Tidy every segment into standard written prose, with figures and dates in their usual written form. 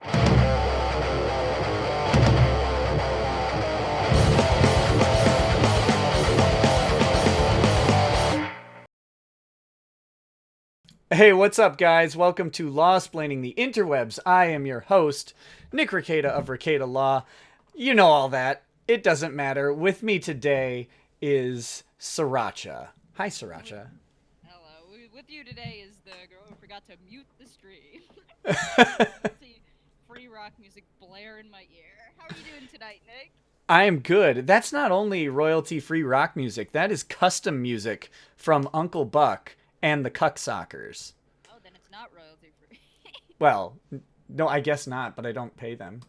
Hey, what's up, guys? Welcome to Lawsplaining the Interwebs. I am your host, Nick Rekieta of Rekieta Law. You know all that. It doesn't matter. With me today is Sriracha. Hi, Sriracha. Hello. With you today is the girl who forgot to mute the stream. See free rock music blare in my ear. How are you doing tonight, Nick? I am good. That's not only royalty-free rock music, that is custom music from Uncle Buck and the Cucksockers. Oh, then it's not royalty free. Well, no, I guess not, but I don't pay them.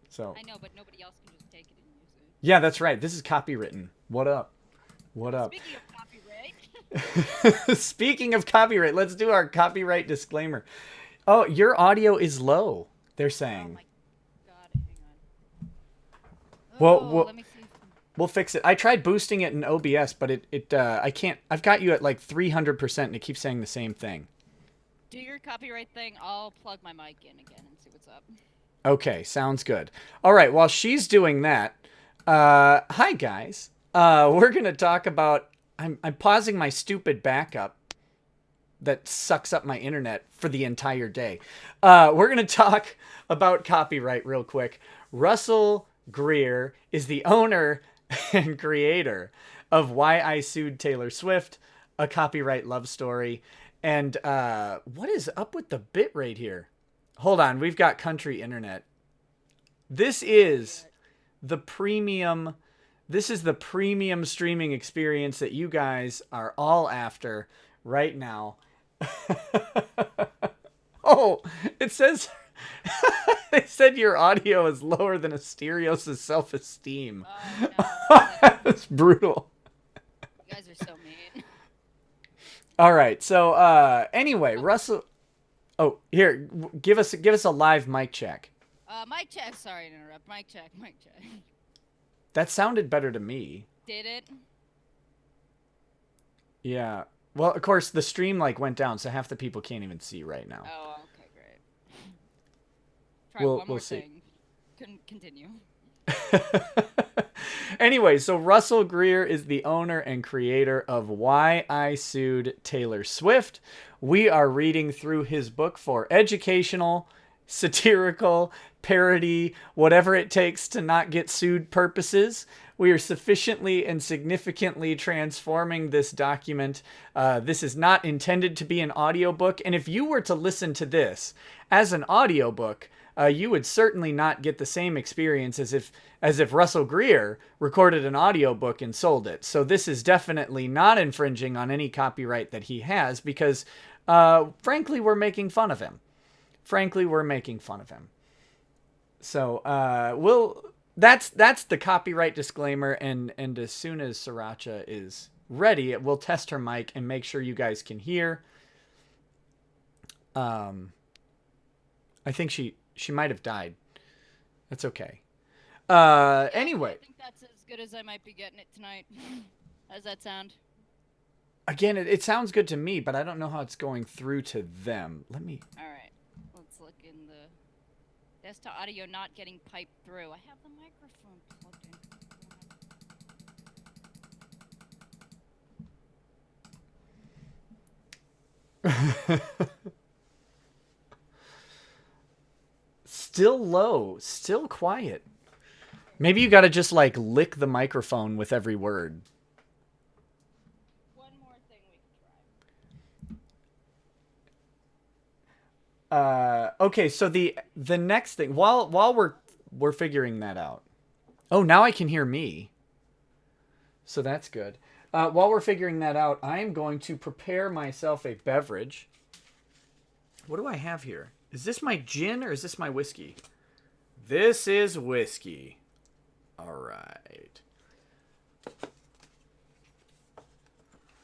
So I know, but nobody else can just take it and use it. yeah, that's right. This is copywritten. What up? What up? Speaking of copyright. Speaking of copyright, let's do our copyright disclaimer. Oh, your audio is low, they're Oh saying. my god, hang on. Well, Let me see. we'll fix it. I tried boosting it in OBS, but I can't. I've got you at like 300% and it keeps saying the same thing. Do your copyright thing. I'll plug my mic in again and see what's up. Okay, sounds good. All right, while she's doing that, hi guys. We're going to talk about I'm pausing my stupid backup that sucks up my internet for the entire day. We're going to talk about copyright real quick. Russell Greer is the owner and creator of Why I Sued Taylor Swift, a copyright love story. And what is up with the bitrate here? Hold on, we've got country internet. This is the premium streaming experience that you guys are all after right now. Oh, it says they said your audio is lower than Asterios' self-esteem. Oh no. That's brutal. You guys are so mean. All right. So anyway, Russell. Oh, here, give us a live mic check. Mic check. Sorry to interrupt. Mic check. Mic check. That sounded better to me. Did it? Yeah. Well, of course, the stream like went down, so half the people can't even see right now. Oh, okay, great. Try We'll one more see. thing. Continue. Anyway, so Russell Greer is the owner and creator of Why I Sued Taylor Swift. We are reading through his book for educational, satirical, parody, whatever it takes to not get sued purposes. We are sufficiently and significantly transforming this document. This is not intended to be an audiobook, and if you were to listen to this as an audiobook, you would certainly not get the same experience as if Russell Greer recorded an audiobook and sold it. So this is definitely not infringing on any copyright that he has because, frankly, we're making fun of him. So that's the copyright disclaimer, and as soon as Sriracha is ready, we'll test her mic and make sure you guys can hear. I think she might have died. That's okay. Anyway. I think that's as good as I might be getting it tonight. How's that sound? Again, it sounds good to me, but I don't know how it's going through to them. Let me... Alright. Let's look in the desktop audio not getting piped through. I have the microphone plugged in. Still low, still quiet. Maybe you gotta just like lick the microphone with every word. One more thing we can try. Okay, so the next thing while we're figuring that out. Oh, now I can hear me. So that's good. While we're figuring that out, I'm going to prepare myself a beverage. What do I have here? Is this my gin or is this my whiskey? This is whiskey. All right.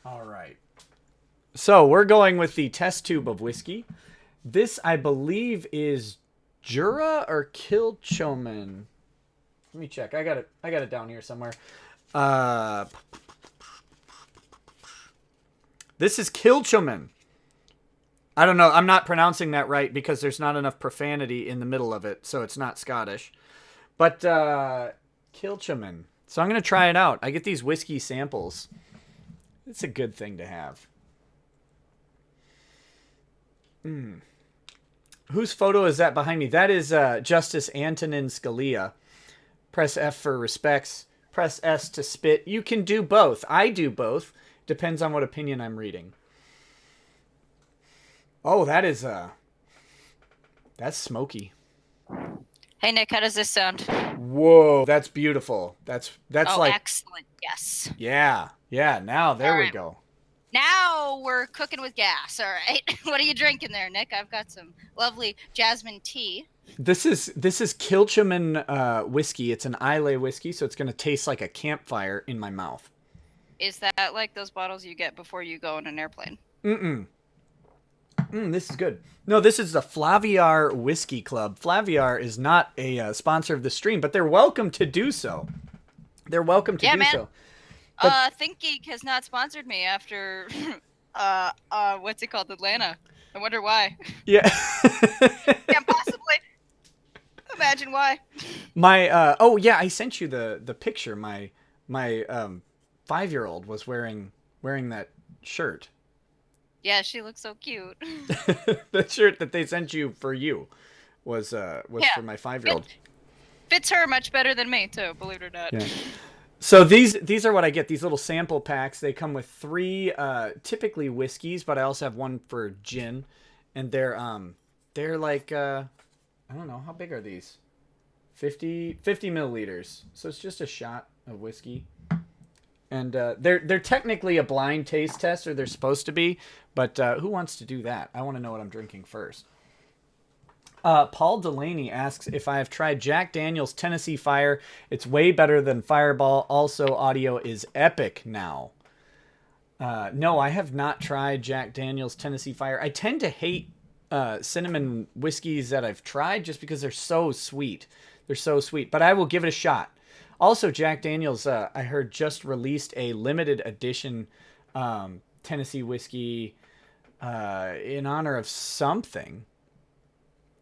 All right. So we're going with the test tube of whiskey. This, I believe, is Jura or Kilchoman. Let me check. I got it down here somewhere. This is Kilchoman. I don't know. I'm not pronouncing that right because there's not enough profanity in the middle of it, so it's not Scottish. But Kilchaman. So I'm gonna try it out. I get these whiskey samples. It's a good thing to have. Whose photo is that behind me? That is Justice Antonin Scalia. Press F for respects. Press S to spit. You can do both. I do both. Depends on what opinion I'm reading. Oh, that's smoky. Hey Nick, how does this sound? Whoa, that's beautiful. That's like excellent. Yes. yeah. Now there All we right. go. Now we're cooking with gas. All right. What are you drinking there, Nick? I've got some lovely jasmine tea. This is Kilchaman whiskey. It's an Islay whiskey, so it's gonna taste like a campfire in my mouth. Is that like those bottles you get before you go on an airplane? This is good. No, this is the Flaviar Whiskey Club. Flaviar is not a sponsor of the stream, but they're welcome to do so. They're welcome to do so. But ThinkGeek has not sponsored me after, what's it called, Atlanta. I wonder why. Yeah. Can't possibly imagine why. My oh yeah, I sent you the picture. My 5-year-old was wearing that shirt. Yeah, she looks so cute. The shirt that they sent you for you was for my 5-year-old. Fits her much better than me too, believe it or not. Yeah. So these are what I get. These little sample packs. They come with 3 typically whiskeys, but I also have one for gin, and they're like I don't know, how big are these? 50 milliliters. So it's just a shot of whiskey. And they're technically a blind taste test, or they're supposed to be, but who wants to do that? I want to know what I'm drinking first. Paul Delaney asks if I have tried Jack Daniel's Tennessee Fire. It's way better than Fireball. Also, audio is epic now. No, I have not tried Jack Daniel's Tennessee Fire. I tend to hate cinnamon whiskeys that I've tried just because they're so sweet. They're so sweet, but I will give it a shot. Also, Jack Daniel's, I heard, just released a limited edition Tennessee whiskey in honor of something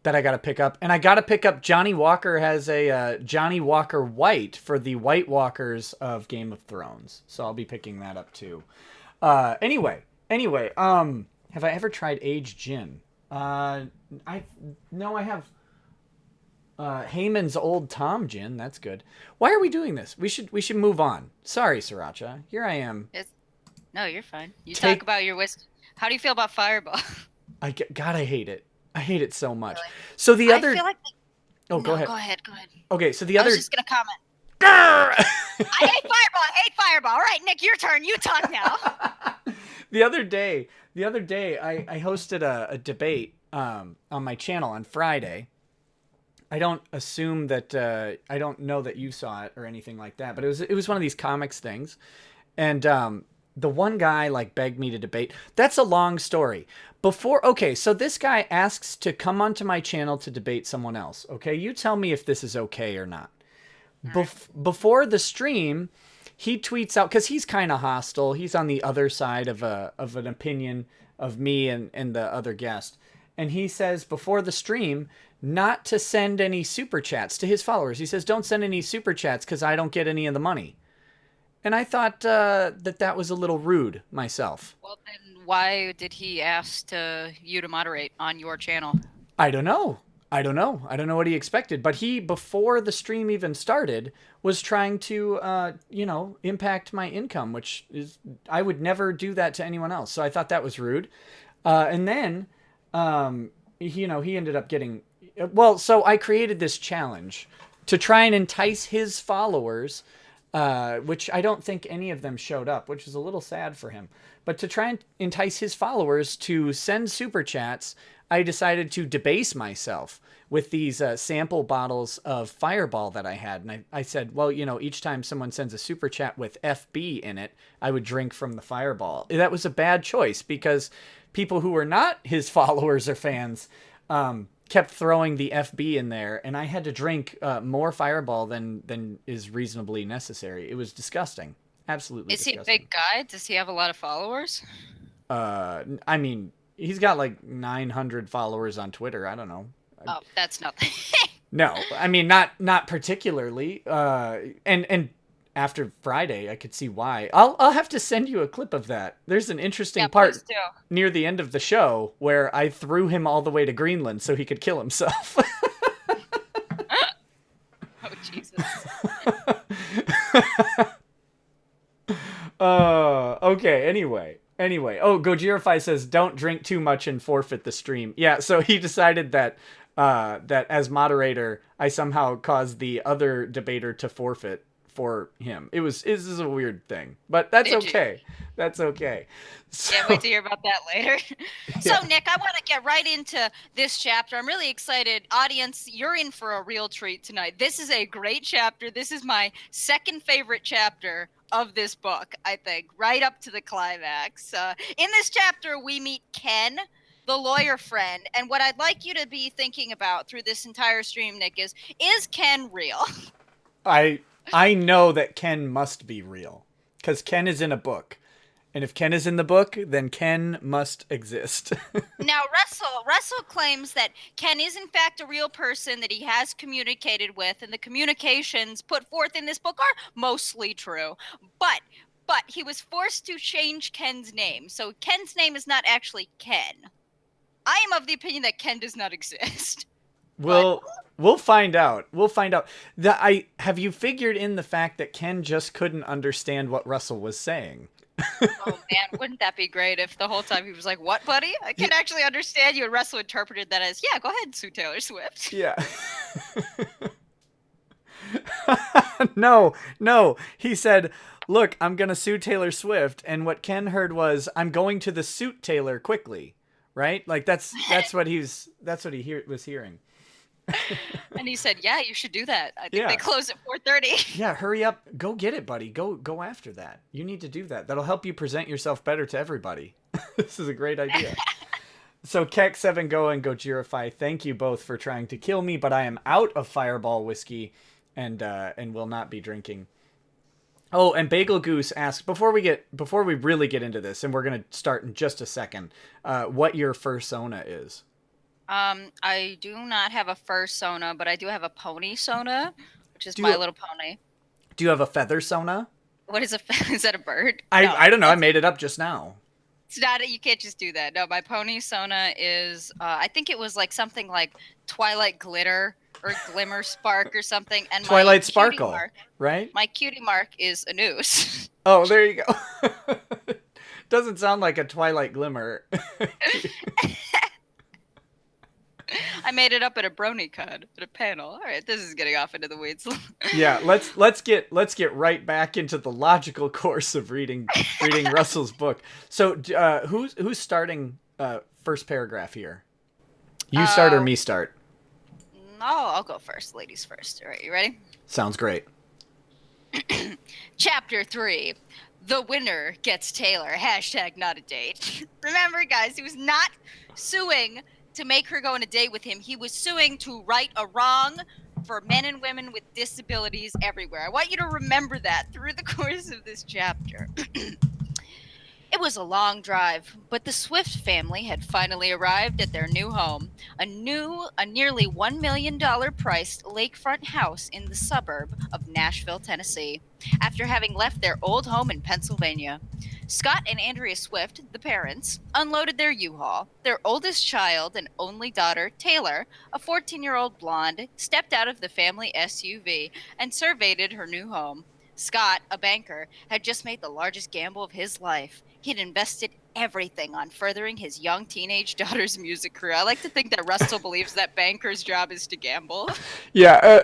that I got to pick up. And I got to pick up, Johnny Walker has a Johnny Walker White for the White Walkers of Game of Thrones. So I'll be picking that up too. Anyway, have I ever tried aged gin? I have Heyman's Old Tom gin. That's good. Why are we doing this? We should move on. Sorry, Sriracha. Here I am. No, you're fine. Talk about your whiskey. How do you feel about Fireball? God, I hate it. I hate it so much. Really? So the other. I feel like go ahead. Go ahead. Okay, so the other. I was just gonna comment. I hate Fireball. All right, Nick, your turn. You talk now. The other day, I hosted a debate on my channel on Friday. I don't assume that I don't know that you saw it or anything like that, but it was one of these comics things, and the one guy like begged me to debate. That's a long story. So this guy asks to come onto my channel to debate someone else. Okay, you tell me if this is okay or not. Before the stream, he tweets out, because he's kind of hostile. He's on the other side of an opinion of me and the other guest. And he says before the stream not to send any super chats to his followers. He says, don't send any super chats because I don't get any of the money. And I thought that was a little rude myself. Well, then why did he ask you to moderate on your channel? I don't know. I don't know what he expected. But he, before the stream even started, was trying to, impact my income, which is, I would never do that to anyone else. So I thought that was rude. And then, he ended up getting... Well, so I created this challenge to try and entice his followers, which I don't think any of them showed up, which is a little sad for him. But to try and entice his followers to send super chats, I decided to debase myself with these sample bottles of Fireball that I had. And I said, well, each time someone sends a super chat with FB in it, I would drink from the Fireball. That was a bad choice because people who were not his followers or fans kept throwing the FB in there, and I had to drink more Fireball than is reasonably necessary. It was disgusting. Absolutely disgusting. Is he a big guy? Does he have a lot of followers? I mean, He's got like 900 followers on Twitter. I don't know. Oh, that's nothing. No, I mean not particularly. And after Friday, I could see why. I'll have to send you a clip of that. There's an interesting Yeah, part please do. near the end of the show where I threw him all the way to Greenland so he could kill himself. Oh, Jesus. Okay. Anyway. Oh, Gojirify says don't drink too much and forfeit the stream. Yeah. So he decided that that as moderator, I somehow caused the other debater to forfeit for him. This is a weird thing, but that's okay. That's okay. So, Can't wait to hear about that later. So, Yeah. Nick, I want to get right into this chapter. I'm really excited. Audience, you're in for a real treat tonight. This is a great chapter. This is my second favorite chapter of this book, I think, right up to the climax. In this chapter, we meet Ken, the lawyer friend. And what I'd like you to be thinking about through this entire stream, Nick, is Ken real? I know that Ken must be real because Ken is in a book. And if Ken is in the book, then Ken must exist. Now, Russell claims that Ken is in fact a real person that he has communicated with, and the communications put forth in this book are mostly true. But he was forced to change Ken's name, so Ken's name is not actually Ken. I am of the opinion that Ken does not exist. We'll find out. Have you figured in the fact that Ken just couldn't understand what Russell was saying? Oh man, wouldn't that be great if the whole time he was like, "What, buddy? I can actually understand you," and Russell interpreted that as, "Yeah, go ahead, sue Taylor Swift." Yeah. No. He said, "Look, I'm gonna sue Taylor Swift," and what Ken heard was, "I'm going to the suit Taylor quickly." Right? Like that's what was hearing. And he said, "Yeah, you should do that. I think Yeah. they close at 4:30." Yeah, hurry up. Go get it, buddy. Go after that. You need to do that. That'll help you present yourself better to everybody. This is a great idea. So Keck7 Go and Gojirify, thank you both for trying to kill me, but I am out of Fireball whiskey and will not be drinking. Oh, and Bagel Goose asked before we really get into this, and we're gonna start in just a second, what your fursona is. I do not have a fursona, but I do have a pony sona, which is Do My you- Little Pony. Do you have a feather sona? What is is that a bird? No, I don't know. I made it up just now. it's not. You can't just do that. No, my pony sona is. I think it was like something like Twilight Glitter or Glimmer Spark or something. And Twilight my cutie Sparkle, mark, right? my cutie mark is a noose. Oh, there you go. Doesn't sound like a Twilight Glimmer. I made it up at a BronyCon at a panel. All right, this is getting off into the weeds. Yeah, let's get right back into the logical course of reading Russell's book. So, who's starting first paragraph here? You start or me start? No, I'll go first. Ladies first. All right, you ready? Sounds great. Chapter 3. The winner gets Taylor. Hashtag not a date. Remember, guys, he was not suing to make her go on a date with him. He was suing to right a wrong for men and women with disabilities everywhere. I want you to remember that through the course of this chapter. It was a long drive, but the Swift family had finally arrived at their new home, a nearly $1 million priced lakefront house in the suburb of Nashville, Tennessee, after having left their old home in Pennsylvania. Scott and Andrea Swift, the parents, unloaded their U-Haul. Their oldest child and only daughter, Taylor, a 14-year-old blonde, stepped out of the family SUV and surveyed her new home. Scott, a banker, had just made the largest gamble of his life. He'd invested everything on furthering his young teenage daughter's music career. I like to think that Russell believes that banker's job is to gamble. Yeah,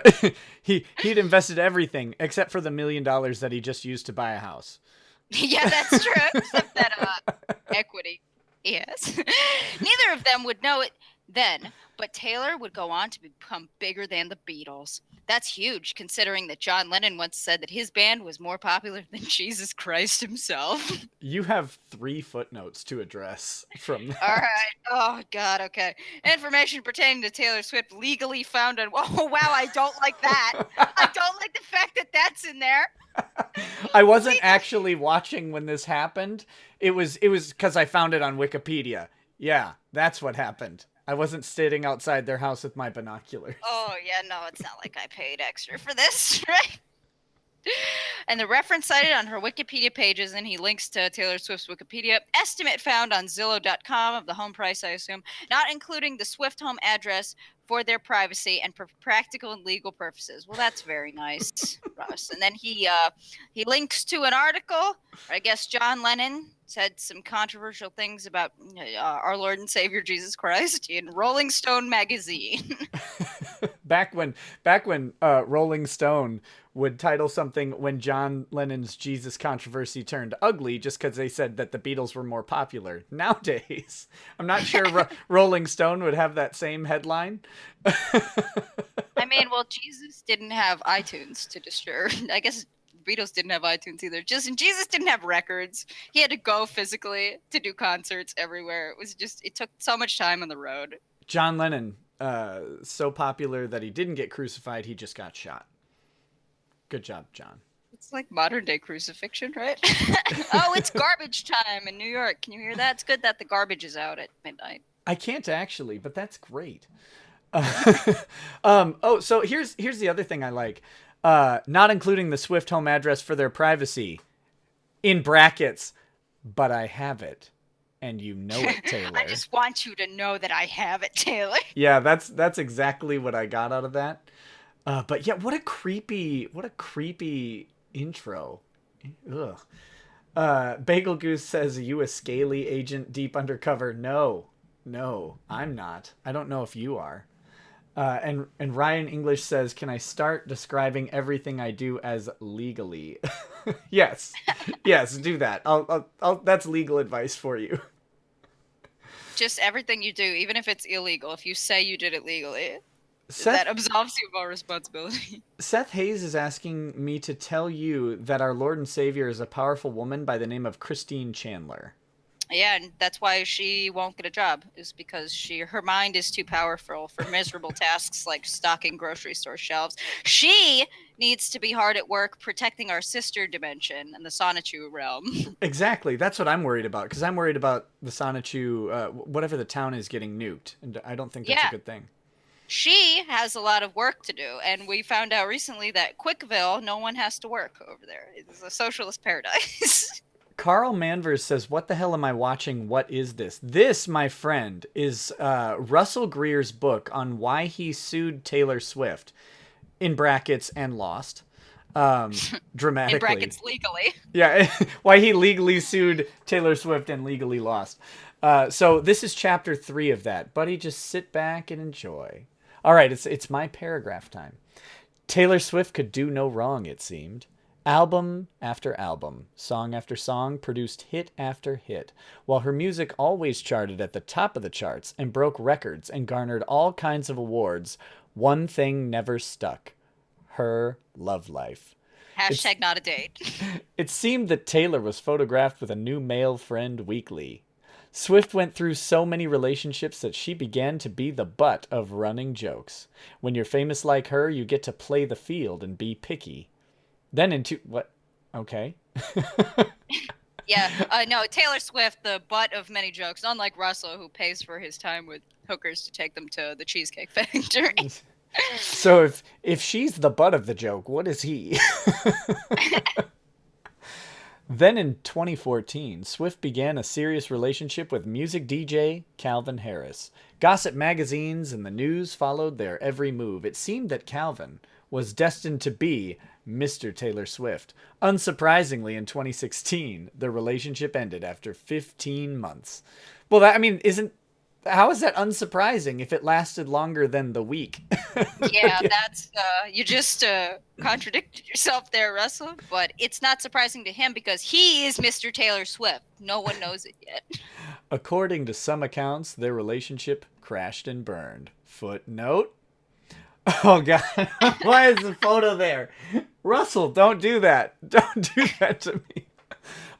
he'd invested everything except for the $1 million that he just used to buy a house. Yeah, that's true. Except that equity. Yes. Neither of them would know it then, but Taylor would go on to become bigger than the Beatles. That's huge, considering that John Lennon once said that his band was more popular than Jesus Christ himself. You have 3 footnotes to address from that. All right. Oh, God. Okay. Information pertaining to Taylor Swift legally found on. Oh, wow. I don't like that. I don't like the fact that that's in there. I wasn't actually watching when this happened. It was because I found it on Wikipedia. Yeah, that's what happened. I wasn't sitting outside their house with my binoculars. Oh, yeah, no, it's not like I paid extra for this, right? And the reference cited on her Wikipedia pages, and he links to Taylor Swift's Wikipedia estimate found on Zillow.com of the home price, I assume, not including the Swift home address for their privacy and for practical and legal purposes. Well, that's very nice, Russ. And then he links to an article. I guess John Lennon said some controversial things about our Lord and Savior Jesus Christ in Rolling Stone magazine. back when Rolling Stone would title something when John Lennon's Jesus controversy turned ugly just because they said that the Beatles were more popular. Nowadays, I'm not sure Rolling Stone would have that same headline. I mean, well, Jesus didn't have iTunes to distribute. I guess Beatles didn't have iTunes either. Jesus didn't have records. He had to go physically to do concerts everywhere. It took so much time on the road. John Lennon, so popular that he didn't get crucified, he just got shot. Good job, John. It's like modern day crucifixion, right? Oh, it's garbage time in New York. Can you hear that? It's good that the garbage is out at midnight. I can't actually, but that's great. So here's the other thing I like. Not including the Swift home address for their privacy. In brackets, but I have it. And you know it, Taylor. I just want you to know that I have it, Taylor. Yeah, that's exactly what I got out of that. But yeah, what a creepy intro. Ugh. Bagel Goose says, "Are you a scaly agent deep undercover?" No, I'm not. I don't know if you are. And Ryan English says, "Can I start describing everything I do as legally?" Yes, do that. I'll that's legal advice for you. Just everything you do, even if it's illegal. If you say you did it legally, that absolves you of all responsibility. Seth Hayes is asking me to tell you that our Lord and Savior is a powerful woman by the name of Christine Chandler. Yeah, and that's why she won't get a job, is because her mind is too powerful for miserable tasks like stocking grocery store shelves. She needs to be hard at work protecting our sister dimension and the Sonichu realm. Exactly. That's what I'm worried about, because I'm worried about the Sonichu, whatever the town is, getting nuked, and I don't think that's a good thing. She has a lot of work to do, and we found out recently that Quickville, no one has to work over there. It's a socialist paradise. Carl Manvers says, "What the hell am I watching? What is this?" This, my friend, is Russell Greer's book on why he sued Taylor Swift, in brackets, and lost. Dramatically. In brackets, legally. Yeah, why he legally sued Taylor Swift and legally lost. So this is chapter 3 of that. Buddy, just sit back and enjoy. All right, it's my paragraph time. Taylor Swift could do no wrong, it seemed. Album after album, song after song, produced hit after hit, while her music always charted at the top of the charts and broke records and garnered all kinds of awards. One thing never stuck: her love life. Hashtag not a date. It seemed that Taylor was photographed with a new male friend weekly. Swift went through so many relationships that she began to be the butt of running jokes. When you're famous like her, you get to play the field and be picky. Then what? Okay. Yeah, no, Taylor Swift, the butt of many jokes, unlike Russell, who pays for his time with hookers to take them to the Cheesecake Factory. So if she's the butt of the joke, what is he? Then in 2014, Swift began a serious relationship with music DJ Calvin Harris. Gossip magazines and the news followed their every move. It seemed that Calvin was destined to be Mr. Taylor Swift. Unsurprisingly, in 2016, the relationship ended after 15 months. Well, how is that unsurprising if it lasted longer than the week? Yeah, that's you just contradicted yourself there, Russell. But it's not surprising to him because he is Mr. Taylor Swift. No one knows it yet. According to some accounts, their relationship crashed and burned. Footnote. Oh, God. Why is the photo there? Russell, don't do that. Don't do that to me.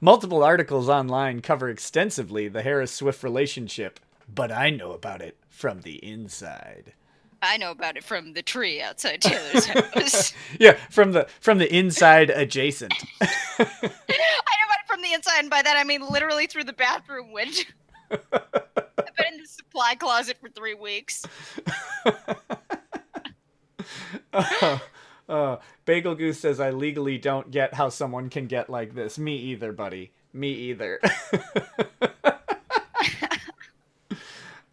Multiple articles online cover extensively the Harris-Swift relationship, but I know about it from the inside. I know about it from the tree outside Taylor's house. Yeah, from the inside adjacent. I know about it from the inside, and by that I mean literally through the bathroom window. been in the supply closet for 3 weeks. Bagel Goose says, I legally don't get how someone can get like this. Me either, buddy. Me either.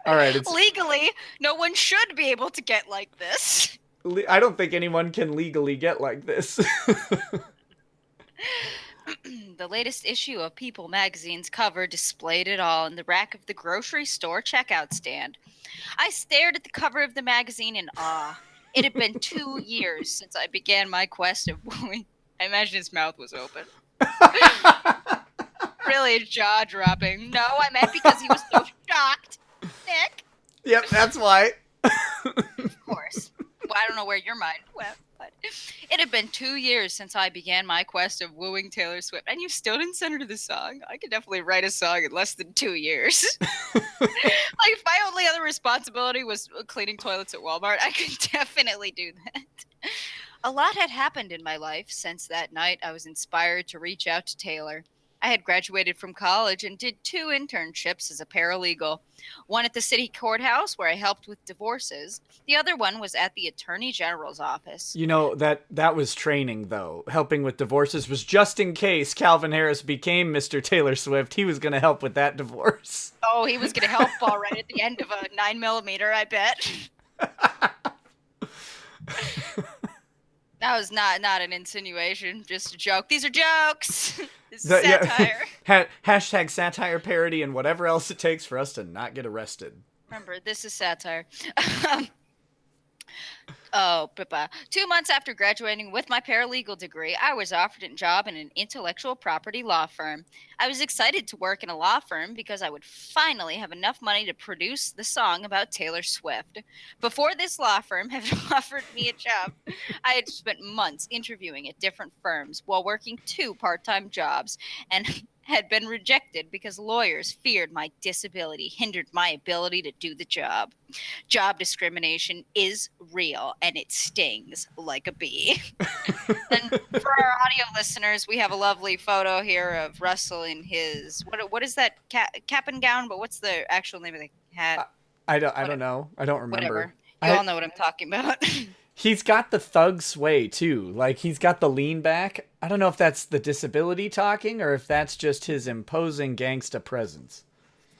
All right. Legally, no one should be able to get like this. I don't think anyone can legally get like this. The latest issue of People magazine's cover displayed it all in the rack of the grocery store checkout stand. I stared at the cover of the magazine in awe. It had been 2 years since I began my quest of wooing. I imagine his mouth was open. Really jaw-dropping. No, I meant because he was so shocked. Nick? Yep, that's why. Of course. Well, I don't know where your mind went, but it had been 2 years since I began my quest of wooing Taylor Swift, and you still didn't send her to the song. I could definitely write a song in less than 2 years. Like, if my only other responsibility was cleaning toilets at Walmart, I could definitely do that. A lot had happened in my life since that night I was inspired to reach out to Taylor. I had graduated from college and did 2 internships as a paralegal. One at the city courthouse, where I helped with divorces. The other one was at the Attorney General's office. You know, that was training, though. Helping with divorces was just in case Calvin Harris became Mr. Taylor Swift. He was going to help with that divorce. Oh, he was going to help all right at the end of a 9mm, I bet. That was not an insinuation, just a joke. These are jokes. This is satire. Yeah. Hashtag satire parody and whatever else it takes for us to not get arrested. Remember, this is satire. 2 months after graduating with my paralegal degree, I was offered a job in an intellectual property law firm. I was excited to work in a law firm because I would finally have enough money to produce the song about Taylor Swift. Before this law firm had offered me a job, I had spent months interviewing at different firms while working 2 part-time jobs and had been rejected because lawyers feared my disability hindered my ability to do the job. Job discrimination is real, and it stings like a bee. And for our audio listeners, we have a lovely photo here of Russell in his what is that cap and gown? But what's the actual name of the hat? I don't know. I don't remember. Whatever. You all know what I'm talking about. He's got the thug sway, too. Like, he's got the lean back. I don't know if that's the disability talking or if that's just his imposing gangsta presence.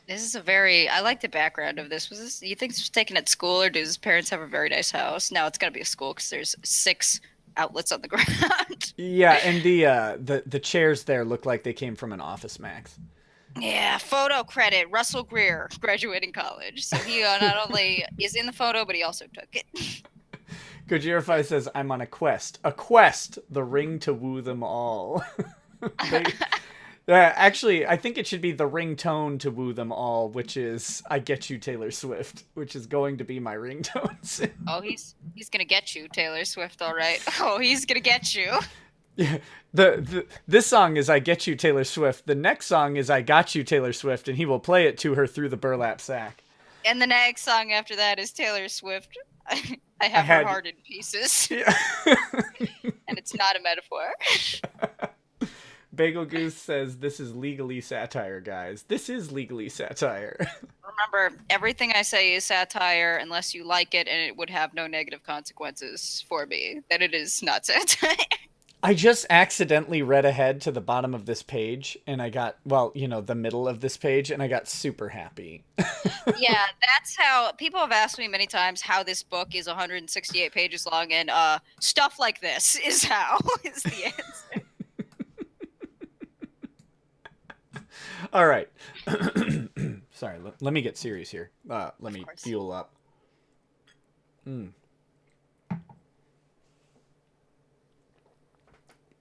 This is I like the background of this. You think this was taken at school, or do his parents have a very nice house? No, it's got to be a school because there's 6 outlets on the ground. Yeah, and the chairs there look like they came from an Office Max. Yeah, photo credit, Russell Greer, graduating college. So he not only is in the photo, but he also took it. Gojirify says, I'm on a quest, the ring to woo them all. Actually, I think it should be the ringtone to woo them all, which is I Get You, Taylor Swift, which is going to be my ringtone soon. Oh, he's gonna get you, Taylor Swift, all right. Oh, he's gonna get you. Yeah, this song is I Get You, Taylor Swift. The next song is I Got You, Taylor Swift, and he will play it to her through the burlap sack. And the next song after that is Taylor Swift. I have her heart in pieces. Yeah. And it's not a metaphor. Bagel Goose says, this is legally satire, guys. This is legally satire. Remember, everything I say is satire unless you like it, and it would have no negative consequences for me. That it is not satire. I just accidentally read ahead to the bottom of this page, and I got, the middle of this page, and I got super happy. Yeah, that's how people have asked me many times how this book is 168 pages long, and stuff like this is how is the answer. All right. Sorry, let me get serious here. Let me fuel up.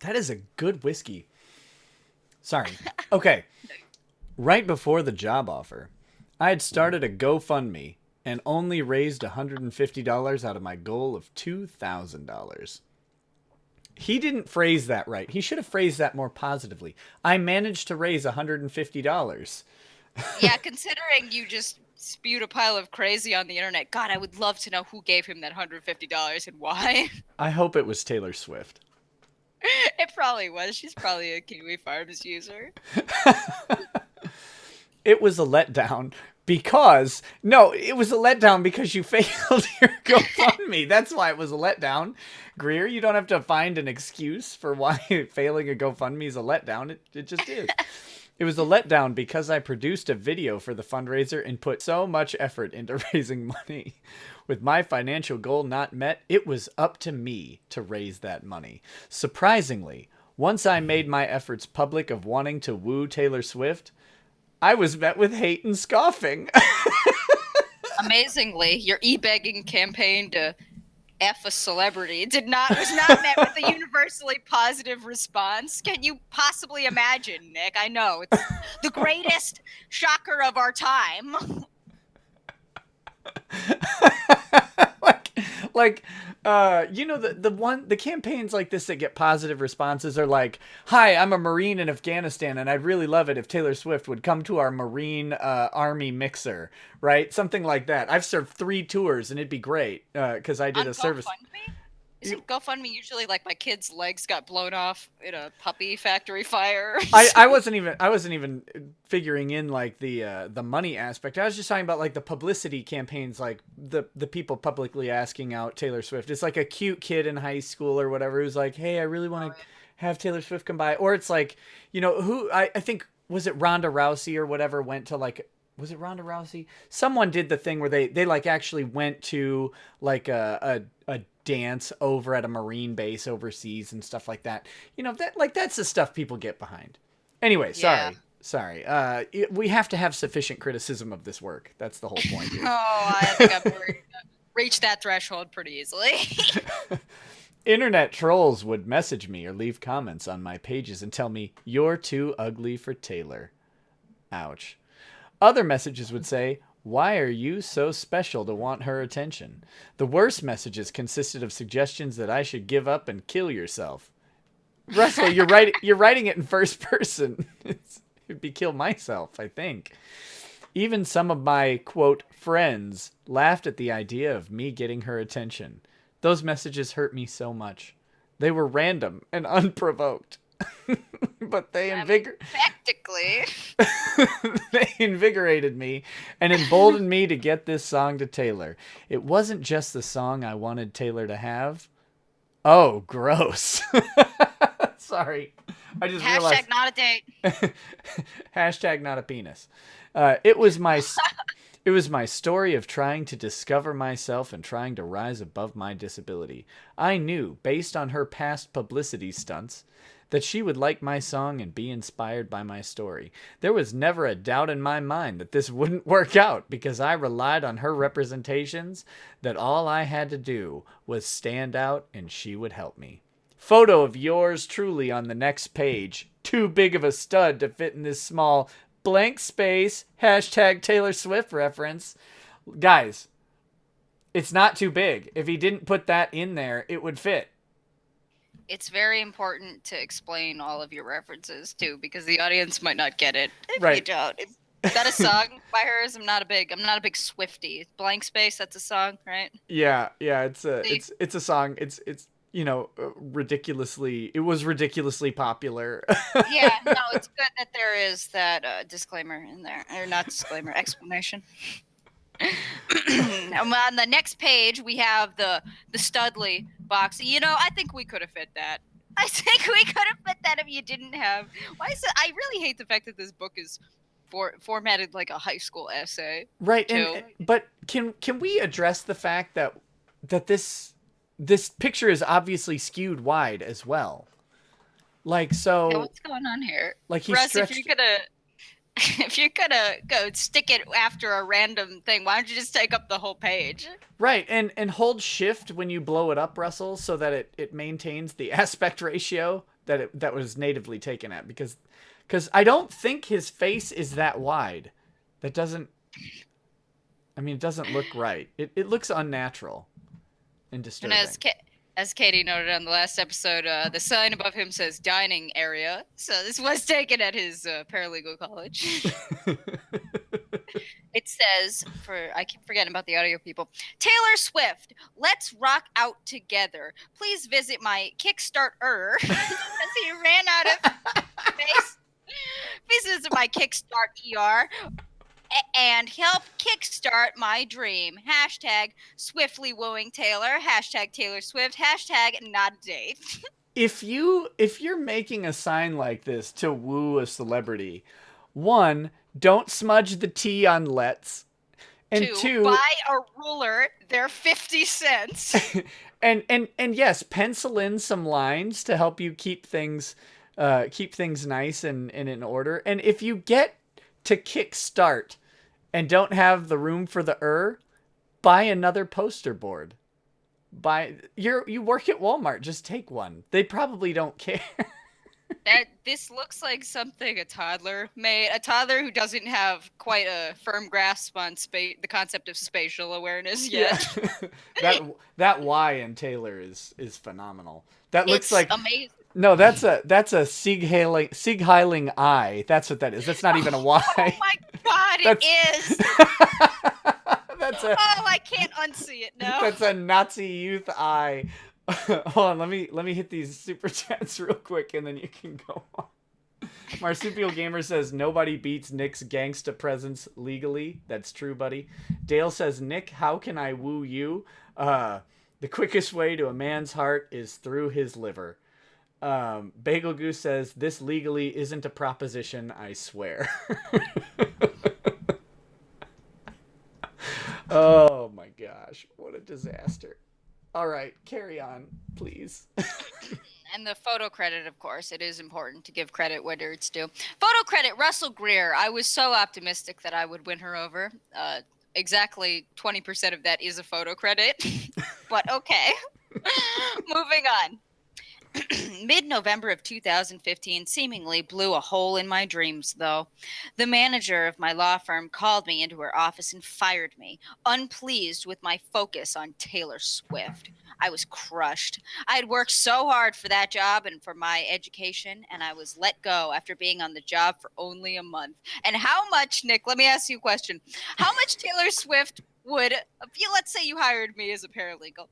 That is a good whiskey. Sorry. Okay. Right before the job offer, I had started a GoFundMe and only raised $150 out of my goal of $2,000. He didn't phrase that right. He should have phrased that more positively. I managed to raise $150. Yeah, considering you just spewed a pile of crazy on the internet. God, I would love to know who gave him that $150 and why. I hope it was Taylor Swift. It probably was. She's probably a Kiwi Farms user. It was a letdown. Because no, it was a letdown because you failed your GoFundMe. That's why it was a letdown. Greer, you don't have to find an excuse for why failing a GoFundMe is a letdown. It just is. It was a letdown because I produced a video for the fundraiser and put so much effort into raising money. With my financial goal not met, it was up to me to raise that money. Surprisingly, once I made my efforts public of wanting to woo Taylor Swift, I was met with hate and scoffing. Amazingly, your e-begging campaign to F a celebrity was not met with a universally positive response. Can you possibly imagine, Nick? I know it's the greatest shocker of our time. The campaigns like this that get positive responses are like, "Hi, I'm a Marine in Afghanistan, and I'd really love it if Taylor Swift would come to our Marine Army mixer," right? Something like that. I've served 3 tours, and it'd be great because I did a service. GoFundMe? Isn't GoFundMe usually like my kid's legs got blown off in a puppy factory fire? I wasn't even figuring in like the money aspect. I was just talking about like the publicity campaigns, like the people publicly asking out Taylor Swift. It's like a cute kid in high school or whatever who's like, "Hey, I really want to have Taylor Swift come by." Or it's like, I think was it Ronda Rousey or whatever went to like. Was it Ronda Rousey? Someone did the thing where they like actually went to like a dance over at a Marine base overseas and stuff like that. That's the stuff people get behind. Anyway, sorry. We have to have sufficient criticism of this work. That's the whole point here. Oh, I think I've reached that threshold pretty easily. Internet trolls would message me or leave comments on my pages and tell me, "You're too ugly for Taylor." Ouch. Other messages would say, "Why are you so special to want her attention?" The worst messages consisted of suggestions that I should give up and kill yourself. Russell, you're writing it in first person. It'd be kill myself, I think. Even some of my, quote, friends laughed at the idea of me getting her attention. Those messages hurt me so much. They were random and unprovoked. But they practically they invigorated me and emboldened me to get this song to Taylor. It wasn't just the song I wanted Taylor to have. Oh, gross. Sorry. I just realized. Hashtag not a date. Hashtag not a penis. It was my story of trying to discover myself and trying to rise above my disability. I knew, based on her past publicity stunts, that she would like my song and be inspired by my story. There was never a doubt in my mind that this wouldn't work out because I relied on her representations, that all I had to do was stand out and she would help me. Photo of yours truly on the next page. Too big of a stud to fit in this small blank space. Hashtag Taylor Swift reference. Guys, it's not too big. If he didn't put that in there, it would fit. It's very important to explain all of your references too, because the audience might not get it. If Right. you don't. Is that a song by hers? I'm not a big Swiftie. Blank Space, that's a song, right? Yeah, it's a song. It's it was ridiculously popular. Yeah, no, it's good that there is that disclaimer in there. Or not disclaimer, explanation. On the next page, we have the Studley box. I think we could have fit that. I think we could have fit that if you didn't have. Why is it? I really hate the fact that this book is formatted like a high school essay. Right, but can we address the fact that this picture is obviously skewed wide as well? Like, so. Yeah, what's going on here? Like, he's Russ, stretched. if you're gonna go stick it after a random thing, why don't you just take up the whole page? Right, and hold shift when you blow it up, Russell, so that it maintains the aspect ratio that was natively taken at, because I don't think his face is that wide. That doesn't. I mean, it doesn't look right. It looks unnatural and disturbing. And as Katie noted on the last episode, the sign above him says dining area. So this was taken at his paralegal college. It says, I keep forgetting about the audio people, Taylor Swift, let's rock out together. Please visit my Kickstarter. Because he ran out of space. Please visit my Kickstart ER. and help kickstart my dream. Hashtag swiftly wooing Taylor. Hashtag Taylor Swift. Hashtag not a date. If you're making a sign like this to woo a celebrity, one, don't smudge the T on let's, and Two, two, buy a ruler. They're 50 cents. and yes, pencil in some lines to help you keep things nice and in order. And if you get to kick start and don't have the room for the buy another poster board. You work at Walmart, just take one. They probably don't care. This looks like something a toddler made. A toddler who doesn't have quite a firm grasp on the concept of spatial awareness yet. That Y in Taylor is phenomenal. That looks It's like amazing. no, that's a Sieg Heiling I. That's what that is. That's not even a Y. Oh my god, it is. That's a Oh, I can't unsee it now. that's a Nazi youth I. Hold on, let me hit these super chats real quick, and then you can go on. Marsupial Gamer says nobody beats Nick's gangsta presence legally. That's true, buddy. Dale says, Nick, how can I woo you? The quickest way to a man's heart is through his liver. Bagel Goose says, this legally isn't a proposition, I swear. Oh my gosh, what a disaster. All right, carry on, please. And the photo credit, of course, it is important to give credit where it's due. Photo credit, Russell Greer. I was so optimistic that I would win her over. Exactly 20% of that is a photo credit, but okay. Moving on. Mid-November of 2015 seemingly blew a hole in my dreams, though. The manager of my law firm called me into her office and fired me, unpleased with my focus on Taylor Swift. I was crushed. I had worked so hard for that job and for my education, and I was let go after being on the job for only a month. And how much, Nick, let me ask you a question. How much Taylor Swift would, let's say you hired me as a paralegal,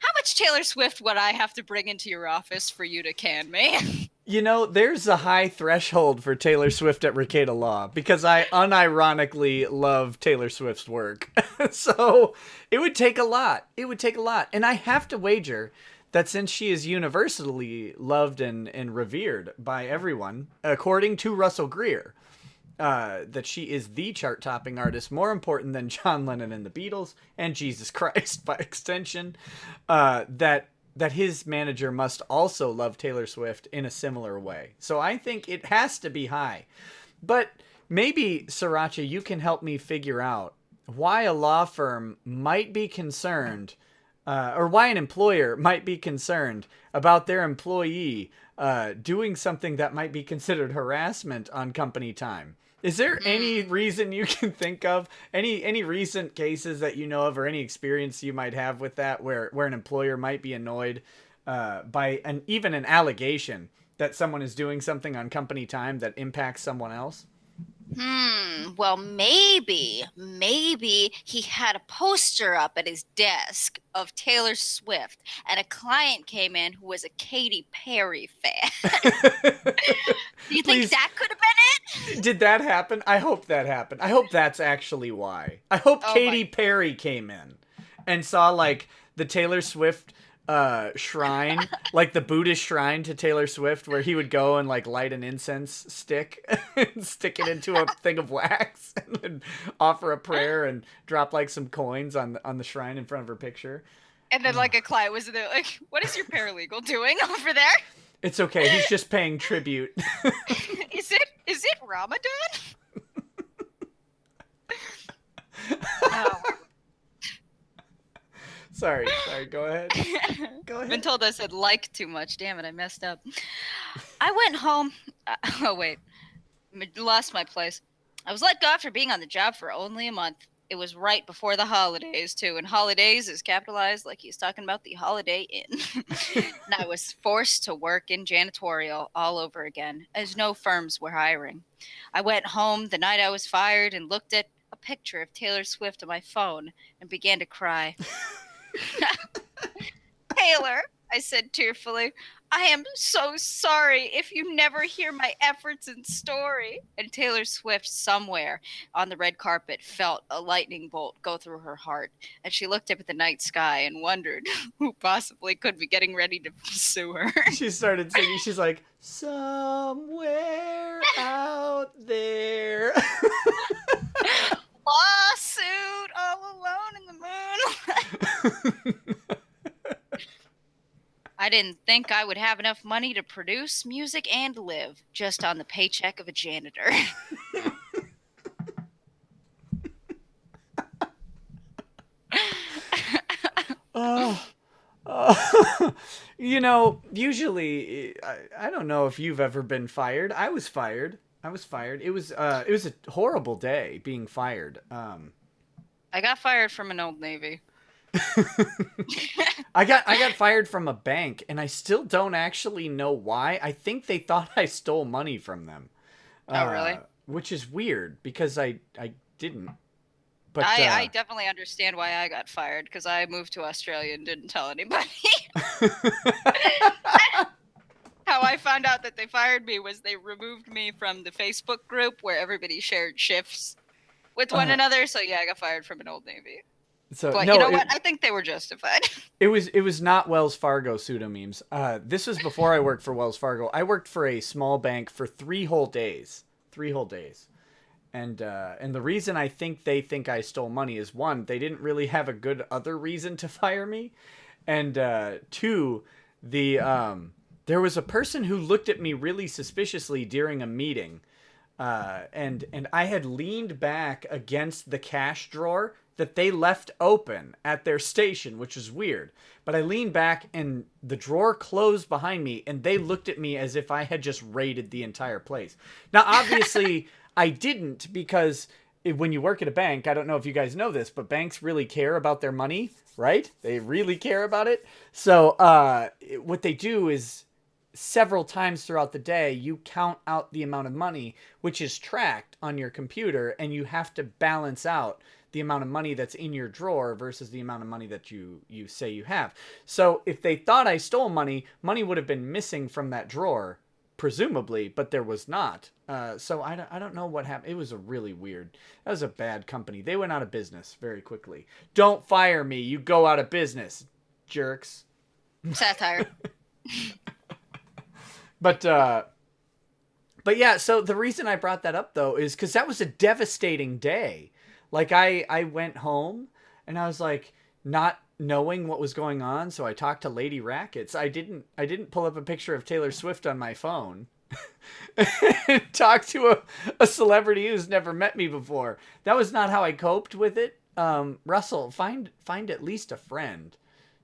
how much Taylor Swift would I have to bring into your office for you to can me? You know, there's a high threshold for Taylor Swift at Rekieta Law because I unironically love Taylor Swift's work. So it would take a lot. It would take a lot. And I have to wager that since she is universally loved and revered by everyone, according to Russell Greer, that she is the chart-topping artist, more important than John Lennon and the Beatles, and Jesus Christ by extension, that his manager must also love Taylor Swift in a similar way. So I think it has to be high. But maybe, Sriracha, you can help me figure out why a law firm might be concerned, or why an employer might be concerned about their employee doing something that might be considered harassment on company time. Is there any reason you can think of, any recent cases that you know of, or any experience you might have with that, where an employer might be annoyed by even an allegation that someone is doing something on company time that impacts someone else? Well, maybe he had a poster up at his desk of Taylor Swift, and a client came in who was a Katy Perry fan. Do you think that could have been it? Did that happen? I hope that happened. I hope that's actually why. I hope Katy Perry came in and saw like the Taylor Swift shrine, like the Buddhist shrine to Taylor Swift, where he would go and like light an incense stick and stick it into a thing of wax and then offer a prayer and drop like some coins on the shrine in front of her picture. And then like a client was there like, what is your paralegal doing over there? It's okay, he's just paying tribute. Is it Ramadan? No. Sorry, go ahead. Go ahead. I've been told I said like too much. Damn it, I messed up. I went home. Oh, wait. Lost my place. I was let go after being on the job for only a month. It was right before the holidays, too. And holidays is capitalized like he's talking about the Holiday Inn. And I was forced to work in janitorial all over again, as no firms were hiring. I went home the night I was fired and looked at a picture of Taylor Swift on my phone and began to cry. Taylor, I said tearfully, I am so sorry if you never hear my efforts and story. And Taylor Swift, somewhere on the red carpet, felt a lightning bolt go through her heart. And she looked up at the night sky and wondered who possibly could be getting ready to sue her. She started singing. She's like, somewhere out there. Lawsuit all alone in the moonlight. I didn't think I would have enough money to produce music and live just on the paycheck of a janitor. Oh. Usually, I don't know if you've ever been fired. I was fired. It was a horrible day being fired. I got fired from an Old Navy. I got fired from a bank, and I still don't actually know why. I think they thought I stole money from them. Oh, really? Which is weird because I didn't. But I definitely understand why I got fired because I moved to Australia and didn't tell anybody. How I found out that they fired me was they removed me from the Facebook group where everybody shared shifts with one another. So yeah, I got fired from an Old Navy. So But no, you know what? I think they were justified. It was not Wells Fargo pseudo memes. This was before I worked for Wells Fargo. I worked for a small bank for 3 whole days. 3 whole days. And the reason I think they think I stole money is, 1, they didn't really have a good other reason to fire me, and 2, there was a person who looked at me really suspiciously during a meeting, and I had leaned back against the cash drawer that they left open at their station, which was weird. But I leaned back and the drawer closed behind me, and they looked at me as if I had just raided the entire place. Now, obviously, I didn't, because when you work at a bank, I don't know if you guys know this, but banks really care about their money, right? They really care about it. So what they do is, several times throughout the day, you count out the amount of money, which is tracked on your computer, and you have to balance out the amount of money that's in your drawer versus the amount of money that you say you have. So if they thought I stole money would have been missing from that drawer, presumably, but there was not. So I don't know what happened. It was a really weird. That was a bad company. They went out of business very quickly. Don't fire me. You go out of business, jerks. Satire. But yeah, so the reason I brought that up, though, is because that was a devastating day. Like, I went home, and I was, like, not knowing what was going on, so I talked to Lady Rackets. I didn't pull up a picture of Taylor Swift on my phone. And talk to a celebrity who's never met me before. That was not how I coped with it. Russell, find at least a friend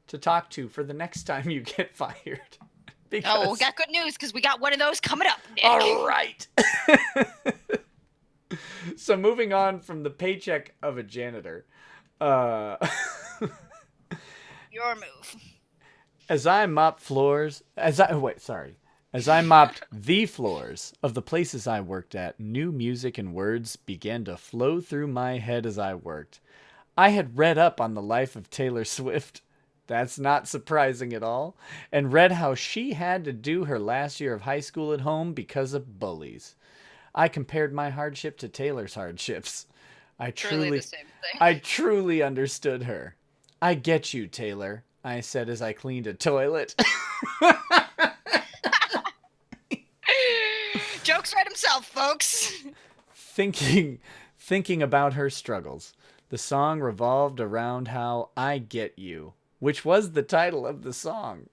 to talk to for the next time you get fired. Oh, we got good news because we got one of those coming up, Nick. All right. So moving on from the paycheck of a janitor. Your move. As I mopped the floors of the places I worked at, new music and words began to flow through my head as I worked. I had read up on the life of Taylor Swift. That's not surprising at all. And read how she had to do her last year of high school at home because of bullies. I compared my hardship to Taylor's hardships. I truly understood her. I get you, Taylor, I said as I cleaned a toilet. Jokes write himself, folks. Thinking about her struggles. The song revolved around how I get you, which was the title of the song.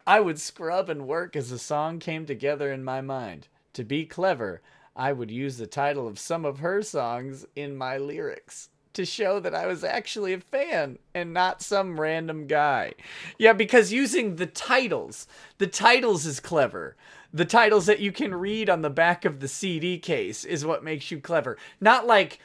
I would scrub and work as the song came together in my mind. To be clever, I would use the title of some of her songs in my lyrics to show that I was actually a fan and not some random guy. Yeah, because using the titles is clever. The titles that you can read on the back of the CD case is what makes you clever. Not like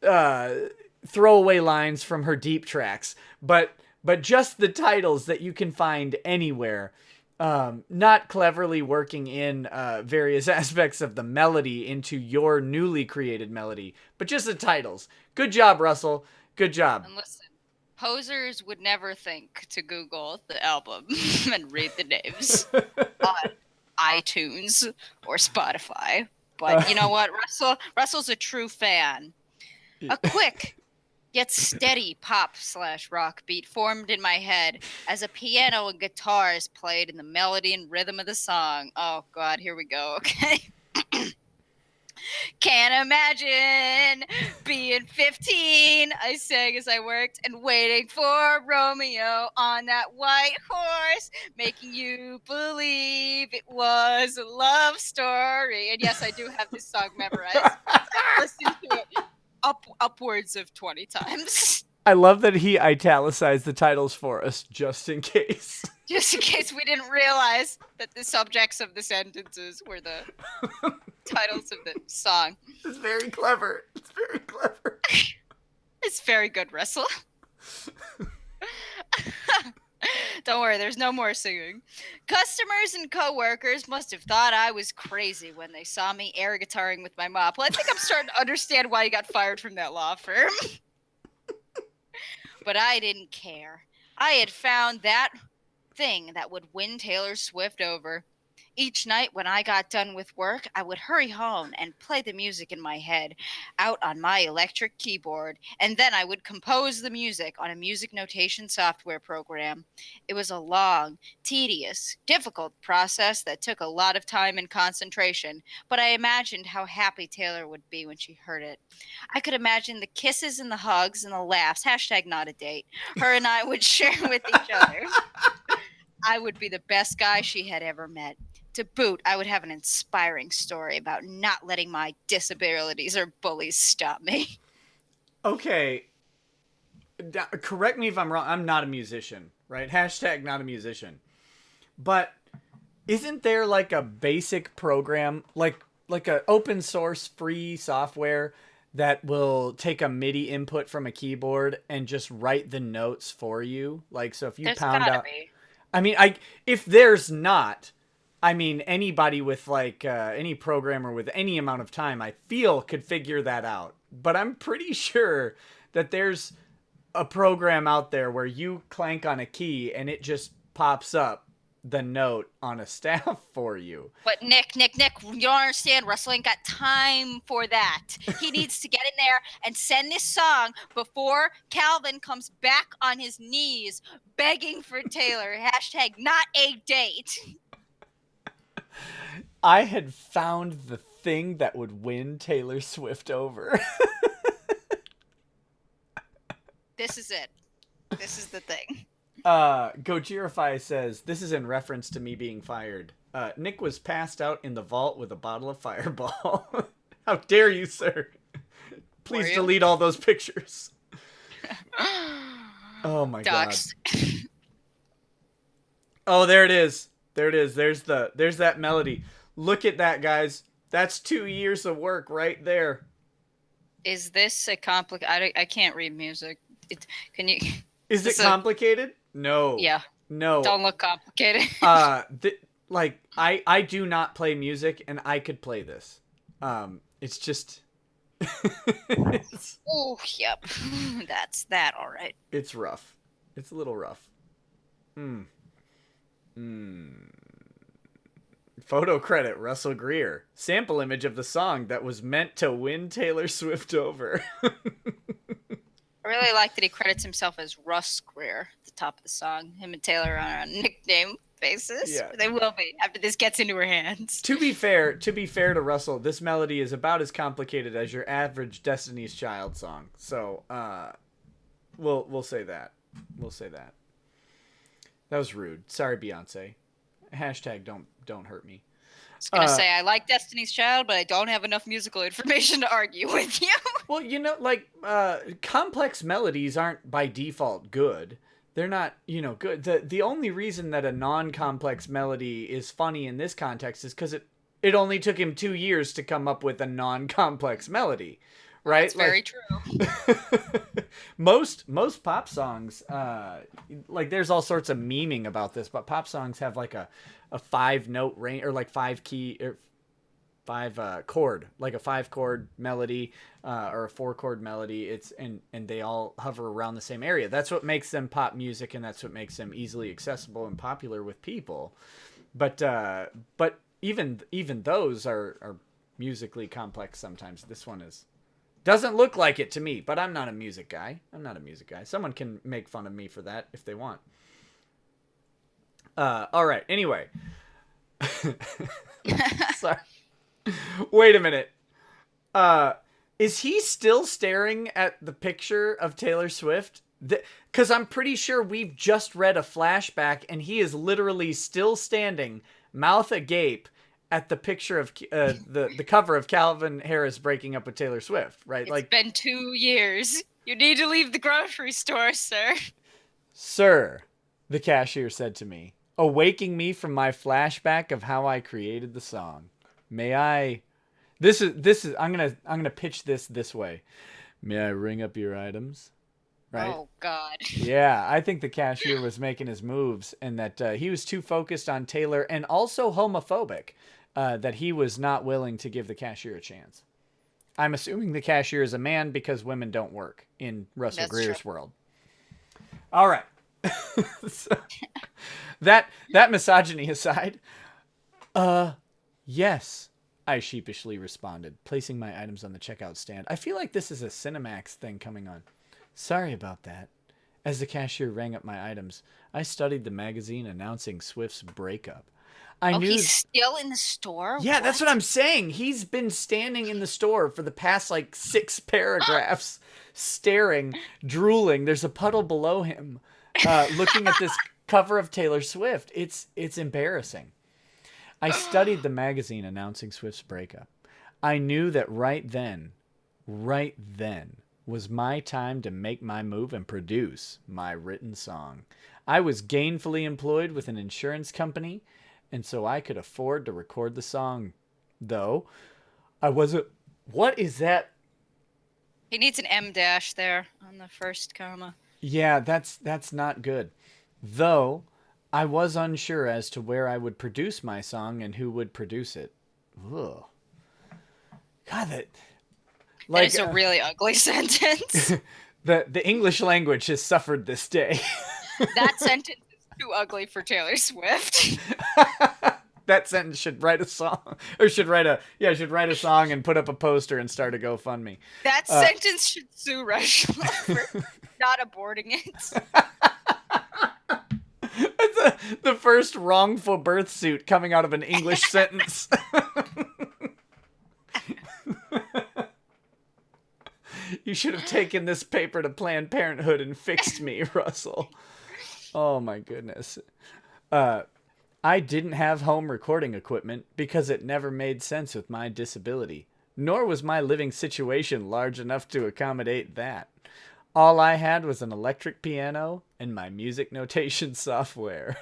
throwaway lines from her deep tracks, but just the titles that you can find anywhere. Not cleverly working in various aspects of the melody into your newly created melody, but just the titles. Good job, Russell. Good job. And listen, Posers would never think to Google the album and read the names on iTunes or Spotify. But you know what? Russell's a true fan. A quick yet steady pop/rock beat formed in my head as a piano and guitars played in the melody and rhythm of the song. Oh God, here we go. Okay. Can't imagine being 15, I sang as I worked, and waiting for Romeo on that white horse, making you believe it was a love story. And yes, I do have this song memorized. I've listened to it upwards of 20 times. I love that he italicized the titles for us just in case. Just in case we didn't realize that the subjects of the sentences were the titles of the song. It's very clever. It's very clever. It's very good, Russell. Don't worry, there's no more singing. Customers and coworkers must have thought I was crazy when they saw me air guitaring with my mop. Well, I think I'm starting to understand why you got fired from that law firm. But I didn't care. I had found that thing that would win Taylor Swift over. Each night when I got done with work, I would hurry home and play the music in my head out on my electric keyboard, and then I would compose the music on a music notation software program. It was a long, tedious, difficult process that took a lot of time and concentration, but I imagined how happy Taylor would be when she heard it. I could imagine the kisses and the hugs and the laughs, #NotAdate, her and I would share with each other. I would be the best guy she had ever met. To boot, I would have an inspiring story about not letting my disabilities or bullies stop me. Okay. Correct me if I'm wrong. I'm not a musician, right? #not a musician. But isn't there like a basic program, like a open source free software that will take a MIDI input from a keyboard and just write the notes for you? Like, so if you There's pound gotta out, be. I mean, if there's not, I mean, anybody with like any programmer with any amount of time, I feel, could figure that out. But I'm pretty sure that there's a program out there where you clank on a key and it just pops up the note on a staff for you. But Nick, you don't understand. Russell ain't got time for that. He needs to get in there and send this song before Calvin comes back on his knees begging for Taylor. #NotAdate. I had found the thing that would win Taylor Swift over. This is it. This is the thing. Gojirify says, this is in reference to me being fired. Nick was passed out in the vault with a bottle of Fireball. How dare you, sir? Please delete all those pictures. Oh my Docs. God. Oh, there it is. There it is. There's that melody. Look at that, guys. That's 2 years of work right there. Is this a complicated? I can't read music. Can you? Is it complicated? No. Yeah. No. Don't look complicated. Like I do not play music, and I could play this. It's just. Oh, yep. That's that. All right. It's rough. It's a little rough. Photo credit, Russell Greer. Sample image of the song that was meant to win Taylor Swift over. I really like that he credits himself as Russ Greer at the top of the song. Him and Taylor are on a nickname basis. Yeah. They will be after this gets into her hands. To be fair to Russell, this melody is about as complicated as your average Destiny's Child song. So, we'll say that. We'll say that. That was rude. Sorry, Beyonce. Don't hurt me. I was gonna say I like Destiny's Child, but I don't have enough musical information to argue with you. Well, like complex melodies aren't by default good. They're not, good. The only reason that a non-complex melody is funny in this context is because it only took him 2 years to come up with a non-complex melody, right? That's very true. Most pop songs, like there's all sorts of memeing about this, but pop songs have like a 5-note range or like 5 key or chord, like a 5-chord melody or a 4-chord melody. It's and they all hover around the same area. That's what makes them pop music, and that's what makes them easily accessible and popular with people. But even those are musically complex sometimes. This one doesn't look like it to me, but I'm not a music guy. Someone can make fun of me for that if they want. All right. Anyway. Sorry. Wait a minute. Is he still staring at the picture of Taylor Swift? Because I'm pretty sure we've just read a flashback, and he is literally still standing, mouth agape, at the picture of the cover of Calvin Harris breaking up with Taylor Swift, right? It's been 2 years. You need to leave the grocery store, sir. Sir, the cashier said to me, awaking me from my flashback of how I created the song. May I... This is I'm gonna pitch this way. May I ring up your items? Right? Oh, God. Yeah, I think the cashier was making his moves, and that he was too focused on Taylor and also homophobic that he was not willing to give the cashier a chance. I'm assuming the cashier is a man because women don't work in Russell Greer's world. All right. So, that misogyny aside, yes, I sheepishly responded, placing my items on the checkout stand. I feel like this is a Cinemax thing coming on. Sorry about that. As the cashier rang up my items, I studied the magazine announcing Swift's breakup. I knew he's still in the store? Yeah, that's what I'm saying. He's been standing in the store for the past, 6 paragraphs, staring, drooling. There's a puddle below him, looking at this cover of Taylor Swift. It's embarrassing. I studied the magazine announcing Swift's breakup. I knew that right then, was my time to make my move and produce my written song. I was gainfully employed with an insurance company, and so I could afford to record the song. Though, I wasn't... What is that? He needs an M dash there on the first comma. Yeah, that's not good. Though, I was unsure as to where I would produce my song and who would produce it. Ugh. God, that is a really ugly sentence. The English language has suffered this day. That sentence is too ugly for Taylor Swift. That sentence should write a song, or should write a song and put up a poster and start a GoFundMe. That sentence should sue Russia for not aborting it. That's the first wrongful birth suit coming out of an English sentence. You should have taken this paper to Planned Parenthood and fixed me, Russell. Oh my goodness. I didn't have home recording equipment because it never made sense with my disability, nor was my living situation large enough to accommodate that. All I had was an electric piano and my music notation software.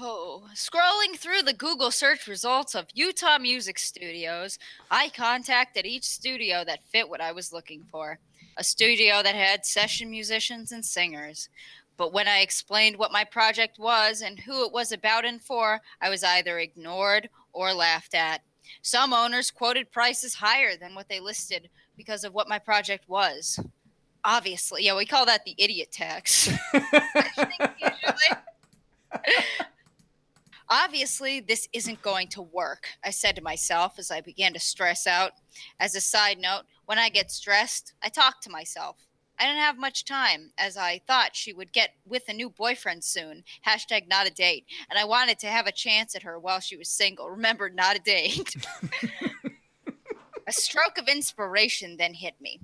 Oh, scrolling through the Google search results of Utah music studios, I contacted each studio that fit what I was looking for. A studio that had session musicians and singers. But when I explained what my project was and who it was about and for, I was either ignored or laughed at. Some owners quoted prices higher than what they listed because of what my project was. Obviously, yeah, we call that the idiot tax. Obviously, this isn't going to work, I said to myself as I began to stress out. As a side note, when I get stressed, I talk to myself. I didn't have much time, as I thought she would get with a new boyfriend soon. # not a date. And I wanted to have a chance at her while she was single. Remember, not a date. A stroke of inspiration then hit me.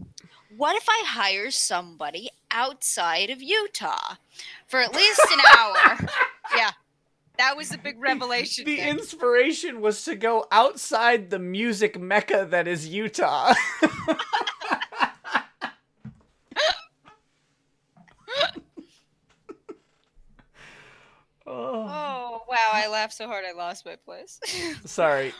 What if I hire somebody outside of Utah for at least an hour? Yeah, that was a big revelation. The inspiration was to go outside the music mecca that is Utah. Oh, wow, I laughed so hard I lost my place. Sorry.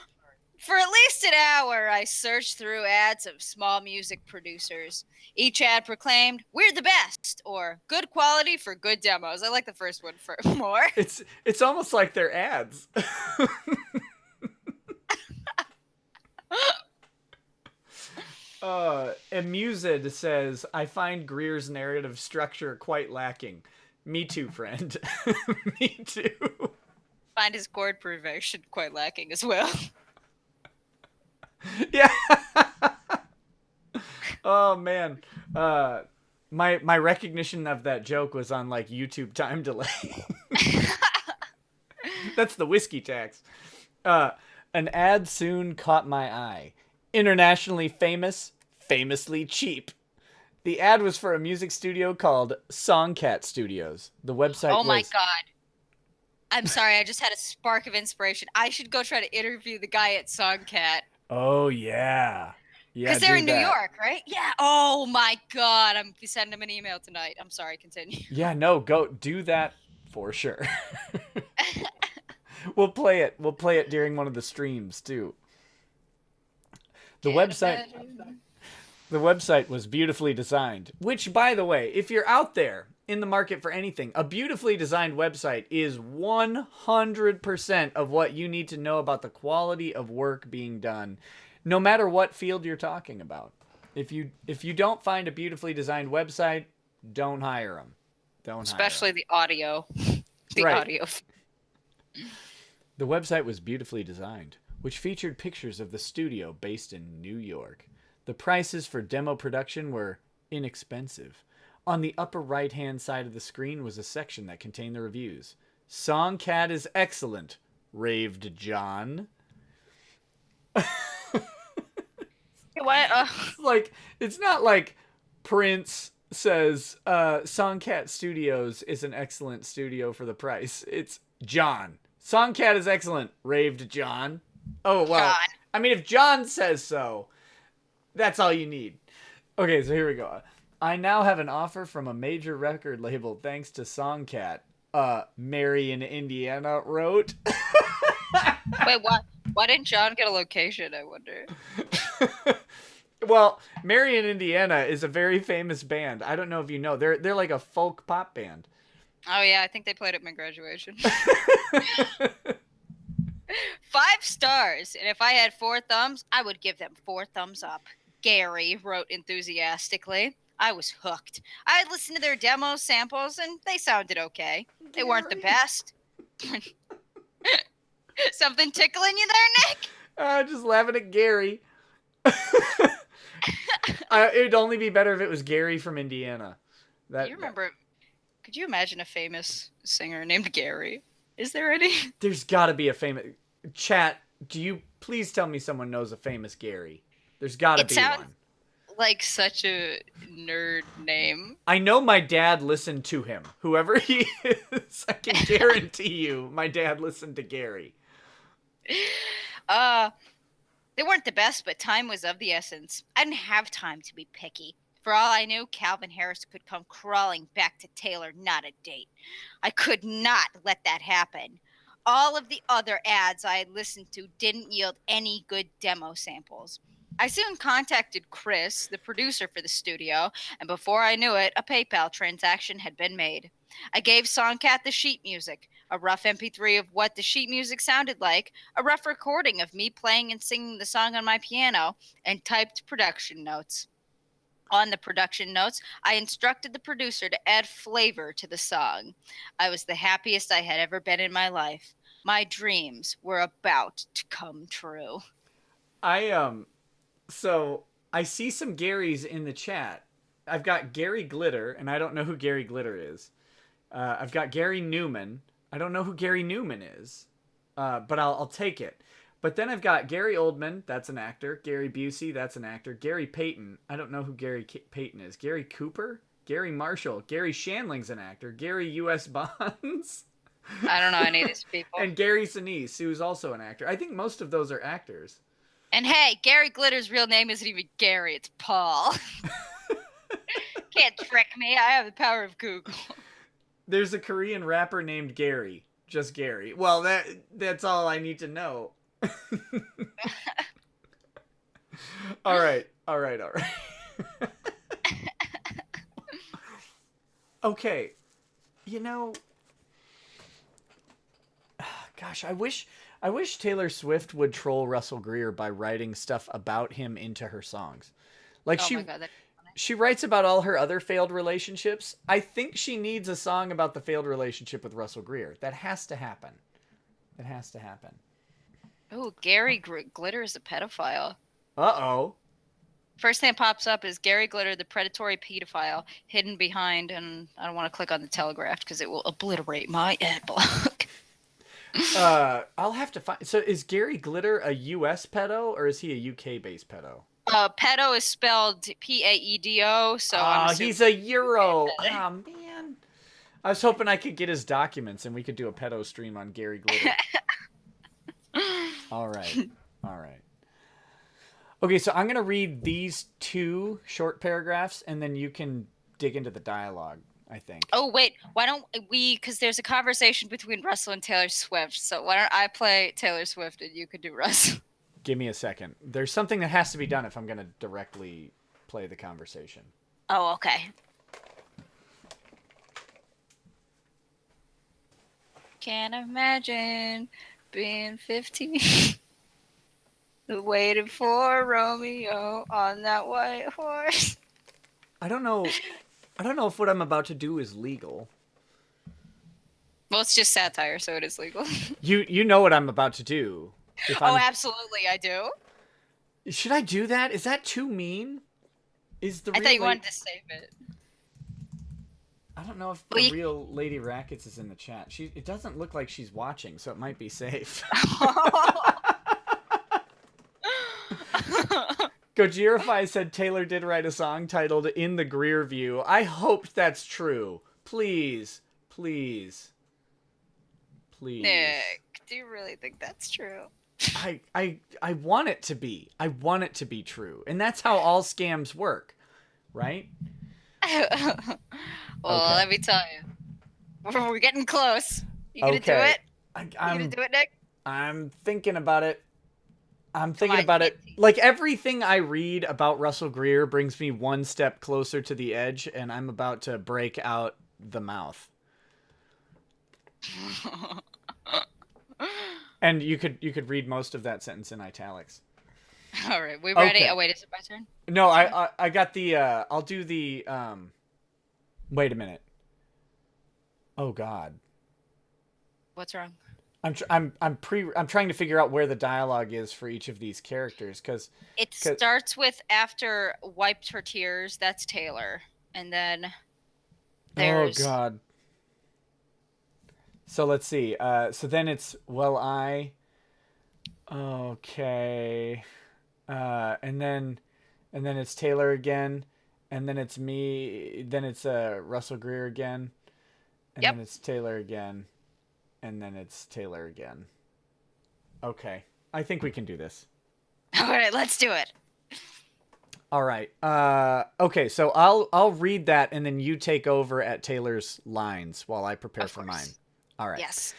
For at least an hour, I searched through ads of small music producers. Each ad proclaimed, "We're the best," or "Good quality for good demos." I like the first one for more. It's almost like they're ads. Amused says, I find Greer's narrative structure quite lacking. Me too, friend. Me too. Find his chord progression quite lacking as well. Yeah. Oh man. My recognition of that joke was on like YouTube time delay. That's the whiskey tax. An ad soon caught my eye. Internationally famous, famously cheap. The ad was for a music studio called Songcat Studios. The website Oh my was god. I'm sorry, I just had a spark of inspiration. I should go try to interview the guy at Songcat. Oh yeah. Yeah, Because they're do in New that. York, right? Yeah. Oh my god. I'm sending him an email tonight. I'm sorry, continue. Yeah, no, go do that for sure. We'll play it. We'll play it during one of the streams too. The Get a website better- the website was beautifully designed, which by the way, if you're out there in the market for anything, a beautifully designed website is 100% of what you need to know about the quality of work being done, no matter what field you're talking about. If you don't find a beautifully designed website, don't hire them. Don't hire Especially them. the audio. The Right. audio. The website was beautifully designed, which featured pictures of the studio based in New York. The prices for demo production were inexpensive. On the upper right hand side of the screen was a section that contained the reviews. Songcat is excellent, raved John. What? Like, it's not like Prince says Songcat Studios is an excellent studio for the price. It's John. Songcat is excellent, raved John. Oh, well, God. I mean, if John says so, that's all you need. Okay, so here we go. I now have an offer from a major record label thanks to Songcat. Mary in Indiana wrote. Wait, what? Why didn't John get a location, I wonder? Well, Mary in Indiana is a very famous band. I don't know if you know. They're like a folk pop band. Oh, yeah, I think they played at my graduation. 5 stars. And if I had 4 thumbs, I would give them 4 thumbs up. Gary wrote enthusiastically. I was hooked. I had listened to their demo samples, and they sounded okay. They weren't the best. Something tickling you there, Nick? Just laughing at Gary. It'd only be better if it was Gary from Indiana. You remember? Could you imagine a famous singer named Gary? Is there any? There's got to be a famous chat. Do you please tell me someone knows a famous Gary? There's got to be one. Like such a nerd name. I know my dad listened to him. Whoever he is, I can guarantee you, my dad listened to Gary. They weren't the best, but time was of the essence. I didn't have time to be picky. For all I knew, Calvin Harris could come crawling back to Taylor, not a date. I could not let that happen. All of the other ads I had listened to didn't yield any good demo samples. I soon contacted Chris, the producer for the studio, and before I knew it, a PayPal transaction had been made. I gave Songcat the sheet music, a rough MP3 of what the sheet music sounded like, a rough recording of me playing and singing the song on my piano, and typed production notes. On the production notes, I instructed the producer to add flavor to the song. I was the happiest I had ever been in my life. My dreams were about to come true. So I see some Garys in the chat. I've got Gary Glitter, and I don't know who Gary Glitter is. I've got Gary Newman. I don't know who Gary Newman is, but I'll take it. But then I've got Gary Oldman, that's an actor. Gary Busey, that's an actor. Gary Payton, I don't know who Gary Payton is. Gary Cooper? Gary Marshall. Gary Shandling's an actor. Gary U.S. Bonds. I don't know any of these people. And Gary Sinise, who's also an actor. I think most of those are actors. And hey, Gary Glitter's real name isn't even Gary, it's Paul. Can't trick me. I have the power of Google. There's a Korean rapper named Gary. Just Gary. Well, that's all I need to know. All right. All right. All right. Okay. You know, gosh, I wish Taylor Swift would troll Russell Greer by writing stuff about him into her songs. Like Oh my she god, that's funny. she writes about all her other failed relationships. I think she needs a song about the failed relationship with Russell Greer. That has to happen. It has to happen. Oh, Gary Glitter is a pedophile. Uh-oh. First thing that pops up is Gary Glitter, the predatory pedophile, hidden behind, and I don't want to click on the Telegraph because it will obliterate my ad block. I'll have to find. So is Gary Glitter a US pedo or is he a UK based pedo? Pedo is spelled Paedo, so I'm Ah, assuming he's a Euro. UK pedo. Ah, man. I was hoping I could get his documents and we could do a pedo stream on Gary Glitter. All right. All right. Okay, so I'm going to read these two short paragraphs and then you can dig into the dialogue, I think. Oh wait, why don't we? Because there's a conversation between Russell and Taylor Swift. So why don't I play Taylor Swift and you could do Russell? Give me a second. There's something that has to be done if I'm going to directly play the conversation. Oh, okay. Can't imagine being 15, waiting for Romeo on that white horse. I don't know. I don't know if what I'm about to do is legal. Well, it's just satire, so it is legal. You know what I'm about to do. If Oh, I'm absolutely, I do. Should I do that? Is that too mean? Is the I real thought you wanted to save it. I don't know if Well, the you- real Lady Rackets is in the chat. It doesn't look like she's watching, so it might be safe. Gojirify said Taylor did write a song titled In the Greer View. I hope that's true. Please. Please. Please. Nick, do you really think that's true? I want it to be. I want it to be true. And that's how all scams work, right? Well, Okay. let me tell you, we're getting close. You gonna do Okay. it? You gonna I'm do it, Nick? I'm thinking about it. I'm Come thinking on, about you it. get Like everything I read about Russell Greer brings me one step closer to the edge, and I'm about to break out the mouth. And you could read most of that sentence in italics. All right, we ready? Okay. Oh wait, is it my turn? No, I got the I'll do the wait a minute. Oh God. What's wrong? I'm trying to figure out where the dialogue is for each of these characters because It starts with after wiped her tears. That's Taylor, and then there's oh God. So let's see. So then it's okay. And then it's Taylor again, and then it's me. Then it's Russell Greer again, and Yep. then it's Taylor again, and then it's Taylor again. Okay, I think we can do this. All right, let's do it. All right. Okay, so I'll read that, and then you take over at Taylor's lines while I prepare Of for course. mine. All right. Yes.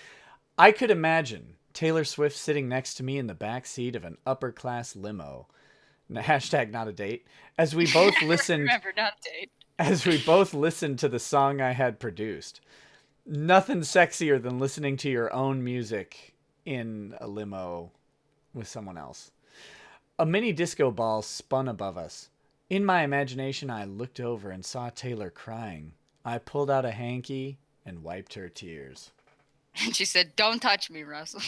I could imagine Taylor Swift sitting next to me in the back seat of an upper class limo. Hashtag not a date. As we both listened Remember, not date. as we both listened to the song I had produced. Nothing sexier than listening to your own music in a limo with someone else. A mini disco ball spun above us. In my imagination, I looked over and saw Taylor crying. I pulled out a hanky and wiped her tears. And she said, "Don't touch me, Russell."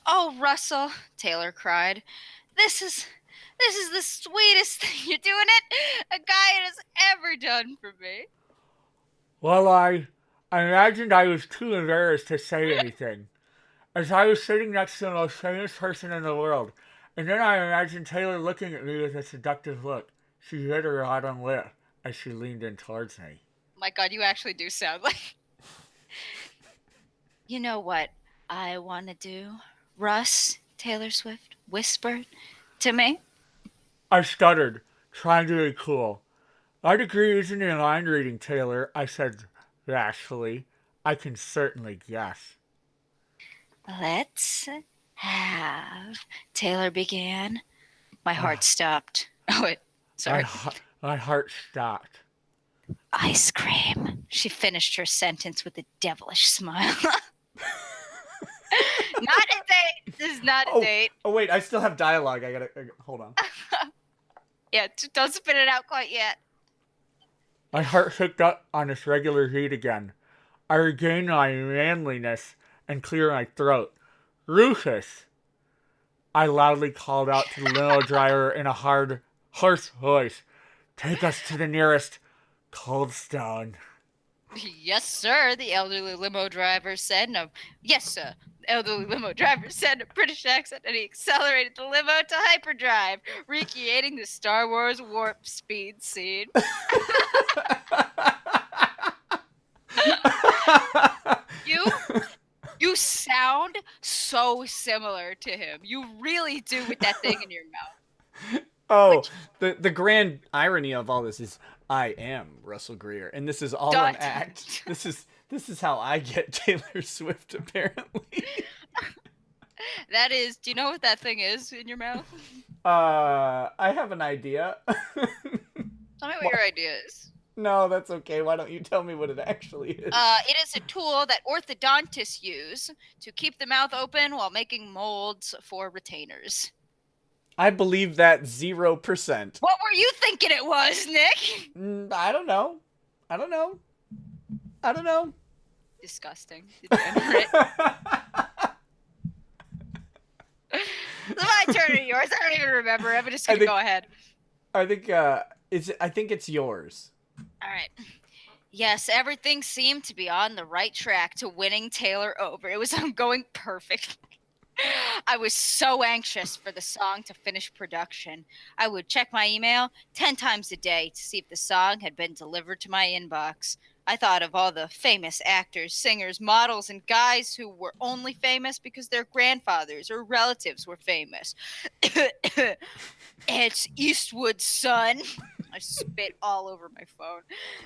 Oh, Russell, Taylor cried. This is the sweetest thing. You're doing it. A guy has ever done for me. Well, I imagined I was too embarrassed to say anything, as I was sitting next to the most famous person in the world, and then I imagined Taylor looking at me with a seductive look. She hit her autumn lip as she leaned in towards me. My God, you actually do sound like. You know what I want to do? Russ, Taylor Swift whispered to me. I stuttered, trying to be cool. Our degree isn't in mind reading, Taylor, I said bashfully. I can certainly guess. Let's have, Taylor began. My heart stopped. Oh, wait. Sorry. My heart stopped. Ice cream. She finished her sentence with a devilish smile. Not a date. This is not a date. Oh, wait. I still have dialogue. I gotta hold on. Yeah, don't spit it out quite yet. My heart picked up on its regular beat again. I regained my manliness and cleared my throat. Rufus! I loudly called out to the limo driver in a hard, harsh voice. Take us to the nearest Cold Stone. Yes, sir, the elderly limo driver said. No, yes, sir. The elderly limo driver said in a British accent, and he accelerated the limo to hyperdrive, recreating the Star Wars warp speed scene. You sound so similar to him. You really do with that thing in your mouth. Oh, the grand irony of all this is I am Russell Greer, and this is all an act. This is how I get Taylor Swift, apparently. That is, do you know what that thing is in your mouth? I have an idea. Tell me what your idea is. No, that's okay. Why don't you tell me what it actually is? It is a tool that orthodontists use to keep the mouth open while making molds for retainers. I believe that 0%. What were you thinking it was, Nick? I don't know. Disgusting. Degenerate. It's my turn or yours? I don't even remember. I'm just gonna go ahead. I think it's yours. All right. Yes, everything seemed to be on the right track to winning Taylor over. It was going perfectly. I was so anxious for the song to finish production. I would check my email 10 times a day to see if the song had been delivered to my inbox. I thought of all the famous actors, singers, models, and guys who were only famous because their grandfathers or relatives were famous. It's Eastwood's son. I spit all over my phone.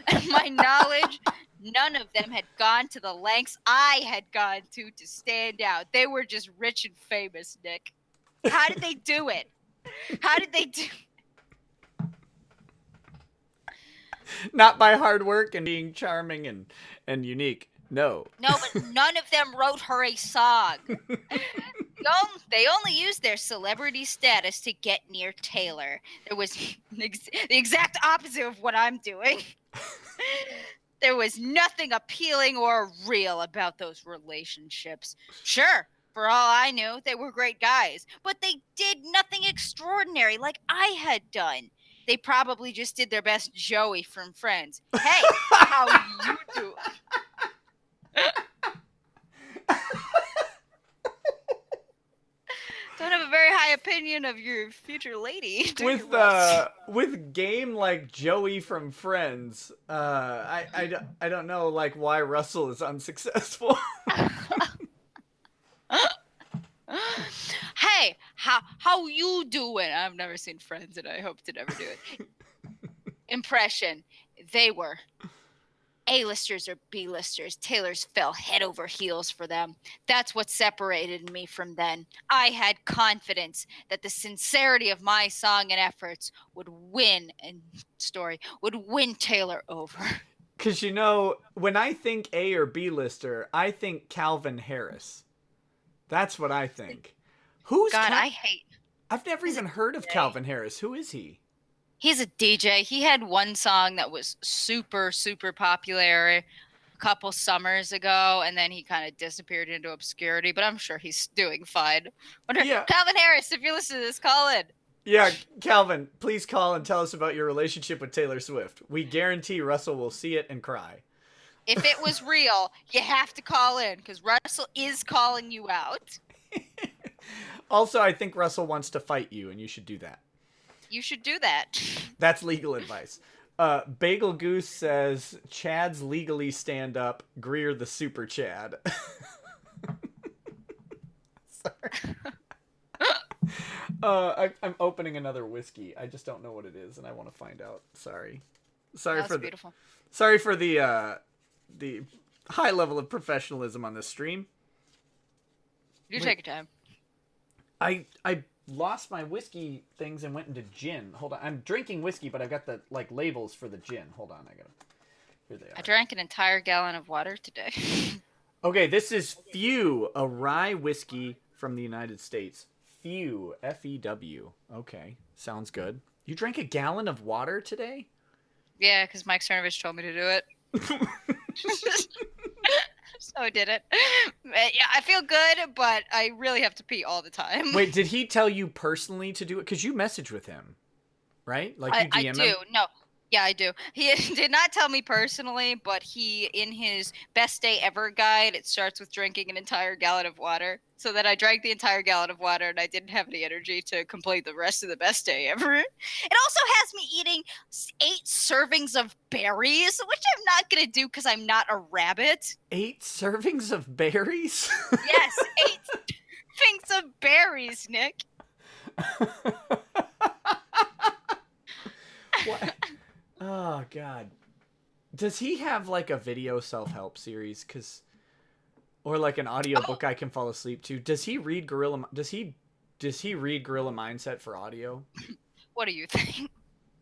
And my knowledge, none of them had gone to the lengths I had gone to stand out. They were just rich and famous, Nick. How did they do it? How did they do Not by hard work and being charming and unique. No. No, but none of them wrote her a song. They only used their celebrity status to get near Taylor. There was the exact opposite of what I'm doing. There was nothing appealing or real about those relationships. Sure, for all I knew, they were great guys, but they did nothing extraordinary like I had done. They probably just did their best Joey from Friends. Hey, how you do? Don't have a very high opinion of your future lady. With game like Joey from Friends, I don't know like why Russell is unsuccessful. Hey, how you doing? I've never seen Friends, and I hope to never do it. Impression. They were A-listers or B-listers. Taylor's fell head over heels for them. That's what separated me from them. I had confidence that the sincerity of my song and efforts would win Taylor over. Because, when I think A or B-lister, I think Calvin Harris. That's what I think. I've never even heard of Calvin Harris. Who is he? He's a DJ. He had one song that was super, super popular a couple summers ago, and then he kind of disappeared into obscurity, but I'm sure he's doing fine. Yeah. Calvin Harris, if you're listening to this, call in. Yeah, Calvin, please call and tell us about your relationship with Taylor Swift. We guarantee Russell will see it and cry. If it was real, you have to call in, because Russell is calling you out. Also, I think Russell wants to fight you, and you should do that. You should do that. That's legal advice. Bagel Goose says, Chad's legally stand up, Greer the super Chad. Sorry. I'm opening another whiskey. I just don't know what it is, and I want to find out. Sorry for beautiful. Sorry for the high level of professionalism on this stream. You take your time. I lost my whiskey things and went into gin. Hold on. I'm drinking whiskey, but I've got the labels for the gin. Hold on. Here they are. I drank an entire gallon of water today. Okay, this is Few, a rye whiskey from the United States. Few, Few. Okay, sounds good. You drank a gallon of water today? Yeah, because Mike Cernovich told me to do it. So I did it. Yeah, I feel good, but I really have to pee all the time. Wait, did he tell you personally to do it? Because you message with him, right? Like you DM I do. him? No. Yeah, I do. He did not tell me personally, but he, in his best day ever guide, it starts with drinking an entire gallon of water. So that I drank the entire gallon of water and I didn't have any energy to complete the rest of the best day ever. It also has me eating 8 servings of berries, which I'm not going to do because I'm not a rabbit. 8 servings of berries? Yes, 8 servings of berries, Nick. What? Oh, God. Does he have like a video self-help series? Or like an audiobook I can fall asleep to? Does he read Does he read Gorilla Mindset for audio? What do you think?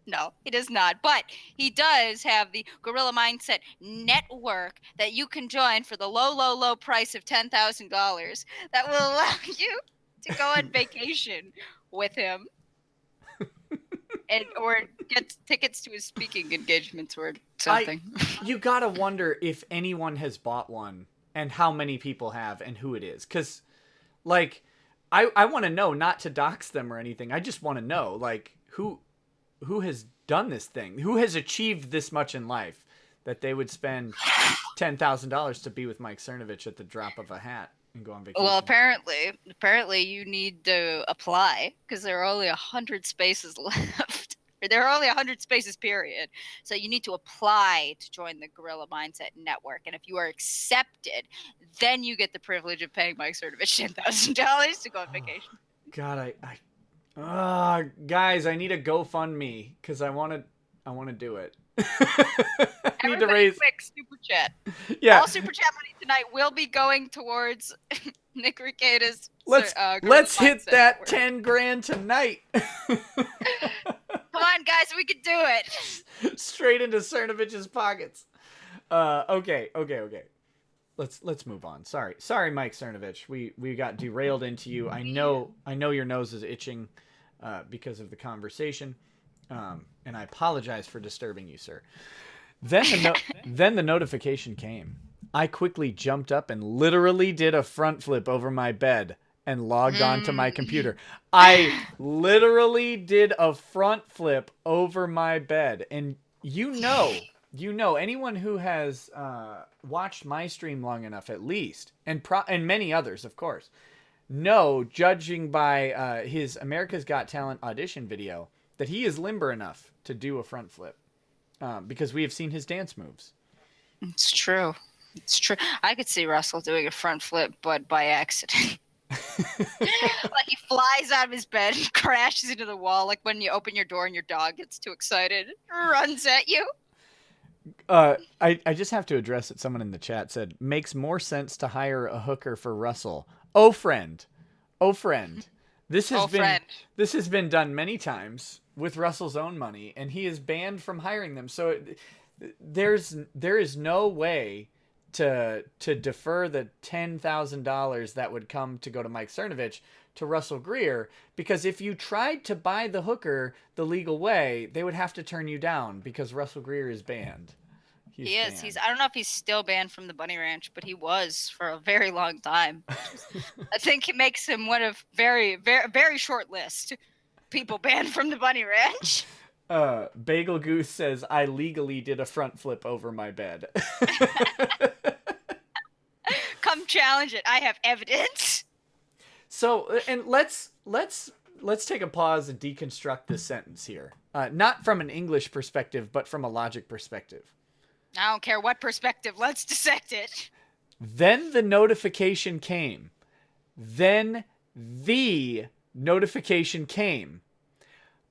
No, he does not. But he does have the Gorilla Mindset Network that you can join for the low price of $10,000 that will allow you to go on vacation with him. Or get tickets to his speaking engagements or something. You gotta wonder if anyone has bought one and how many people have and who it is. Because, like, I want to know, not to dox them or anything. I just want to know, like, who has done this thing? Who has achieved this much in life that they would spend $10,000 to be with Mike Cernovich at the drop of a hat and go on vacation? Well, apparently you need to apply because there are only 100 spaces left. There are only 100 spaces, period. So you need to apply to join the Gorilla Mindset Network. And if you are accepted, then you get the privilege of paying Mike Cernovich $10,000 to go on vacation. God, guys, I need a GoFundMe because I want to do it. I need to raise quick super chat. Yeah. All super chat money tonight will be going towards Nick Rekieta's. Let's hit that 10 grand tonight. Come on, guys, we can do it. Straight into Cernovich's pockets. Okay. Let's move on. Sorry, Mike Cernovich. We got derailed into you. I know your nose is itching because of the conversation, and I apologize for disturbing you, sir. Then the notification came. I quickly jumped up and literally did a front flip over my bed and logged on to my computer. I literally did a front flip over my bed. And you know, anyone who has watched my stream long enough at least, and many others, of course, know, judging by his America's Got Talent audition video, that he is limber enough to do a front flip because we have seen his dance moves. It's true. I could see Russell doing a front flip, but by accident. Like he flies out of his bed and crashes into the wall, like when you open your door and your dog gets too excited, runs at you. I just have to address that someone in the chat said, makes more sense to hire a hooker for Russell. Oh, friend. This has been done many times with Russell's own money, and he is banned from hiring them. So there is no way to defer the $10,000 that would come to go to Mike Cernovich to Russell Greer, because if you tried to buy the hooker the legal way, they would have to turn you down because Russell Greer is banned. He is. I don't know if he's still banned from the Bunny Ranch, but he was for a very long time. I think it makes him one of very, very, very short list people banned from the Bunny Ranch. Bagel Goose says, I legally did a front flip over my bed. Come challenge it. I have evidence. So, and let's take a pause and deconstruct this sentence here. Not from an English perspective, but from a logic perspective. I don't care what perspective. Let's dissect it. Then the notification came.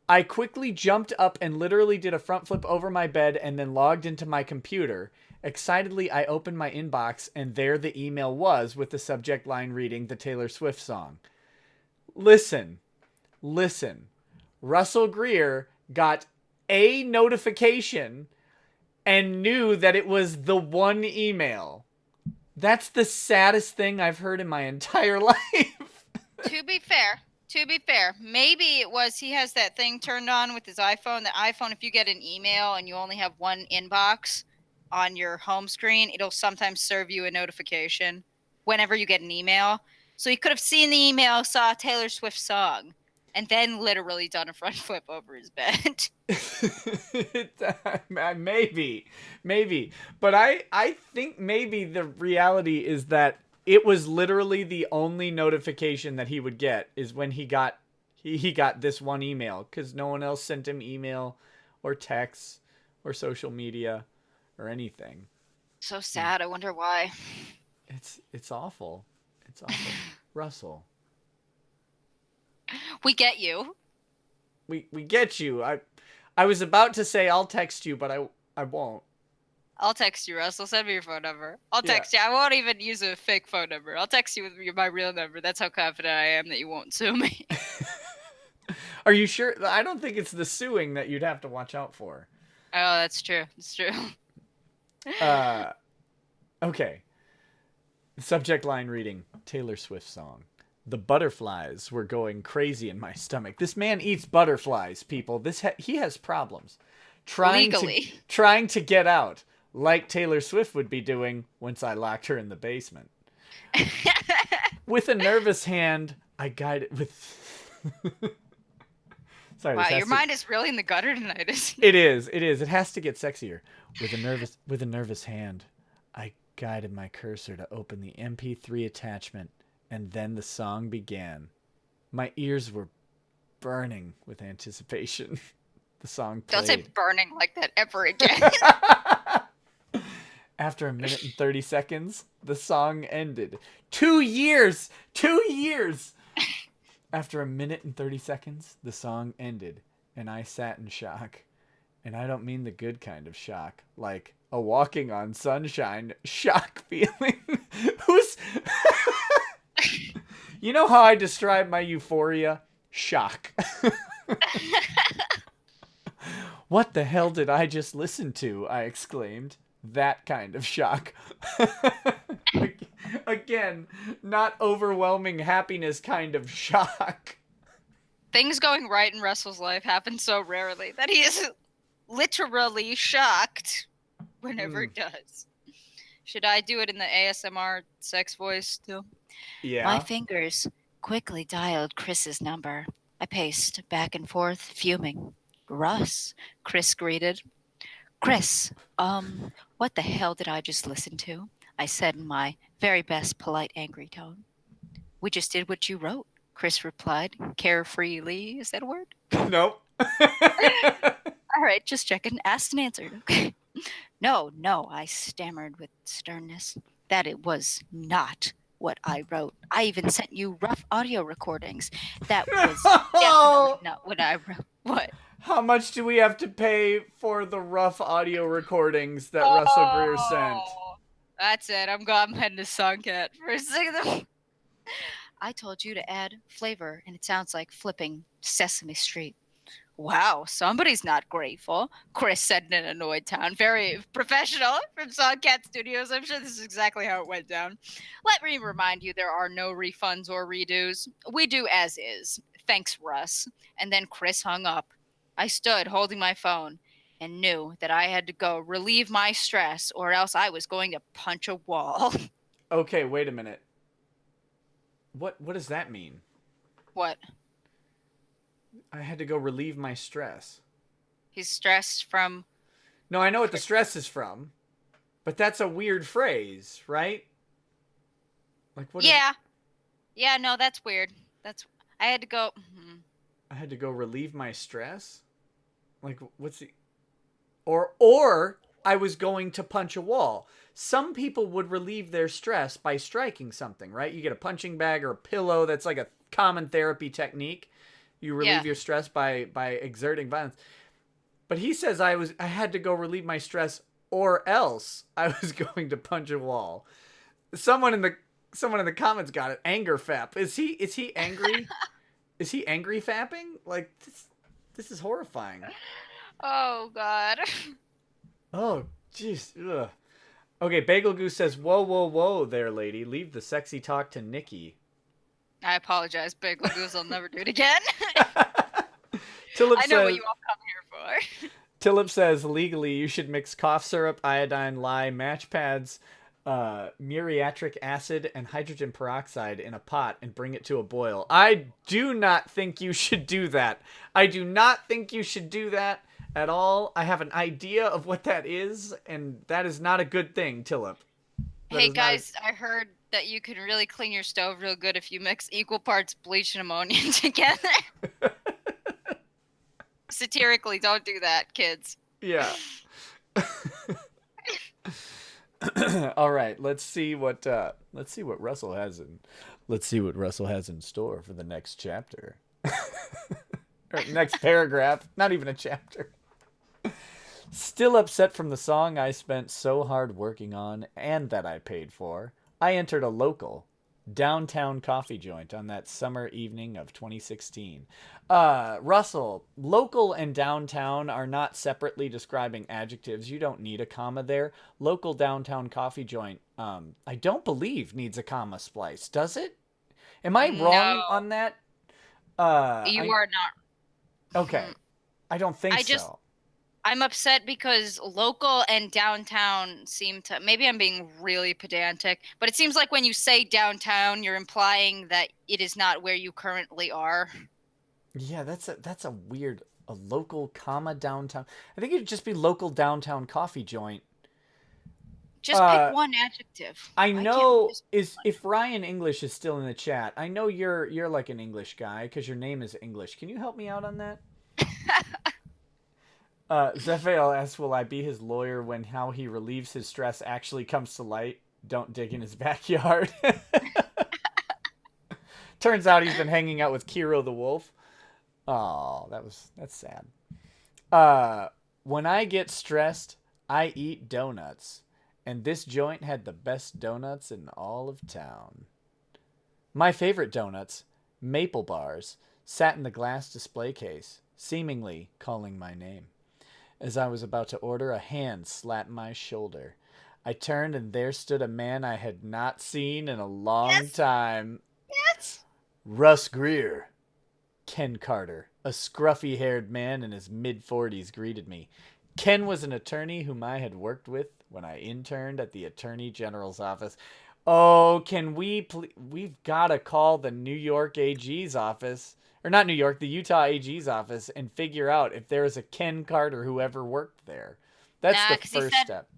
I quickly jumped up and literally did a front flip over my bed and then logged into my computer. Excitedly, I opened my inbox, and there the email was with the subject line reading the Taylor Swift song. Listen, listen, Russell Greer got a notification and knew that it was the one email. That's the saddest thing I've heard in my entire life. To be fair, maybe it was he has that thing turned on with his iPhone. The iPhone, if you get an email and you only have one inbox on your home screen, it'll sometimes serve you a notification whenever you get an email. So he could have seen the email, saw Taylor Swift's song, and then literally done a front flip over his bed. Maybe. But I think maybe the reality is that it was literally the only notification that he would get is when he got this one email, because no one else sent him email or texts or social media or anything. So sad. I wonder why. It's awful. It's awful. Russell. We get you. We get you. I was about to say I'll text you, but I won't. I'll text you, Russell. Send me your phone number. I'll text you. I won't even use a fake phone number. I'll text you with my real number. That's how confident I am that you won't sue me. Are you sure? I don't think it's the suing that you'd have to watch out for. Oh, that's true. It's true. Okay. Subject line reading, Taylor Swift song. The butterflies were going crazy in my stomach. This man eats butterflies, people. He has problems. Trying to get out, like Taylor Swift would be doing once I locked her in the basement. With a nervous hand, I guided with... Sorry, wow, your mind is really in the gutter tonight, isn't it? It is. It has to get sexier. With a nervous hand, I guided my cursor to open the MP3 attachment, and then the song began. My ears were burning with anticipation. The song played. Don't say burning like that ever again. After a minute and 30 seconds, the song ended. 2 years! 2 years! After a minute and 30 seconds, the song ended, and I sat in shock. And I don't mean the good kind of shock, like a walking on sunshine shock feeling. You know how I describe my euphoria? Shock. What the hell did I just listen to? I exclaimed. That kind of shock. Again, not overwhelming happiness kind of shock. Things going right in Russell's life happen so rarely that he is literally shocked whenever it does. Should I do it in the ASMR sex voice too? Yeah. My fingers quickly dialed Chris's number. I paced back and forth, fuming. Russ, Chris greeted. Chris, what the hell did I just listen to? I said in my very best polite, angry tone. We just did what you wrote, Chris replied, carefreely. Is that a word? Nope. All right, just checking. Asked and answered. Okay. No, I stammered with sternness. That it was not what I wrote. I even sent you rough audio recordings. That was definitely not what I wrote. What? How much do we have to pay for the rough audio recordings that Russell Greer sent? That's it. I'm heading to Songcat for a second. I told you to add flavor, and it sounds like flipping Sesame Street. Wow, somebody's not grateful, Chris said in an annoyed tone. Very professional from Songcat Studios. I'm sure this is exactly how it went down. Let me remind you, there are no refunds or redos. We do as is. Thanks, Russ. And then Chris hung up. I stood holding my phone and knew that I had to go relieve my stress or else I was going to punch a wall. Okay, wait a minute. What does that mean? What? I had to go relieve my stress. He's stressed from... No, I know what the stress is from, but that's a weird phrase, right? Like what? Yeah. Yeah, no, that's weird. I had to go... I had to go relieve my stress? Like, what's the... Or I was going to punch a wall. Some people would relieve their stress by striking something, right? You get a punching bag or a pillow. That's like a common therapy technique. You relieve your stress by exerting violence. But he says I had to go relieve my stress or else I was going to punch a wall. Someone in the comments got it. Anger fap. Is he angry? Is he angry fapping? Like, this is horrifying. Oh God. Oh, jeez. Ugh. Okay, Bagel Goose says, "Whoa, whoa, whoa, there, lady. Leave the sexy talk to Nikki." I apologize, Big Lagoose. I'll never do it again. Tulip I know what says, you all come here for. Tillip says legally you should mix cough syrup, iodine, lye, match pads, muriatic acid, and hydrogen peroxide in a pot and bring it to a boil. I do not think you should do that. I do not think you should do that at all. I have an idea of what that is, and that is not a good thing, Tillip. That Hey is not. guys, I heard that you can really clean your stove real good if you mix equal parts bleach and ammonia together. Satirically, don't do that, kids. Yeah. All right, let's see what Russell has in store for the next chapter. Or next paragraph, not even a chapter. Still upset from the song I spent so hard working on and that I paid for, I entered a local downtown coffee joint on that summer evening of 2016. Russell, local and downtown are not separately describing adjectives. You don't need a comma there. Local downtown coffee joint, I don't believe needs a comma splice, does it? Am I wrong No, on that? you I are not. Okay. Mm, I don't think I just, so. I'm upset because local and downtown seem to. Maybe I'm being really pedantic, but it seems like when you say downtown, you're implying that it is not where you currently are. Yeah, that's a weird a local comma downtown. I think it'd just be local downtown coffee joint. Just pick Uh one adjective. I Why can't we know just is if Ryan English is still in the chat. I know you're like an English guy cuz your name is English. Can you help me out on that? Zephael asks, will I be his lawyer when how he relieves his stress actually comes to light? Don't dig in his backyard. Turns out he's been hanging out with Kiro the wolf. Oh, that's sad. Uh, when I get stressed, I eat donuts, and this joint had the best donuts in all of town. My favorite donuts, maple bars, sat in the glass display case, seemingly calling my name. As I was about to order, a hand slapped my shoulder. I turned, and there stood a man I had not seen in a long Yes, time. yes. Russ Greer. Ken Carter, a scruffy haired man in his mid 40s, greeted me. Ken was an attorney whom I had worked with when I interned at the Attorney General's office. Oh, can we we've got to call the New York AG's office, or not New York, the Utah AG's office, and figure out if there is a Ken Carter who ever worked there. That's Nah, the because first step.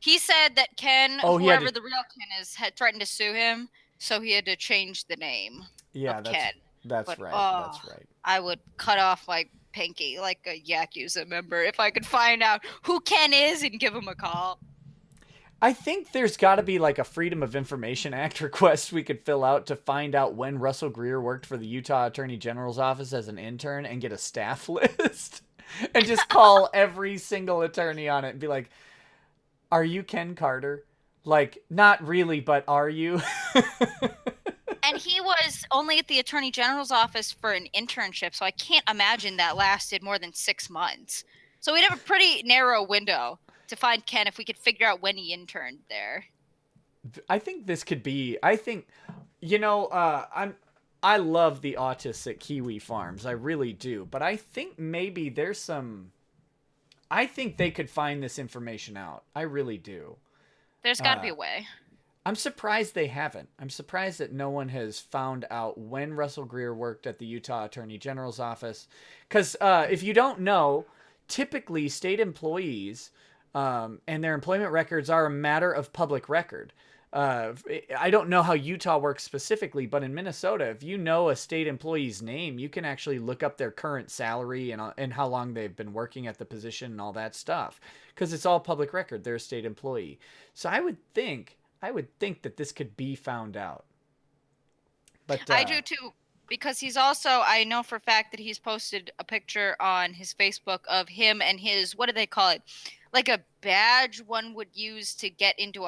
he said that Ken, Oh, he had whoever to. the real Ken is, had threatened to sue him, so he had to change the name Yeah, of Ken. that's But right. oh, That's right. I would cut off my pinky like a Yakuza member if I could find out who Ken is and give him a call. I think there's got to be like a Freedom of Information Act request we could fill out to find out when Russell Greer worked for the Utah Attorney General's office as an intern and get a staff list and just call every single attorney on it and be like, "Are you Ken Carter?" Like, not really, but are you? And he was only at the Attorney General's office for an internship, so I can't imagine that lasted more than 6 months. So we'd have a pretty narrow window to find Ken if we could figure out when he interned there. I think this could be. I think, I love the autists at Kiwi Farms. I really do. But I think maybe there's some. I think they could find this information out. I really do. There's got to be Uh, a way. I'm surprised they haven't. I'm surprised that no one has found out when Russell Greer worked at the Utah Attorney General's office. Because if you don't know, typically state employees and their employment records are a matter of public record. I don't know how Utah works specifically, but in Minnesota, if you know a state employee's name, you can actually look up their current salary and how long they've been working at the position and all that stuff. Because it's all public record. They're a state employee. So I would think that this could be found out. But I do too, because he's also, I know for a fact that he's posted a picture on his Facebook of him and his, what do they call it? Like a badge one would use to get into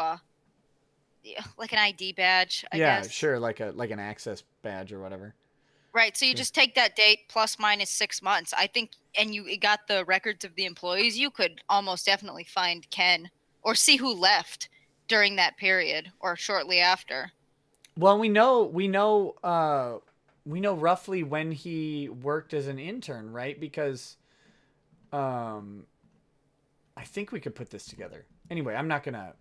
like an ID badge, I yeah, guess. sure, like an access badge or whatever. Right. So you just take that date plus minus 6 months. I think, and you got the records of the employees, you could almost definitely find Ken or see who left during that period or shortly after. Well, we know roughly when he worked as an intern, right? Because um, I think we could put this together. Anyway, I'm not gonna.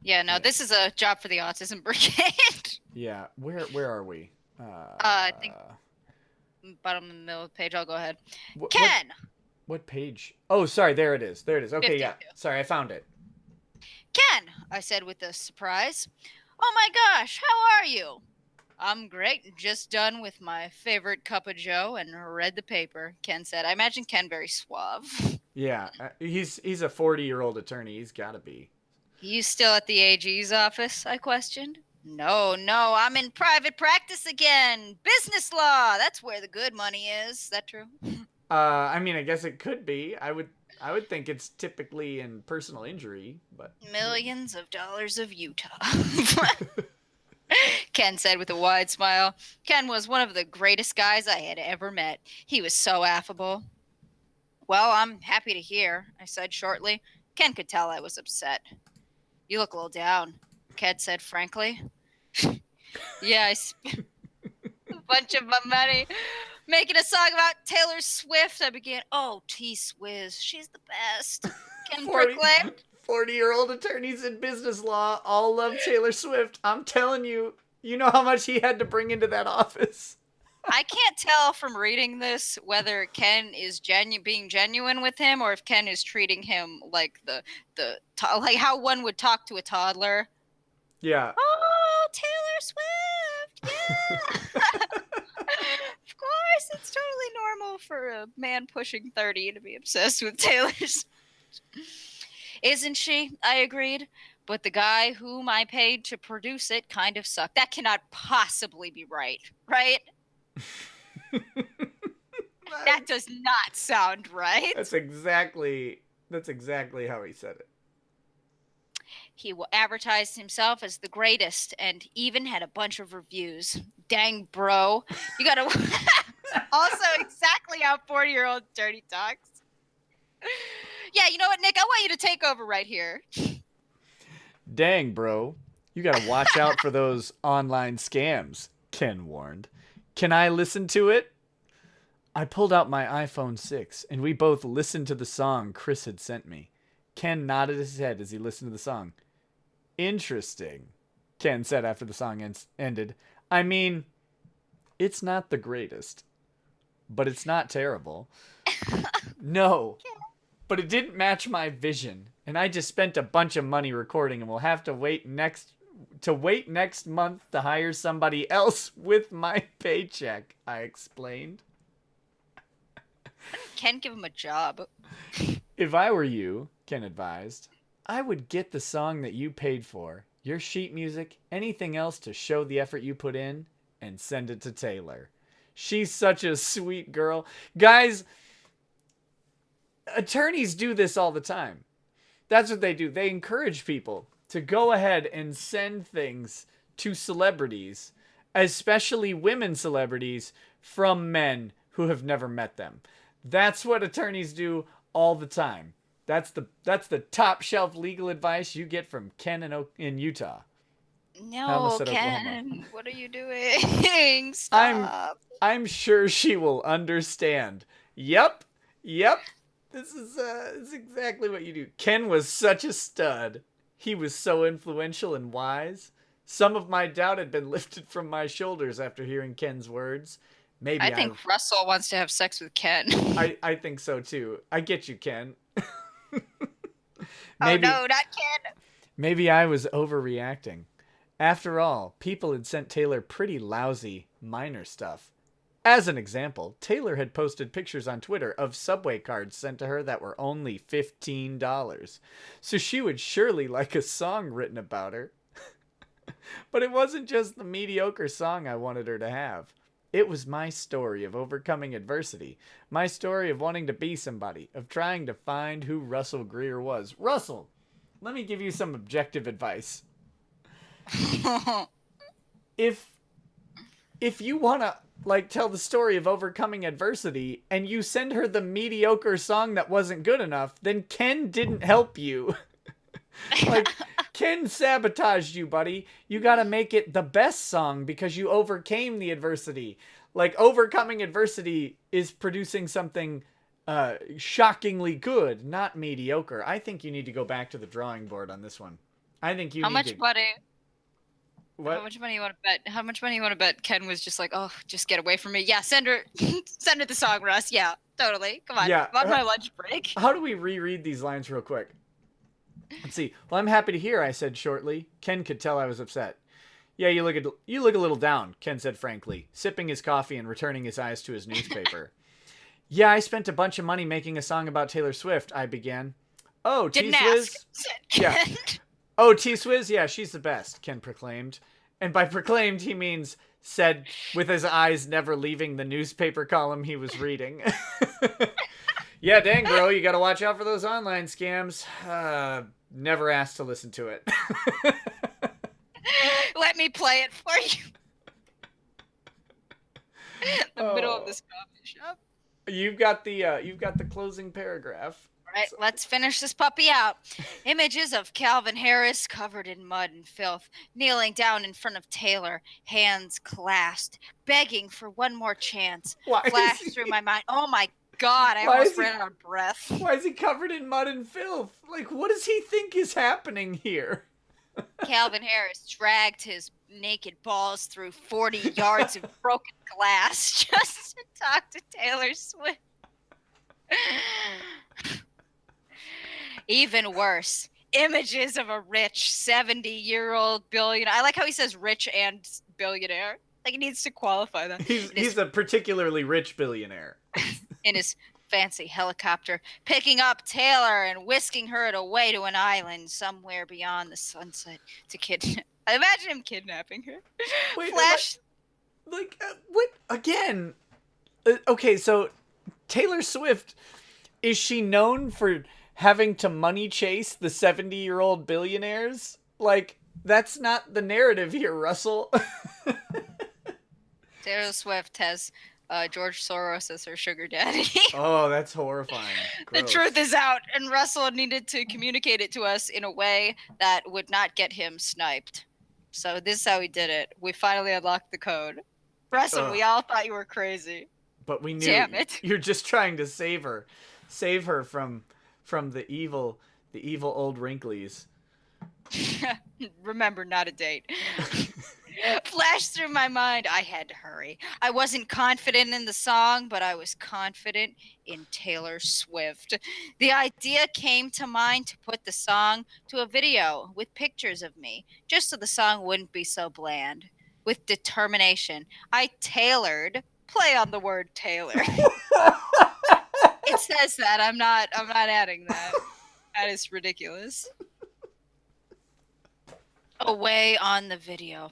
Yeah, no, Yeah, this is a job for the Autism Brigade. yeah. Where are we? I think bottom of the middle of the page. I'll go ahead. What what Ken, what page? Oh, sorry. There it is. There it is. Okay, yeah. 52. Sorry, I found it. Ken, I said with a surprise. Oh my gosh, how are you? I'm great. Just done with my favorite cup of joe and read the paper, Ken said. I imagine Ken very suave. Yeah, he's a 40-year-old attorney. He's got to be. You still at the AG's office? I questioned. No, no, I'm in private practice again. Business law. That's where the good money is. Is that true? I mean, I guess it could be. I would think it's typically in personal injury, but Millions of dollars of Utah. Ken said with a wide smile. Ken was one of the greatest guys I had ever met. He was so affable. Well, I'm happy to hear, I said shortly. Ken could tell I was upset. You look a little down, Ken said frankly. Yeah, I spent a bunch of my money making a song about Taylor Swift. I began, oh, T-Swizz, she's the best. Ken 40, proclaimed. 40-year-old attorneys in business law all love Taylor Swift. I'm telling you, you know how much he had to bring into that office. I can't tell from reading this whether Ken is being genuine with him or if Ken is treating him like like how one would talk to a toddler. Yeah. Oh, Taylor Swift, yeah. Of course, it's totally normal for a man pushing 30 to be obsessed with Taylor Swift. Isn't she? I agreed. But the guy whom I paid to produce it kind of sucked. That cannot possibly be right, right? That does not sound right. That's exactly how he said it. He advertised himself as the greatest and even had a bunch of reviews. Dang, bro. You gotta. Also, exactly how 40-year-old dirty talks. Yeah, you know what, Nick? I want you to take over right here. Dang, bro. You gotta watch out for those online scams, Ken warned. Can I listen to it? I pulled out my iPhone 6, and we both listened to the song Chris had sent me. Ken nodded his head as he listened to the song. Interesting, Ken said after the song ended. I mean, it's not the greatest, but it's not terrible. No, but it didn't match my vision, and I just spent a bunch of money recording, and we'll have to wait next month to hire somebody else with my paycheck, I explained. Ken give him a job. If I were you, Ken advised, I would get the song that you paid for, your sheet music, anything else to show the effort you put in, and send it to Taylor. She's such a sweet girl. Guys, attorneys do this all the time. That's what they do. They encourage people to go ahead and send things to celebrities, especially women celebrities, from men who have never met them. That's what attorneys do all the time. That's the top shelf legal advice you get from Ken in Utah. No, Ken, Oklahoma. What are you doing? Stop. I'm sure she will understand. Yep. This is exactly what you do. Ken was such a stud. He was so influential and wise. Some of my doubt had been lifted from my shoulders after hearing Ken's words. Maybe I think Russell wants to have sex with Ken. I think so too. I get you, Ken. Maybe, oh no, not Ken. Maybe I was overreacting. After all, people had sent Taylor pretty lousy, minor stuff. As an example, Taylor had posted pictures on Twitter of Subway cards sent to her that were only $15. So she would surely like a song written about her. But it wasn't just the mediocre song I wanted her to have. It was my story of overcoming adversity. My story of wanting to be somebody, of trying to find who Russell Greer was. Russell, let me give you some objective advice. If you want to like tell the story of overcoming adversity and you send her the mediocre song that wasn't good enough, then Ken didn't help you. Like, Ken sabotaged you, buddy. You gotta make it the best song because you overcame the adversity. Like, overcoming adversity is producing something shockingly good, not mediocre. I think you need to go back to the drawing board on this one. I think you How need much to... money? What? How much money you want to bet? How much money you want to bet Ken was just like, oh, just get away from me. Yeah, send her, send her the song, Russ. Yeah, totally. Come on. Yeah. I'm on my lunch break. How do we reread these lines real quick? Let's see. Well, I'm happy to hear, I said shortly. Ken could tell I was upset. Yeah, you look a little down, Ken said frankly, sipping his coffee and returning his eyes to his newspaper. Yeah, I spent a bunch of money making a song about Taylor Swift, I began. Oh, T-Swizz? Yeah. Oh, T-Swizz? Yeah, she's the best, Ken proclaimed. And by proclaimed, he means said with his eyes never leaving the newspaper column he was reading. Yeah, dang, bro, you gotta watch out for those online scams. Never asked to listen to it. Let me play it for you. The middle of this coffee shop. You've got the closing paragraph. All right, let's finish this puppy out. Images of Calvin Harris covered in mud and filth, kneeling down in front of Taylor, hands clasped, begging for one more chance. Flashed through my mind. Oh my God, I almost ran out of breath. Why is he covered in mud and filth? Like, what does he think is happening here? Calvin Harris dragged his naked balls through 40 yards of broken glass just to talk to Taylor Swift. Even worse, images of a rich 70-year-old billionaire. I like how he says rich and billionaire. Like, he needs to qualify that. He's a particularly rich billionaire. In his fancy helicopter, picking up Taylor and whisking her away to an island somewhere beyond the sunset to kidnap. I imagine him kidnapping her. Wait, Flash. What? Again? Okay, so Taylor Swift, is she known for having to money chase the 70-year-old billionaires? Like, that's not the narrative here, Russell. Taylor Swift has George Soros as her sugar daddy. Oh, that's horrifying. The Gross. truth is out, and Russell needed to communicate it to us in a way that would not get him sniped. So this is how he did it. We finally unlocked the code. Russell, we all thought you were crazy. But we knew. Damn it. You're just trying to save her from the evil old wrinklies. Remember, not a date. Flashed through my mind. I had to hurry. I wasn't confident in the song, but I was confident in Taylor Swift. The idea came to mind to put the song to a video with pictures of me, just so the song wouldn't be so bland. With determination, I tailored. Play on the word Taylor. It says that. I'm not adding that. That is ridiculous. Away on the video.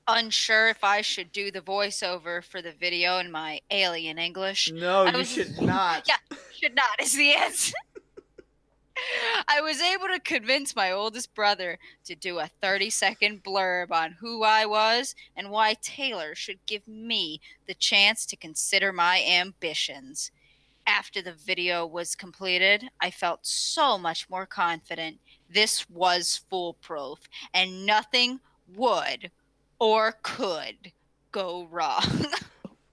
Unsure if I should do the voiceover for the video in my alien English. No, you should not. Yeah, should not is the answer. I was able to convince my oldest brother to do a 30-second blurb on who I was and why Taylor should give me the chance to consider my ambitions. After the video was completed, I felt so much more confident. This was foolproof, and nothing would or could go wrong.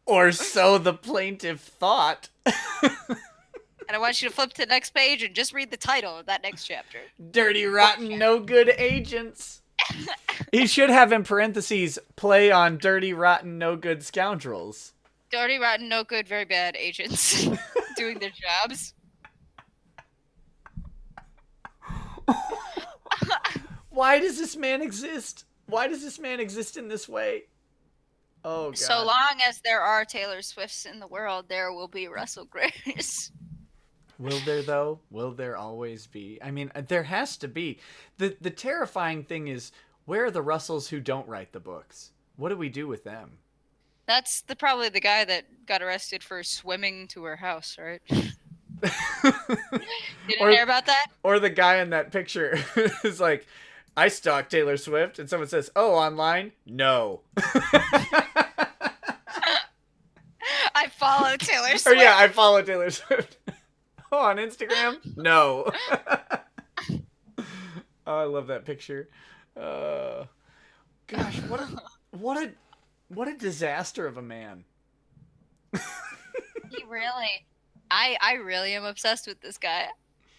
Or so the plaintiff thought. And I want you to flip to the next page and just read the title of that next chapter. Dirty, rotten, no good agents. He should have in parentheses, play on dirty, rotten, no good scoundrels. Dirty, rotten, no good, very bad agents doing their jobs. Why does this man exist? Why does this man exist in this way? Oh, God. So long as there are Taylor Swifts in the world, there will be Russell Greers. Will there, though? Will there always be? I mean, there has to be. The terrifying thing is, where are the Russells who don't write the books? What do we do with them? That's probably the guy that got arrested for swimming to her house, right? You didn't hear about that? Or the guy in that picture is like, I stalked Taylor Swift, and someone says, oh, online? No. I follow Taylor Or Swift. yeah, I follow Taylor Swift. Oh, on Instagram? No. Oh, I love that picture. Uh, gosh, what a what a disaster of a man. He really, I really am obsessed with this guy.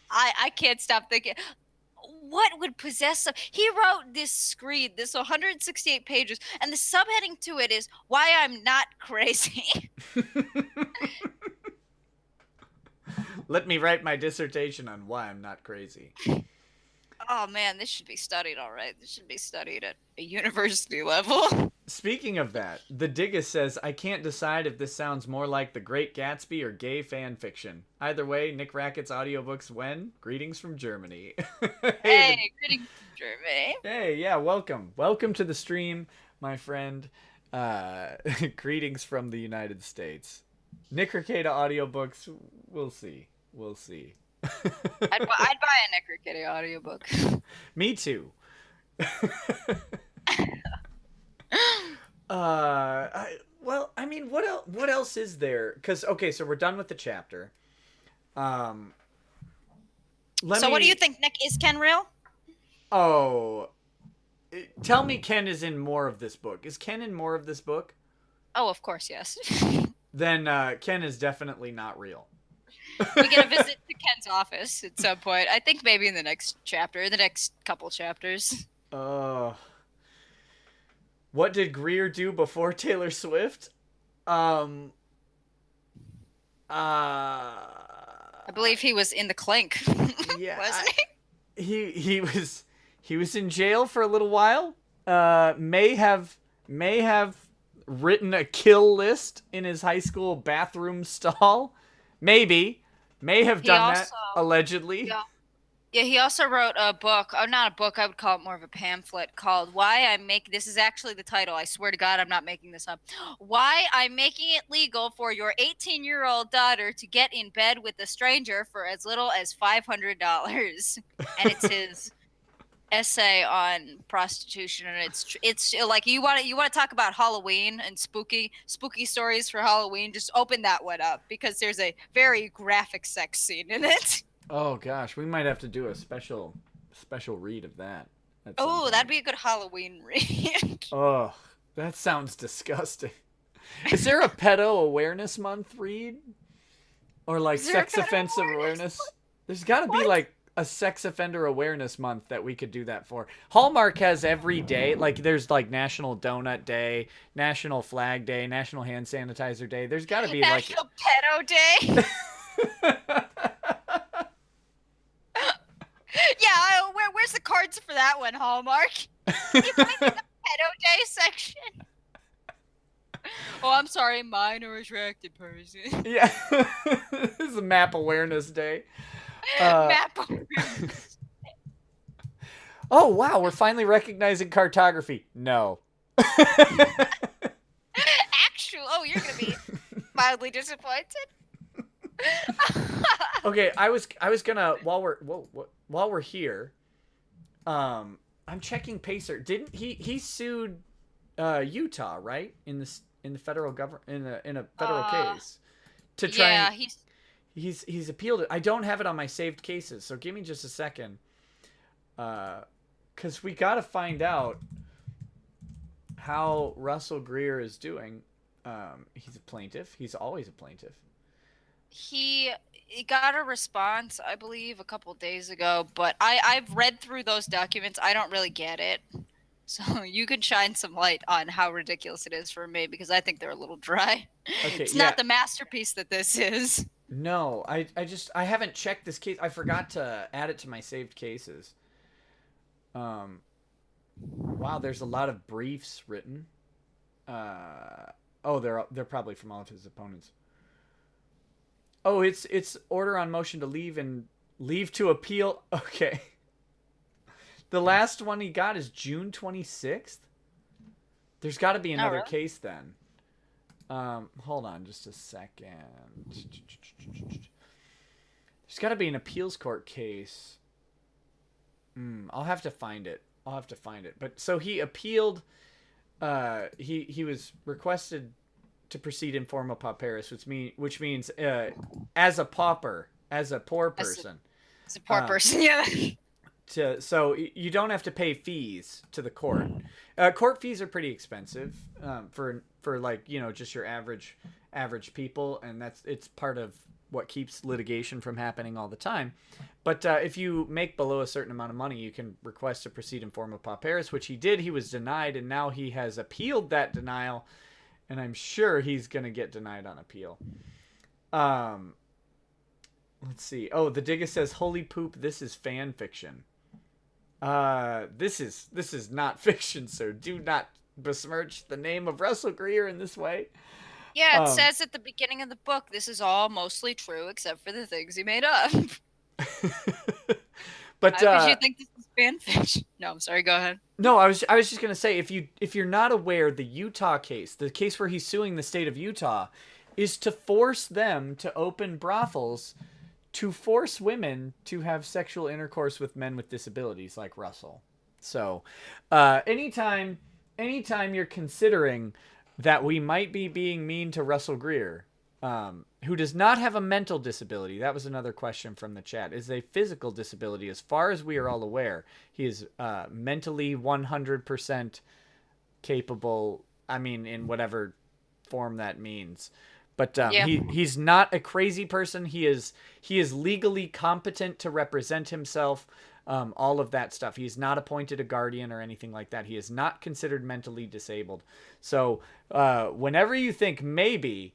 I can't stop thinking. What would possess him? He wrote this screed, this 168 pages, and the subheading to it is "Why I'm Not Crazy." Let me write my dissertation on why I'm not crazy. Oh man, this should be studied. All right, this should be studied at a university level. Speaking of that, the Diggus says, I can't decide if this sounds more like The Great Gatsby or gay fan fiction. Either way, Nick Rackett's audiobooks when? Greetings from Germany. Hey, greetings from Germany. Hey, yeah, welcome. Welcome to the stream, my friend. Greetings from the United States. Nick Rekieta audiobooks, we'll see. We'll see. I'd buy a Nick Rickety audiobook. Me too. Well, I mean, what else is there? Because okay, so we're done with the chapter. Um, What do you think, Nick? Is Ken real? Oh, tell me, Ken is in more of this book. Is Ken in more of this book? Oh, of course, yes. Then Ken is definitely not real. We get a visit to Ken's office at some point. I think maybe in the next chapter, the next couple chapters. What did Greer do before Taylor Swift? I believe he was in the clink. Yeah, wasn't he? He was in jail for a little while. May have written a kill list in his high school bathroom stall. Maybe may have done that allegedly. Yeah, he also wrote a book. Oh, not a book. I would call it more of a pamphlet called "Why I Make." This is actually the title. I swear to God, I'm not making this up. Why I'm making it legal for your 18-year-old daughter to get in bed with a stranger for as little as $500, and it's his essay on prostitution. And it's like you want to talk about Halloween and spooky stories for Halloween. Just open that one up because there's a very graphic sex scene in it. Oh gosh, we might have to do a special read of that. Oh, that'd be a good Halloween read. Oh, that sounds disgusting. Is there a pedo awareness month read? Or like sex offensive awareness? There's got to be like a sex offender awareness month that we could do that for. Hallmark has every day, like there's like National Donut Day, National Flag Day, National Hand Sanitizer Day. There's got to be National Pedo Day. Yeah, where's the cards for that one, Hallmark? Can you put me in the pedo day section? Oh, I'm sorry, minor attracted person. Yeah. This is a map awareness day. Map awareness. Oh, wow, we're finally recognizing cartography. No. Actually, oh, you're going to be mildly disappointed. Okay, I was gonna while we're here, I'm checking Pacer. Didn't he sued Utah, right? In the federal government in a federal case to try. Yeah, he's appealed it. I don't have it on my saved cases, so give me just a second. Cuz we got to find out how Russell Greer is doing. He's a plaintiff. He's always a plaintiff. He got a response, I believe, a couple days ago, but I've read through those documents. I don't really get it. So you can shine some light on how ridiculous it is for me because I think they're a little dry. Okay, it's not the masterpiece that this is. No, I haven't checked this case. I forgot to add it to my saved cases. Wow, there's a lot of briefs written. They're probably from all of his opponents. Oh, it's order on motion to leave and leave to appeal. Okay. The last one he got is June 26th. There's got to be another case then. Hold on just a second. There's got to be an appeals court case. I'll have to find it. But so he appealed. He was requested to proceed in forma pauperis, which means as a pauper, as a poor person. As a poor person, yeah. So you don't have to pay fees to the court. Court fees are pretty expensive for like, you know, just your average people, and it's part of what keeps litigation from happening all the time. But if you make below a certain amount of money, you can request to proceed in forma pauperis, which he did. He was denied, and now he has appealed that denial, and I'm sure he's going to get denied on appeal. Let's see. Oh, the Digga says, "Holy poop! This is fan fiction." This is not fiction, so do not besmirch the name of Russell Greer in this way. Yeah, it says at the beginning of the book, this is all mostly true except for the things he made up. But how could you think this is fan fiction? No, I'm sorry. Go ahead. No, I was just gonna say, if you're not aware, the Utah case, the case where he's suing the state of Utah, is to force them to open brothels, to force women to have sexual intercourse with men with disabilities like Russell. So, anytime you're considering that we might be being mean to Russell Greer, who does not have a mental disability. That was another question from the chat. Is a physical disability. As far as we are all aware, he is mentally 100% capable. I mean, in whatever form that means. But he's not a crazy person. He is legally competent to represent himself. All of that stuff. He's not appointed a guardian or anything like that. He is not considered mentally disabled. So whenever you think maybe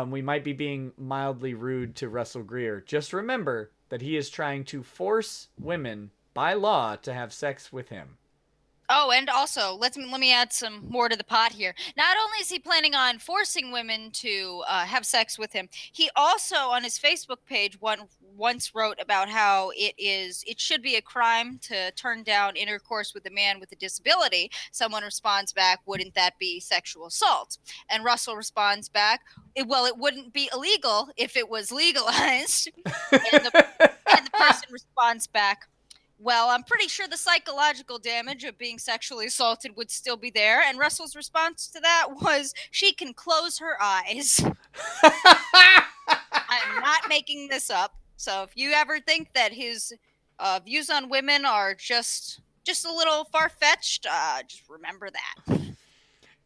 we might be being mildly rude to Russell Greer, just remember that he is trying to force women by law to have sex with him. Oh, and also, let me add some more to the pot here. Not only is he planning on forcing women to have sex with him, he also on his Facebook page once wrote about how it should be a crime to turn down intercourse with a man with a disability. Someone responds back, "Wouldn't that be sexual assault?" And Russell responds back, "Well, it wouldn't be illegal if it was legalized." and the person responds back, "Well, I'm pretty sure the psychological damage of being sexually assaulted would still be there." And Russell's response to that was, "She can close her eyes." I'm not making this up. So if you ever think that his views on women are just a little far-fetched, just remember that.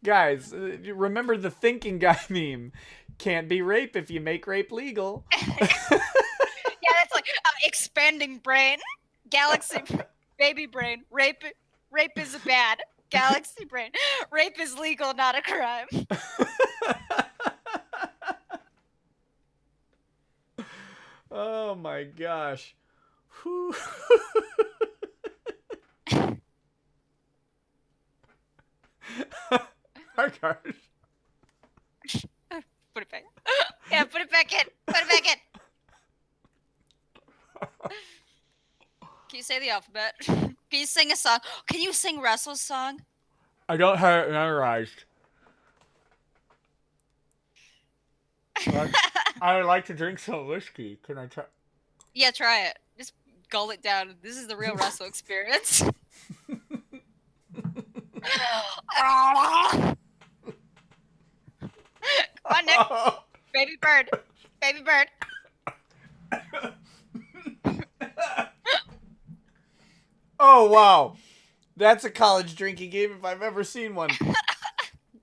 Guys, remember the thinking guy meme. Can't be rape if you make rape legal. Yeah, that's like expanding brain. Galaxy baby brain. Rape is bad. Galaxy brain. Rape is legal, not a crime. Oh my gosh. Oh gosh. Put it back. Yeah, put it back in. Put it back in. Can you say the alphabet? Can you sing a song? Can you sing Russell's song? I don't have it memorized. I like to drink some whiskey. Can I try? Yeah, try it. Just gull it down. This is the real Russell experience. Come on, Nick. Baby bird. Baby bird. Oh, wow. That's a college drinking game if I've ever seen one.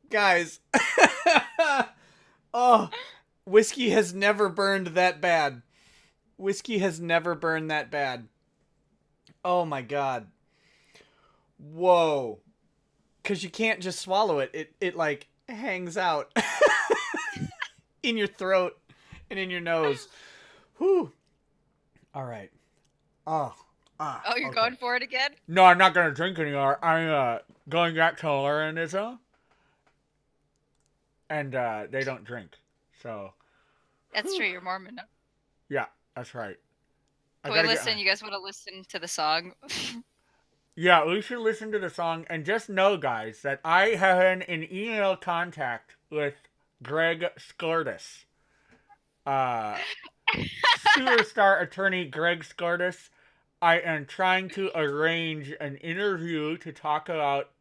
Guys. Oh, whiskey has never burned that bad. Whiskey has never burned that bad. Oh, my God. Whoa. Because you can't just swallow it. It like, hangs out in your throat and in your nose. Whew. All right. Oh, you're okay. Going for it again? No, I'm not going to drink anymore. I'm going back to Lorenism. And they don't drink. So. That's true. You're Mormon. No? Yeah, that's right. You guys want to listen to the song? Yeah, we should listen to the song. And just know, guys, that I have been in email contact with Greg Skordas. Superstar attorney Greg Skordas. I am trying to arrange an interview to talk about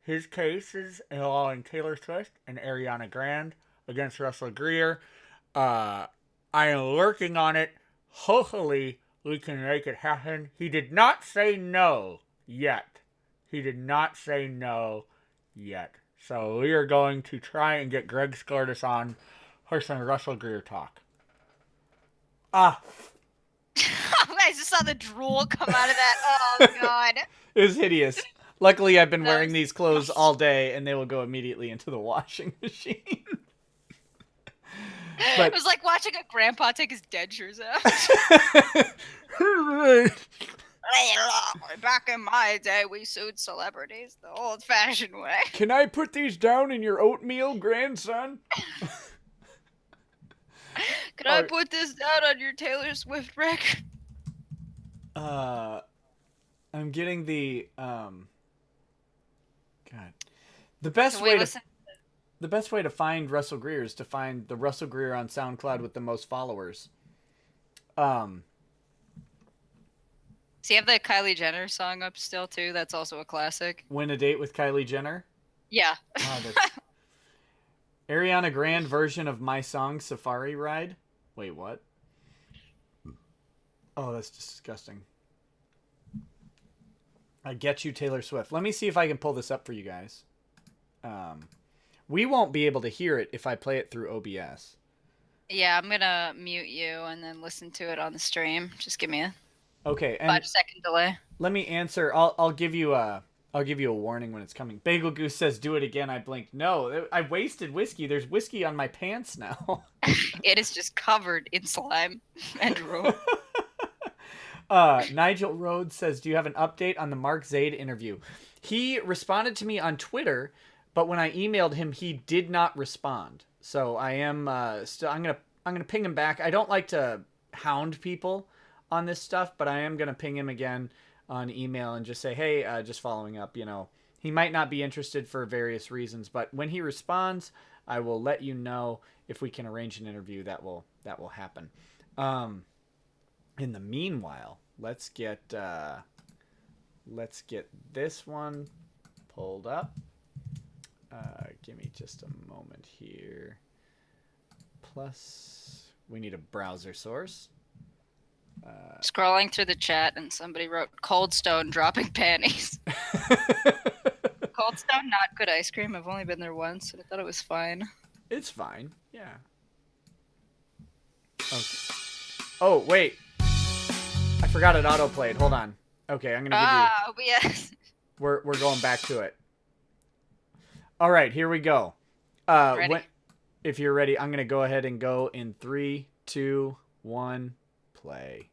his cases involving Taylor Swift and Ariana Grande. against Russell Greer. I am working on it. Hopefully, we can make it happen. He did not say no yet. He did not say no yet. So we are going to try and get Greg Scortis on for some Russell Greer talk. I just saw the drool come out of that. Oh, God. It was hideous. Luckily, I've been wearing these clothes all day, and they will go immediately into the washing machine. But it was like watching a grandpa take his dentures out. Back in my day, we sued celebrities the old-fashioned way. Can I put these down in your oatmeal, grandson? Can I put this down on your Taylor Swift record? I'm getting the God. The best way to find Russell Greer is to find the Russell Greer on SoundCloud with the most followers. Does he have the Kylie Jenner song up still too? That's also a classic. Win a Date with Kylie Jenner? Yeah. Ariana Grande version of my song Safari Ride? Wait, what? Oh, that's disgusting. I get you, Taylor Swift. Let me see if I can pull this up for you guys. We won't be able to hear it if I play it through OBS. Yeah, I'm gonna mute you and then listen to it on the stream. Just give me a 5-second delay. Let me answer. I'll give you a warning when it's coming. Bagel Goose says, "Do it again." I blinked. No, I wasted whiskey. There's whiskey on my pants now. It is just covered in slime and drool. Nigel Rhodes says, "Do you have an update on the Mark Zaid interview?" He responded to me on Twitter, but when I emailed him, he did not respond. So I am still. I'm gonna ping him back. I don't like to hound people on this stuff, but I am gonna ping him again on email and just say, "Hey, just following up." You know, he might not be interested for various reasons, but when he responds, I will let you know if we can arrange an interview. That will happen. In the meanwhile, let's get this one pulled up. Give me just a moment here. Plus, we need a browser source. Scrolling through the chat, and somebody wrote Cold Stone dropping panties. Cold Stone, not good ice cream. I've only been there once, and I thought it was fine. It's fine, yeah. Okay. Oh, wait. I forgot it auto-played. Hold on. Okay, I'm gonna give you... OBS. We're going back to it. All right, here we go. Ready? If you're ready, I'm gonna go ahead and go in 3, 2, 1, play.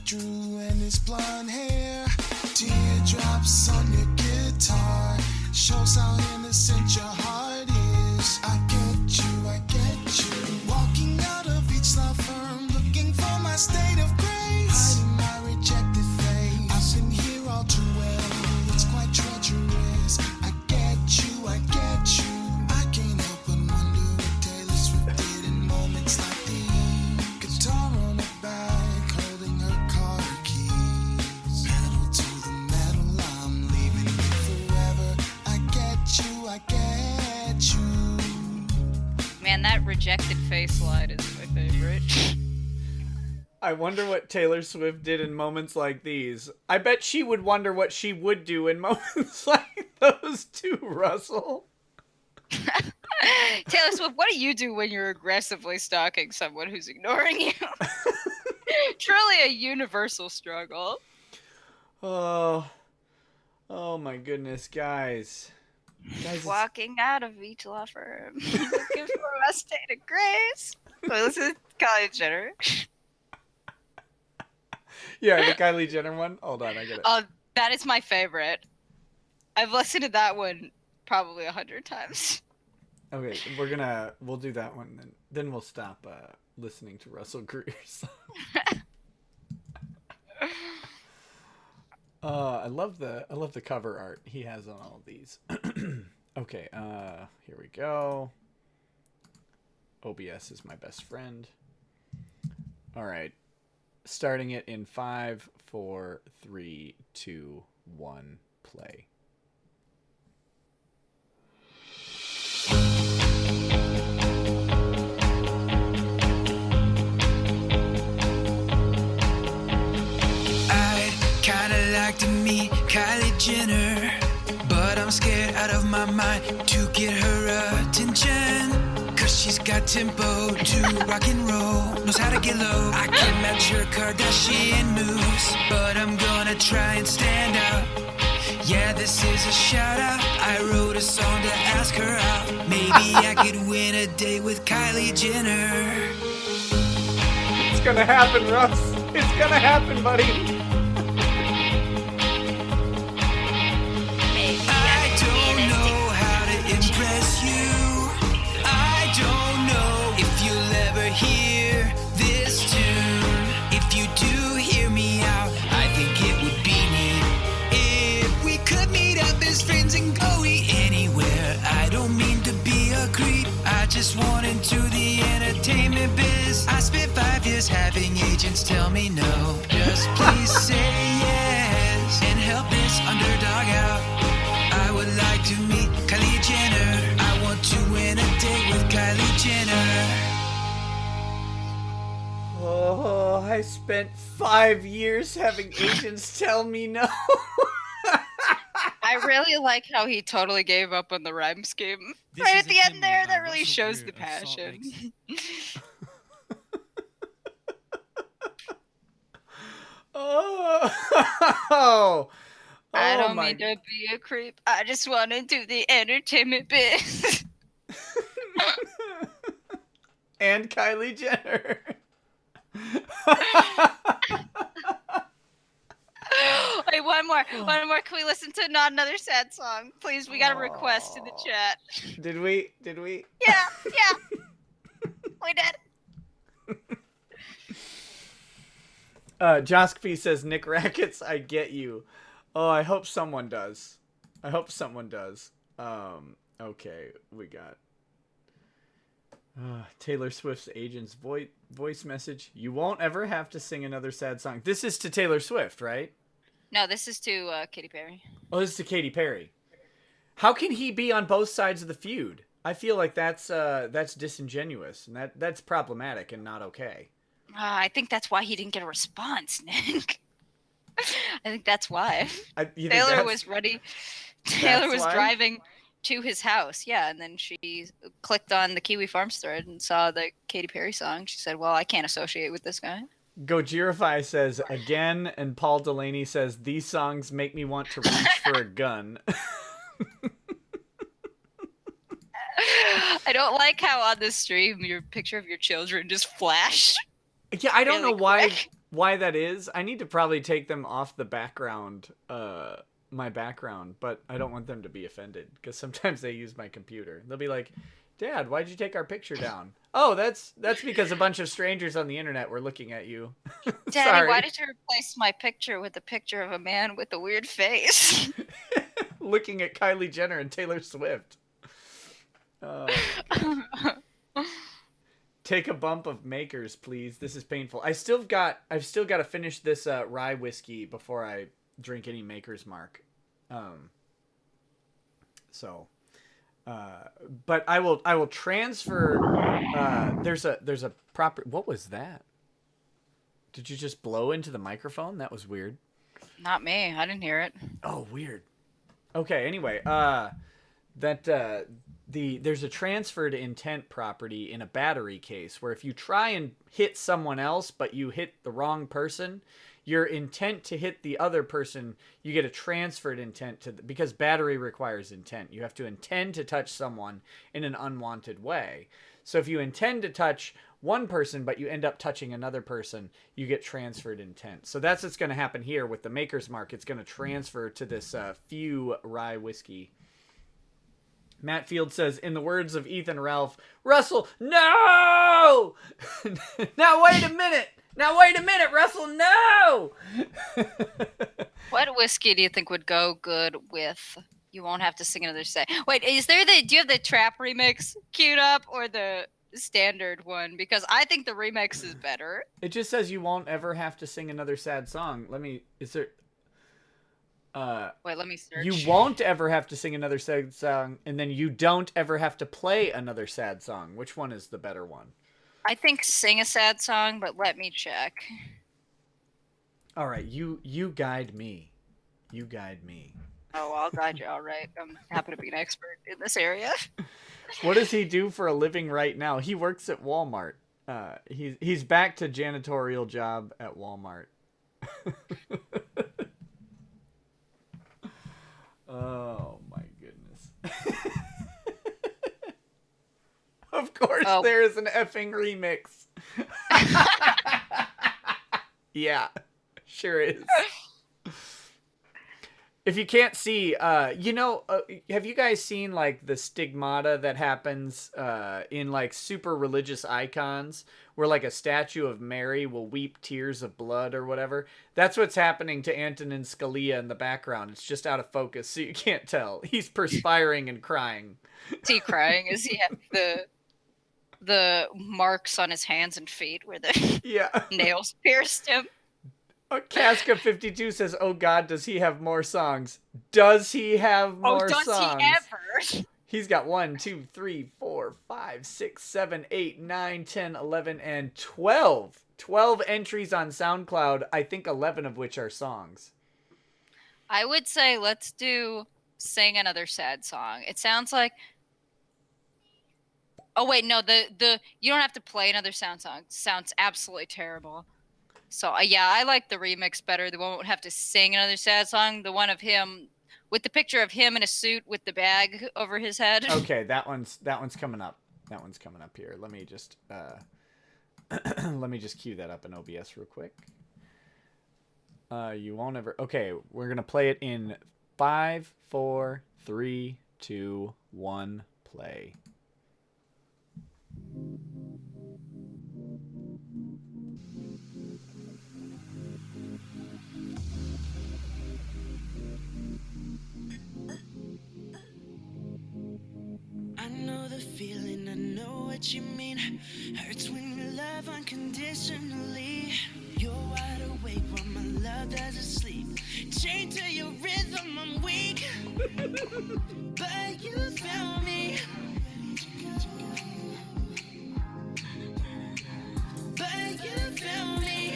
Drew and his blonde hair, teardrops on your guitar, shows how innocent your heart is. I get you, walking out of each law firm, looking for my state of grace, hiding my rejected face. I've been here all too well, it's quite treacherous. I get you, I can't help but wonder what Taylor Swift did in moments like these. Guitar on her back, holding her car keys, pedal to the metal, I'm leaving you forever. I get you. Man, that rejected face line is my favorite. I wonder what Taylor Swift did in moments like these. I bet she would wonder what she would do in moments like those too, Russell. Taylor Swift, what do you do when you're aggressively stalking someone who's ignoring you? Truly a universal struggle. Oh my goodness, guys. Walking out of each law firm, looking for my state of grace. So this is Kylie Jenner. Yeah, the Kylie Jenner one. Hold on, I get it. Oh, that is my favorite. I've listened to that one probably 100 times. Okay, we'll do that one then we'll stop listening to Russell Greer's. I love the cover art he has on all of these. Okay, here we go. OBS is my best friend. All right. Starting it in 5, 4, 3, 2, 1, play. To meet Kylie Jenner, but I'm scared out of my mind to get her attention, cause she's got tempo to rock and roll, knows how to get low. I can match her Kardashian moves, but I'm gonna try and stand out. Yeah, this is a shout out. I wrote a song to ask her out. Maybe I could win a date with Kylie Jenner. It's gonna happen, Russ. It's gonna happen, buddy. Impress you. I don't know if you'll ever hear this tune. If you do hear me out, I think it would be neat if we could meet up as friends and go eat anywhere. I don't mean to be a creep, I just want into the entertainment biz. I spent 5 years having agents tell me no. Just please say yes and help this underdog out. I would like to meet Kylie Jenner. I want to win a date with Kylie Jenner. Oh, I spent 5 years having agents tell me no. I really like how he totally gave up on the rhyme scheme. Right at the end there, that really shows the passion. Oh. I don't mean to be a creep. I just want to do the entertainment biz. And Kylie Jenner. Wait, one more. Can we listen to Not Another Sad Song? Please, we got a request in the chat. Did we? Yeah. We did. Joskpi says, Nick Rackets, I get you. Oh, I hope someone does. Okay, we got Taylor Swift's agent's voice message. You won't ever have to sing another sad song. This is to Taylor Swift, right? No, this is to Katy Perry. Oh, this is to Katy Perry. How can he be on both sides of the feud? I feel like that's disingenuous, and that's problematic and not okay. I think that's why he didn't get a response, Nick. I think that's why. Taylor was ready. Taylor was driving to his house, yeah, and then she clicked on the Kiwi Farms thread and saw the Katy Perry song. She said, well, I can't associate with this guy. Gojirify says, again, and Paul Delaney says, these songs make me want to reach for a gun. I don't like how on the stream your picture of your children just flashed. Yeah, I don't know quick. why that is. I need to probably take them off the background, my background, but I don't want them to be offended because sometimes they use my computer. They'll be like, Dad, why'd you take our picture down? Oh, that's because a bunch of strangers on the internet were looking at you. Daddy, Sorry. why did you replace my picture with a picture of a man with a weird face? Looking at Kylie Jenner and Taylor Swift. Take a bump of Makers, please. This is painful. I've still got to finish this rye whiskey before I drink any Maker's Mark. But I will transfer. There's a proper. What was that? Did you just blow into the microphone? That was weird. Not me. I didn't hear it. Oh, weird. Okay. Anyway, there's a transferred intent property in a battery case where if you try and hit someone else but you hit the wrong person, your intent to hit the other person, you get a transferred intent because battery requires intent. You have to intend to touch someone in an unwanted way. So if you intend to touch one person, but you end up touching another person, you get transferred intent. So that's what's going to happen here with the Maker's Mark. It's going to transfer to this few rye whiskey. Matt Field says, in the words of Ethan Ralph, Russell, no! Now wait a minute, Russell, no! What whiskey do you think would go good with You Won't Have to Sing Another Say? Wait, do you have the trap remix queued up or the standard one? Because I think the remix is better. It just says you won't ever have to sing another sad song. Wait, let me search. You won't ever have to sing another sad song, and then you don't ever have to play another sad song. Which one is the better one? I think sing a sad song, but let me check. All right, you guide me. You guide me. Oh, I'll guide you. All right. I happen to be an expert in this area. What does he do for a living right now? He works at Walmart. He's back to janitorial job at Walmart. Oh my goodness. Of course there is an effing remix. Yeah, sure is. If you can't see, have you guys seen like the stigmata that happens in like super religious icons where like a statue of Mary will weep tears of blood or whatever? That's what's happening to Antonin Scalia in the background. It's just out of focus, so you can't tell. He's perspiring and crying. Is he crying? Is he have the marks on his hands and feet where the nails pierced him? Casca 52 says, "Oh God, does he have more songs? Does he have more songs? Oh, does he ever?" He's got 1, 2, 3, 4, 5, 6, 7, 8, 9, 10, 11, and 12. 12 entries on SoundCloud, I think 11 of which are songs. I would say let's do Sing Another Sad Song. It sounds like... Oh, wait, no, the you don't have to play another sound song. Sounds absolutely terrible. So, I like the remix better. The one won't have to sing another sad song. The one of him with the picture of him in a suit with the bag over his head. Okay, that one's coming up. That one's coming up here. Let me just cue that up in OBS real quick. You won't ever. Okay, we're gonna play it in 5, 4, 3, 2, 1, play. Feeling, I know what you mean. Hurts when you love unconditionally. You're wide awake while my love doesn't sleep. Chained to your rhythm, I'm weak. But you found me. But you found me.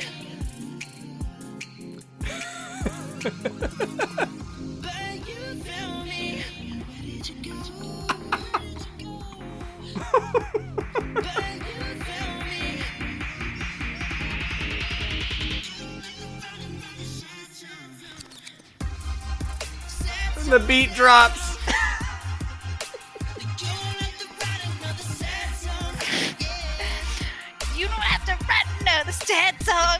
But you found me. Where did you go? The beat drops. You don't have to write another sad song.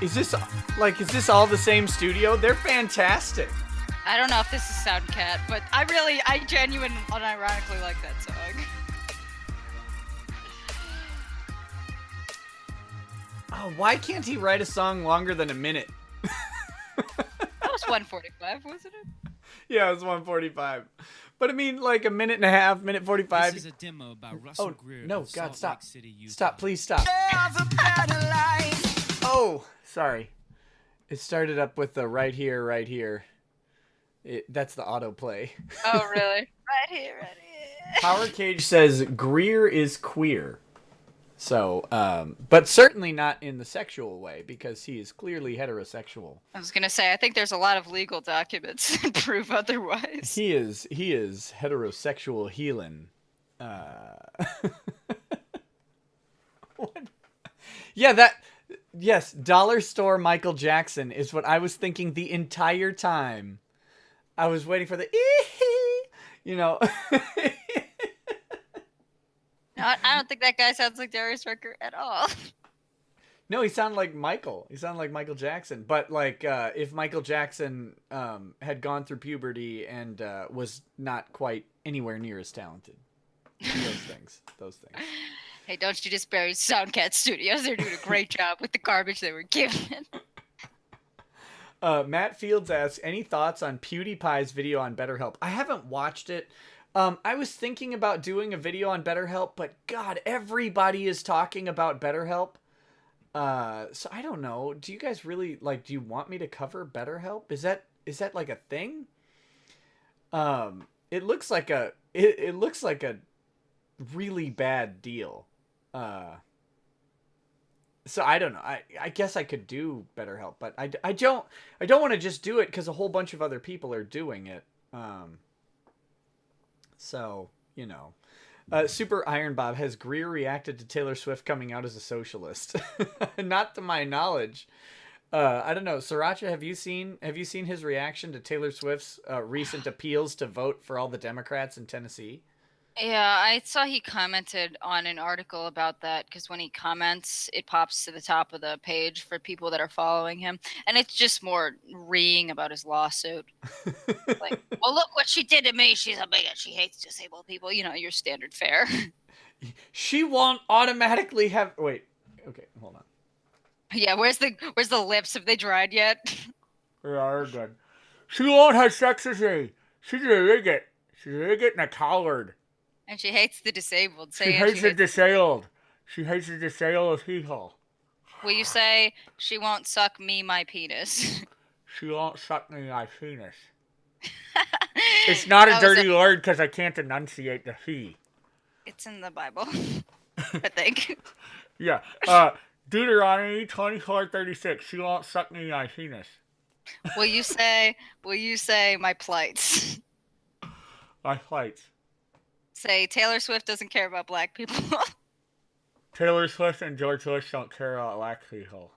Is this all the same studio? They're fantastic. I don't know if this is Soundcat, but I genuinely unironically like that song. Oh, why can't he write a song longer than a minute? That was 1:45, wasn't it? Yeah, it was 1:45. But I mean, like a minute and a half, minute 45. This is a demo by Russell Greer. No, of God, Salt stop. Lake City, Utah. Stop, please stop. Oh, sorry. It started up with the right here, right here. That's the autoplay. Oh, really? Right here, right here. Power Cage says Greer is queer. So, but certainly not in the sexual way, because he is clearly heterosexual. I was gonna say, I think there's a lot of legal documents that prove otherwise. He is heterosexual healing. What? Yeah, that. Yes, dollar store Michael Jackson is what I was thinking the entire time. I was waiting for the you know. No, I don't think that guy sounds like Darius Rucker at all. No, he sounded like Michael. He sounded like Michael Jackson. But like, if Michael Jackson had gone through puberty and was not quite anywhere near as talented. Those things. Hey, don't you disparage Soundcat Studios. They're doing a great job with the garbage they were given. Matt Fields asks, any thoughts on PewDiePie's video on BetterHelp? I haven't watched it. I was thinking about doing a video on BetterHelp, but God, everybody is talking about BetterHelp. So I don't know. Do you guys really like? Do you want me to cover BetterHelp? Is that like a thing? It looks like a really bad deal. So I don't know. I guess I could do BetterHelp, but I don't want to just do it because a whole bunch of other people are doing it. So, you know. Super Iron Bob, has Greer reacted to Taylor Swift coming out as a socialist? Not to my knowledge. I don't know. Sriracha, have you seen his reaction to Taylor Swift's recent appeals to vote for all the Democrats in Tennessee? Yeah, I saw he commented on an article about that because when he comments, it pops to the top of the page for people that are following him. And it's just more reeing about his lawsuit. Like, well, look what she did to me. She's a bigot. She hates disabled people. You know, your standard fare. She won't automatically have... Wait. Okay, hold on. Yeah, where's the lips? Have they dried yet? They are good. She won't have sex with me. She's a bigot. She's a bigot and a coward. And she hates the disabled. She hates the disabled. She hates the disabled people. Will you say, she won't suck me my penis? She won't suck me my penis. It's not a dirty word because I can't enunciate the he. It's in the Bible, I think. Yeah. Deuteronomy 24:36. She won't suck me my penis. Will you say my plights? My plights. Say Taylor Swift doesn't care about black people. Taylor Swift and George Bush don't care about black people.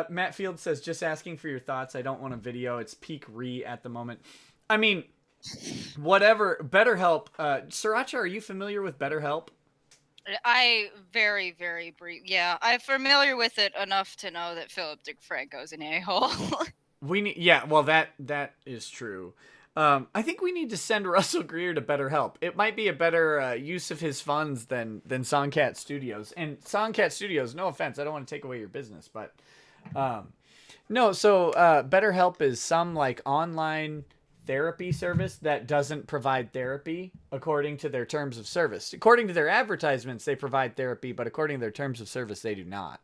Matt Field says, just asking for your thoughts. I don't want a video. It's peak at the moment. I mean, whatever. BetterHelp. Sriracha, are you familiar with BetterHelp? Very, very brief. Yeah, I'm familiar with it enough to know that Philip DeFranco's an a-hole. That is true. I think we need to send Russell Greer to BetterHelp. It might be a better use of his funds than Songcat Studios. And Songcat Studios, no offense, I don't want to take away your business, but no. So BetterHelp is some like online therapy service that doesn't provide therapy according to their terms of service. According to their advertisements, they provide therapy, but according to their terms of service, they do not.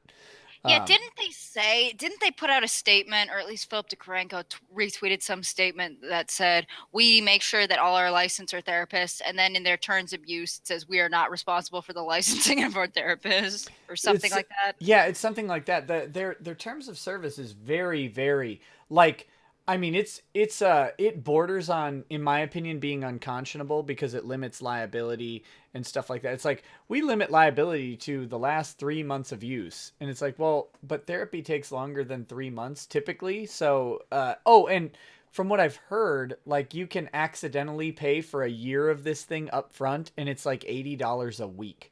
Yeah, didn't they put out a statement, or at least Philip DeFranco retweeted some statement that said, we make sure that all our licensed are therapists, and then in their terms of use, it says we are not responsible for the licensing of our therapists, or something like that? Yeah, it's something like that. Their terms of service is very, very, like, I mean, it borders on, in my opinion, being unconscionable because it limits liability and stuff like that. It's like, we limit liability to the last 3 months of use. And it's like, well, but therapy takes longer than 3 months typically. So, and from what I've heard, like, you can accidentally pay for a year of this thing up front, and it's like $80 a week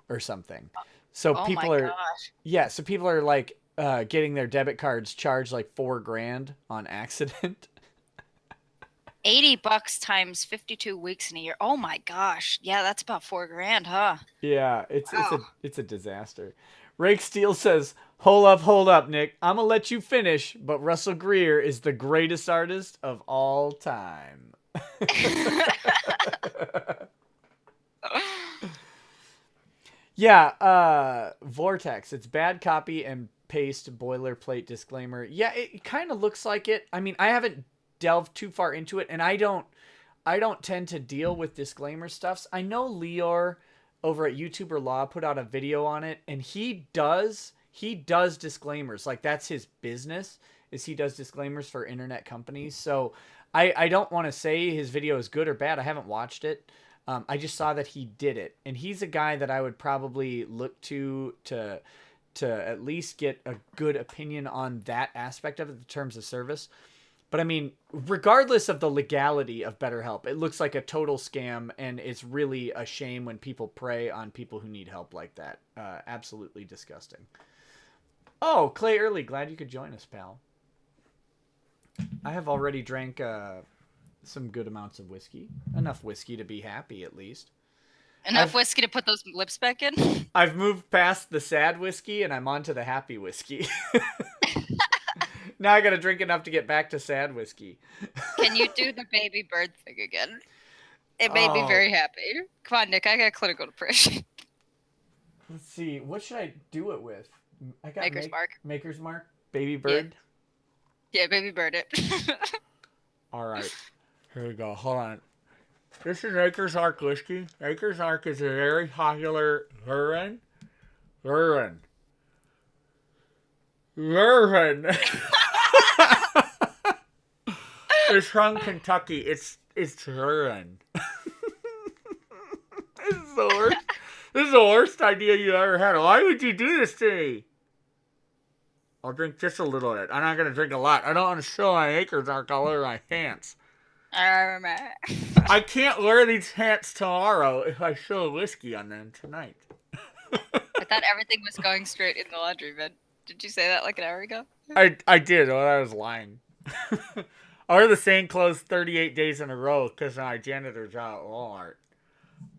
or something. So oh people my gosh. So people are like, getting their debit cards charged like $4,000 on accident. $80 times 52 weeks in a year. Oh my gosh. Yeah, that's about $4,000, huh? Yeah, it's a disaster. Rake Steele says, hold up, Nick. I'm gonna let you finish, but Russell Greer is the greatest artist of all time. Yeah, Vortex. It's bad copy and paste boilerplate disclaimer. Yeah, it kind of looks like it. I mean, I haven't delved too far into it, and I don't tend to deal with disclaimer stuffs. I know Lior over at YouTuber Law put out a video on it, and he does he does disclaimers. Like, that's his business, is he does disclaimers for internet companies. So I don't want to say his video is good or bad. I haven't watched it. I just saw that he did it, and he's a guy that I would probably look to at least get a good opinion on that aspect of it, the terms of service. But I mean, regardless of the legality of BetterHelp, it looks like a total scam, and it's really a shame when people prey on people who need help like that. Absolutely disgusting. Oh, Clay Early, glad you could join us, pal. I have already drank some good amounts of whiskey. Enough whiskey to be happy, at least. Enough whiskey to put those lips back in? I've moved past the sad whiskey, and I'm on to the happy whiskey. Now I gotta drink enough to get back to sad whiskey. Can you do the baby bird thing again? It made me very happy. Come on, Nick, I got clinical depression. Let's see, what should I do it with? I got Maker's Mark. Maker's Mark? Baby bird? Yeah, baby bird it. Alright, here we go, hold on. This is Maker's Mark whiskey. Maker's Mark is a very popular bourbon. It's from Kentucky. It's bourbon. This is the worst. This is the worst idea you ever had. Why would you do this to me? I'll drink just a little of it. I'm not gonna drink a lot. I don't want to show my Maker's Mark all over my pants. I can't wear these pants tomorrow if I show whiskey on them tonight. I thought everything was going straight in the laundry bin. Did you say that like an hour ago? I did, but I was lying. I wear the same clothes 38 days in a row because of my janitor job at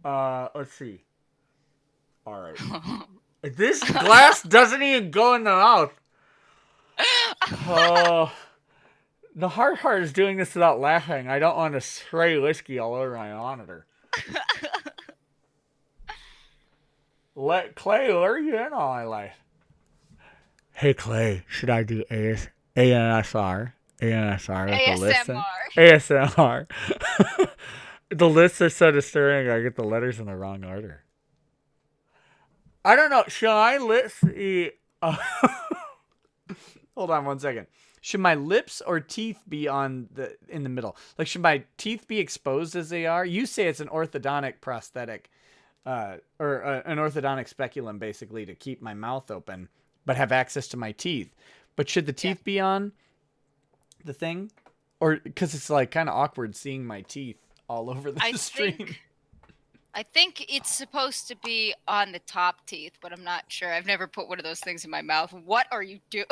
Walmart. Let's see. Alright. This glass doesn't even go in the mouth. Oh. The hard part is doing this without laughing. I don't want to spray whiskey all over my monitor. Let Clay lure you in all my life. Hey Clay, should I do ASMR? ASMR with the listen? ASMR. The lists are so disturbing. I get the letters in the wrong order. I don't know. Should I list the? Hold on 1 second. Should my lips or teeth be in the middle? Like, should my teeth be exposed as they are? You say it's an orthodontic prosthetic, or an orthodontic speculum, basically, to keep my mouth open, but have access to my teeth. But should the teeth be on the thing? Or, because it's like kind of awkward seeing my teeth all over the stream. I think it's supposed to be on the top teeth, but I'm not sure. I've never put one of those things in my mouth. What are you doing?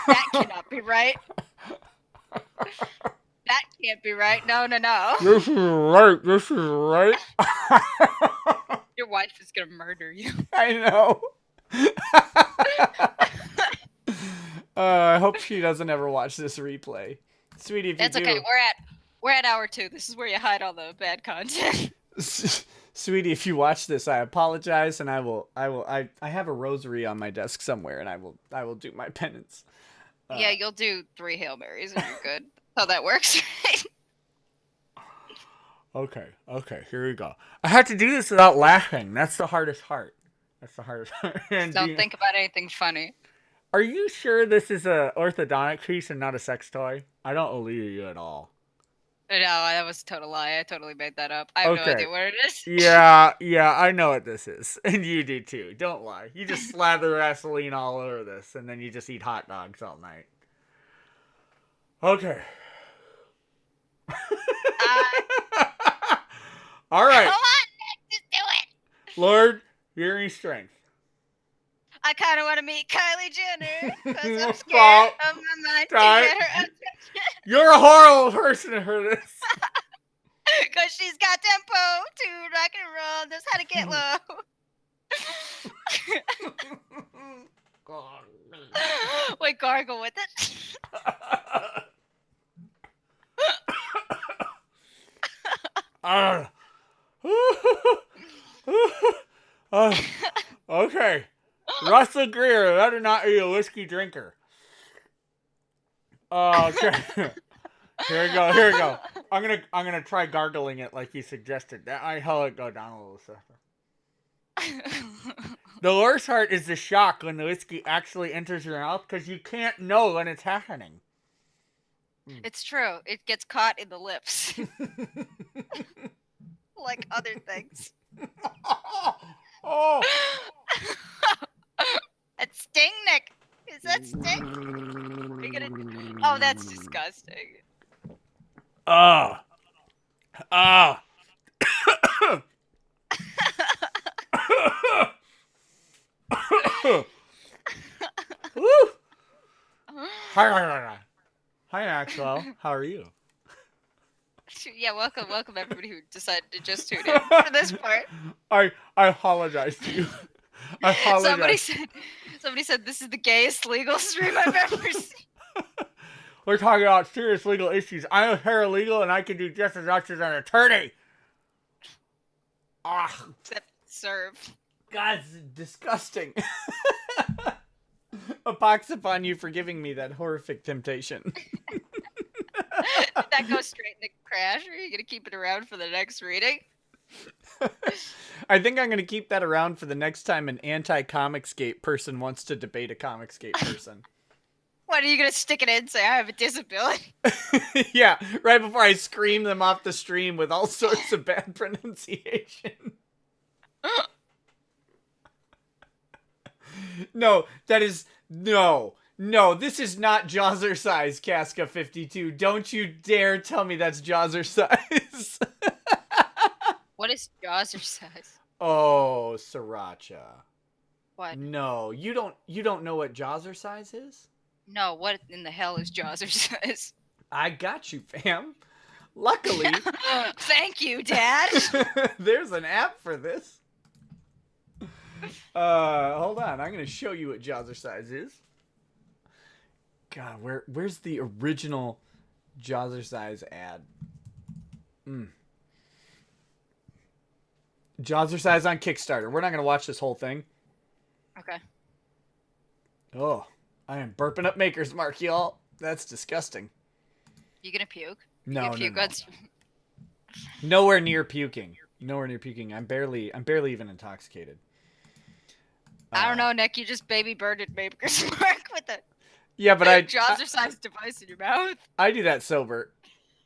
That cannot be right. That can't be right. No. This is right. This is right. Your wife is going to murder you. I know. I hope she doesn't ever watch this replay. Sweetie, if That's you do... okay. We're at hour 2. This is where you hide all the bad content. Sweetie, if you watch this, I apologize, and I have a rosary on my desk somewhere, and I will do my penance. Yeah, you'll do 3 Hail Marys and you're good. How that works, right? Okay, here we go. I had to do this without laughing. That's the hardest part. Don't think about anything funny. Are you sure this is a orthodontic piece and not a sex toy? I don't believe you at all. No, that was a total lie. I totally made that up. I have no idea what it is. Yeah, I know what this is. And you do too. Don't lie. You just slather Vaseline all over this, and then you just eat hot dogs all night. Okay. All right. Come on, Nick, just do it. Lord, give me strength. I kind of want to meet Kylie Jenner because I'm scared of my mind to get her attention. You're a horrible person to hear this. Because she's got tempo to rock and roll, knows how to get low. Wait, gargle with it. Okay. Russell Greer, better not be a whiskey drinker. Okay. Here we go. I'm gonna try gargling it like you suggested. That might help it go down a little The worst part is the shock when the whiskey actually enters your mouth because you can't know when it's happening. It's true. It gets caught in the lips. Like other things. Oh. That's sting, Nick. Is that sting? Are you gonna... Oh, that's disgusting. Ah. Ah. Woo. Hi, Maxwell. How are you? Yeah, welcome everybody who decided to just tune in for this part. I apologize to you. I apologize. Somebody said this is the gayest legal stream I've ever seen. We're talking about serious legal issues. I'm a paralegal and I can do just as much as an attorney. Ah, Except serve. God, it's disgusting. A pox upon you for giving me that horrific temptation. Did that go straight in the crash, or are you gonna keep it around for the next reading? I think I'm going to keep that around for the next time an anti-Comicsgate person wants to debate a Comicsgate person. What, are you gonna stick it in and say I have a disability? Yeah, right before I scream them off the stream with all sorts of bad pronunciation. No, that is... No, this is not Jazzercise, Casca 52. Don't you dare tell me that's Jazzercise. What is Jazzercise? Oh, Sriracha. What? No, you don't know what Jazzercise is? No, what in the hell is Jazzercise? I got you, fam. Luckily, Thank you, Dad. there's an app for this. Hold on. I'm going to show you what Jazzercise is. God, where's the original Jazzercise ad? Jazzercise on Kickstarter. We're not going to watch this whole thing. Okay. Oh, I am burping up Maker's Mark, y'all. That's disgusting. You gonna puke? No, you no, puke no. Nowhere near puking. Nowhere near puking. I'm barely even intoxicated. I don't know, Nick. You just baby birded Maker's Mark with a Yeah, but Jazzercise device in your mouth. I do that sober.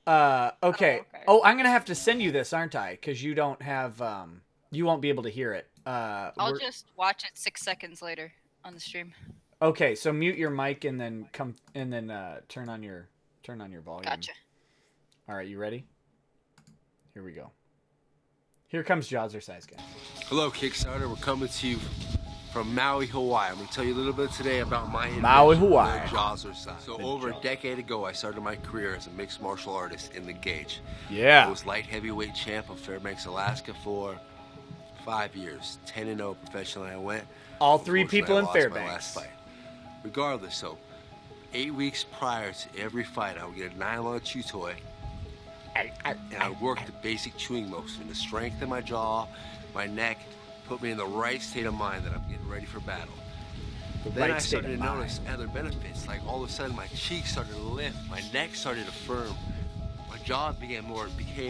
Okay. Oh, okay. Oh, I'm gonna have to send you this, aren't I? Because you don't have you won't be able to hear it. I'll just watch it 6 seconds later on the stream. Okay, so mute your mic and then turn on your volume. Gotcha. All right, you ready? Here we go. Here comes Jazzercise, guys. Hello, Kickstarter. We're coming to you from Maui, Hawaii. I'm going to tell you a little bit today about my Maui, invention, Hawaii. the Jazzercise. So over a decade ago, I started my career as a mixed martial artist in the Gage. Yeah. I was light heavyweight champ of Fairbanks, Alaska for 5 years. 10-0 professionally I went. All three Unfortunately, people I in lost my Fairbanks. last fight. Regardless, so 8 weeks prior to every fight, I would get a nylon chew toy, and I would work the basic chewing motion, the strength in my jaw, my neck, put me in the right state of mind that I'm getting ready for battle. Then I started to notice other benefits, like all of a sudden my cheeks started to lift, my neck started to firm, my jaw became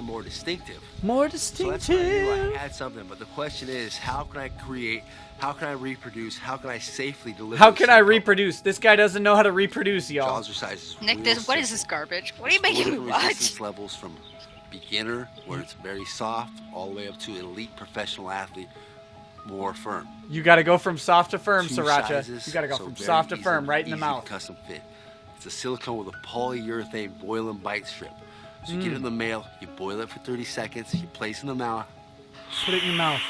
more distinctive. More So that's when I knew I had something, but the question is, how can I create, how can I reproduce, how can I safely deliver? How can I reproduce? This guy doesn't know how to reproduce, y'all. Jazzercise is Nick, real what is simple. this garbage? What are you making me Different watch? resistance levels from beginner, where it's very soft, all the way up to elite professional athlete, more firm. You got to go from soft to firm, Two Sriracha. sizes, You got to go so from very soft to easy- firm, right in the easy to mouth. Custom fit. It's a silicone with a polyurethane boil and bite strip. So you get it in the mail, you boil it for 30 seconds, you place it in the mouth, Put it in your mouth.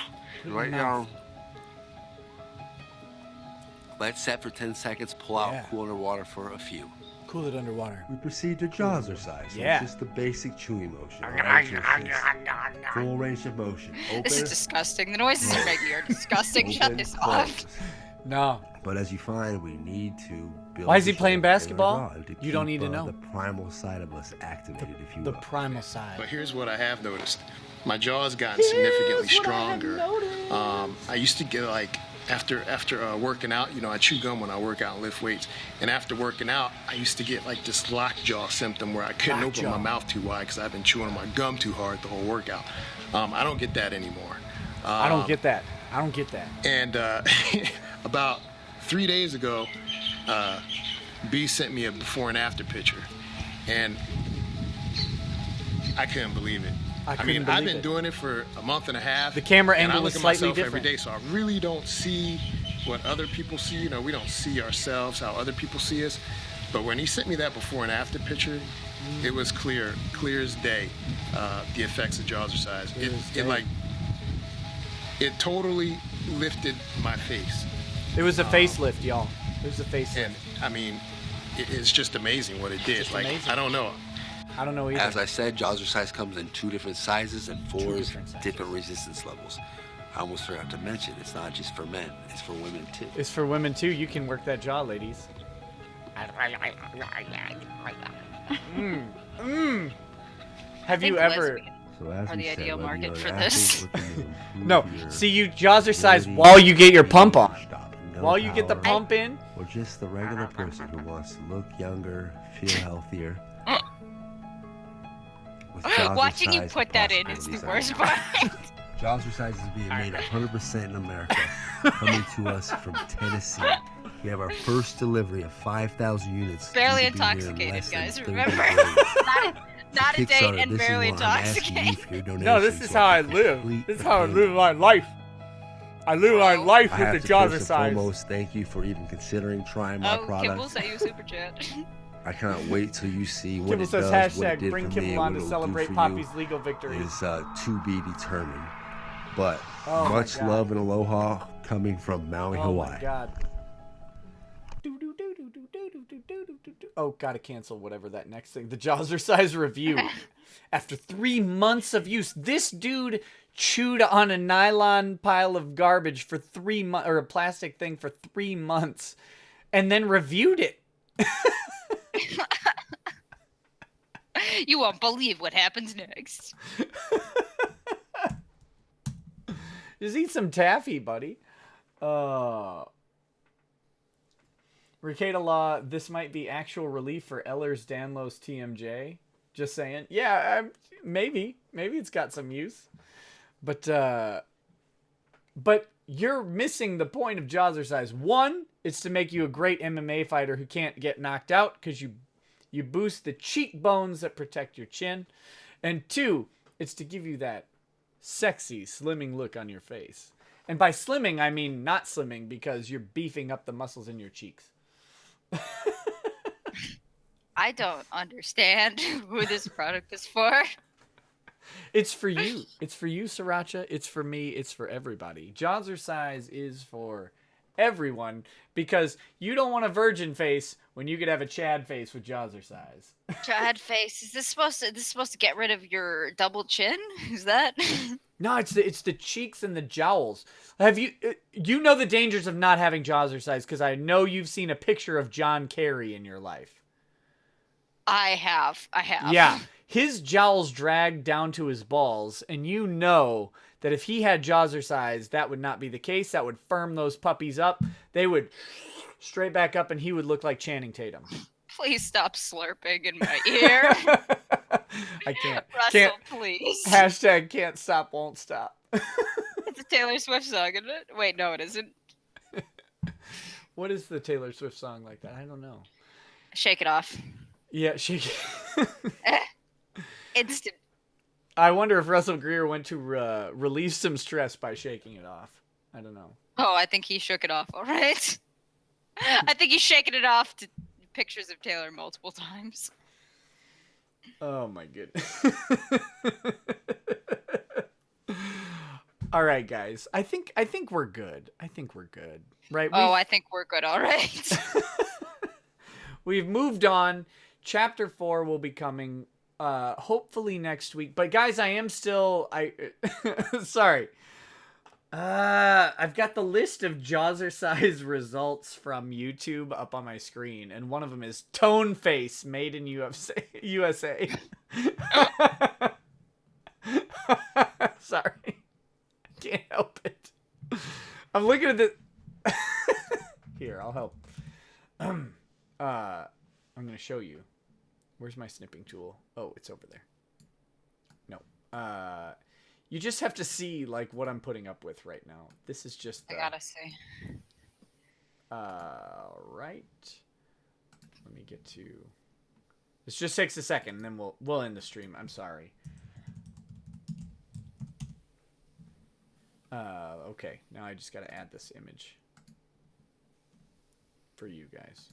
Put it in right your mouth. down. Let it set for 10 seconds, pull out, Yeah. cool underwater for a few. Cool it underwater. We proceed to Jazzercise. Yeah. It's just the basic chewing motion. Right to your fist. Full range of motion. Open, This is disgusting. The noises you're making are disgusting. Shut open, this off. close. No. But as you find, we need to build. Why is he the playing shoulder and basketball? rod to You don't keep, need to know. The primal side of us activated, if you The will. primal side. But here's what I have noticed. My jaw's gotten significantly stronger. I used to get like after working out, you know, I chew gum when I work out and lift weights. And after working out, I used to get like this lockjaw symptom where I couldn't open Lockjaw. my mouth too wide because I've been chewing on my gum too hard the whole workout. I don't get that anymore. I don't get that. I don't get that. And about 3 days ago, B sent me a before and after picture, and I couldn't believe it. I've been doing it for a month and a half. The camera and angle I look is at slightly myself different. every day, so I really don't see what other people see. You know, we don't see ourselves how other people see us. But when he sent me that before and after picture, it was clear as day, the effects of Jazzercise. It totally lifted my face. It was a facelift, y'all. It was a facelift. And I mean, it's just amazing what it did. Like, amazing. I don't know either. As I said, Jazzercise comes in 2 different sizes and 4 different different resistance levels. I almost forgot to mention, it's not just for men, it's for women too. It's for women too. You can work that jaw, ladies. Have you ever? So as Are we the said, ideal whether market you're an for athlete this. looking to improve No. your See, you jazzercise ability, while you get your pump on. stopping, no While you get the power, pump in. or just the regular person who wants to look younger, feel healthier. With Watching you Jazzercise, put that in is the possibilities worst are part. Jazzercise is being made 100% in America, coming to us from Tennessee. We have our first delivery of 5,000 units. Barely Due to be here in intoxicated, less than guys, 30 remember? days. Not a date Kickstarter, and this is barely what I'm asking you intoxicated. for your donation No, this is so how I can live. complete This is the how I payment. live my life. I live my life I with have the to first and jazzercise. foremost thank you for even considering trying my Oh, product. Kimball sent you a super chat. I cannot wait till you see what Kimball it says does, what it hashtag did bring for me, Kimball on and to what it'll do celebrate for Poppy's you legal victory. is to be determined. But Oh my much God. love and aloha coming from Maui, Oh Hawaii. my god. Oh, gotta cancel whatever that next thing. The jazzercise review. After 3 months of use, this dude chewed on a nylon pile of garbage for 3 months, or a plastic thing for 3 months, and then reviewed it. You won't believe what happens next. Just eat some taffy, buddy. Rekieta Law, this might be actual relief for Ehlers-Danlos TMJ. Just saying. Yeah, maybe. Maybe it's got some use. But you're missing the point of jazzercise. 1, it's to make you a great MMA fighter who can't get knocked out because you boost the cheekbones that protect your chin. And 2, it's to give you that sexy slimming look on your face. And by slimming, I mean not slimming because you're beefing up the muscles in your cheeks. I don't understand who this product is for. It's for you. It's for you, Sriracha. It's for me. It's for everybody. Jazzercise is for everyone because you don't want a virgin face when you could have a Chad face with jazzercise. Chad face. Is this supposed to get rid of your double chin? Is that? No, it's the cheeks and the jowls. Have you know the dangers of not having jazzercise because I know you've seen a picture of John Kerry in your life. I have. Yeah, his jowls drag down to his balls, and you know that if he had jazzercise, that would not be the case. That would firm those puppies up. They would straight back up, and he would look like Channing Tatum. Please stop slurping in my ear. I can't. Russell, please. Hashtag can't stop, won't stop. It's a Taylor Swift song, isn't it? Wait, no, it isn't. What is the Taylor Swift song like that? I don't know. Shake it off. Yeah, shake it. Instant. I wonder if Russell Greer went to relieve some stress by shaking it off. I don't know. Oh, I think he shook it off, all right? I think he's shaking it off to pictures of Taylor multiple times. Oh my goodness. All right, guys. I think we're good. I think we're good. Right? I think we're good, all right. We've moved on. Chapter 4 will be coming hopefully next week. But guys, I am still sorry. I've got the list of jazzercise results from YouTube up on my screen, and one of them is Tone Face made in USA. Sorry. Can't help it. I'm looking at the Here, I'll help. I'm going to show you. Where's my snipping tool? Oh, it's over there. No. You just have to see like what I'm putting up with right now. This is just I gotta see. Right. Let me get to. This just takes a second, and then we'll end the stream. I'm sorry. Okay. Now I just gotta add this image for you guys.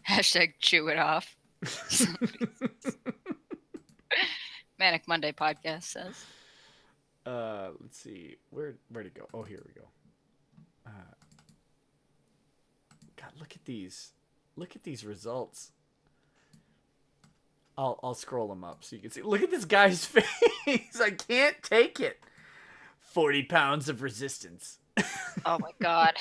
Hashtag chew it off. Manic Monday podcast says. Let's see. Where'd it go? Oh, here we go. God, look at these. Look at these results. I'll scroll them up so you can see. Look at this guy's face. I can't take it. 40 pounds of resistance. Oh my god.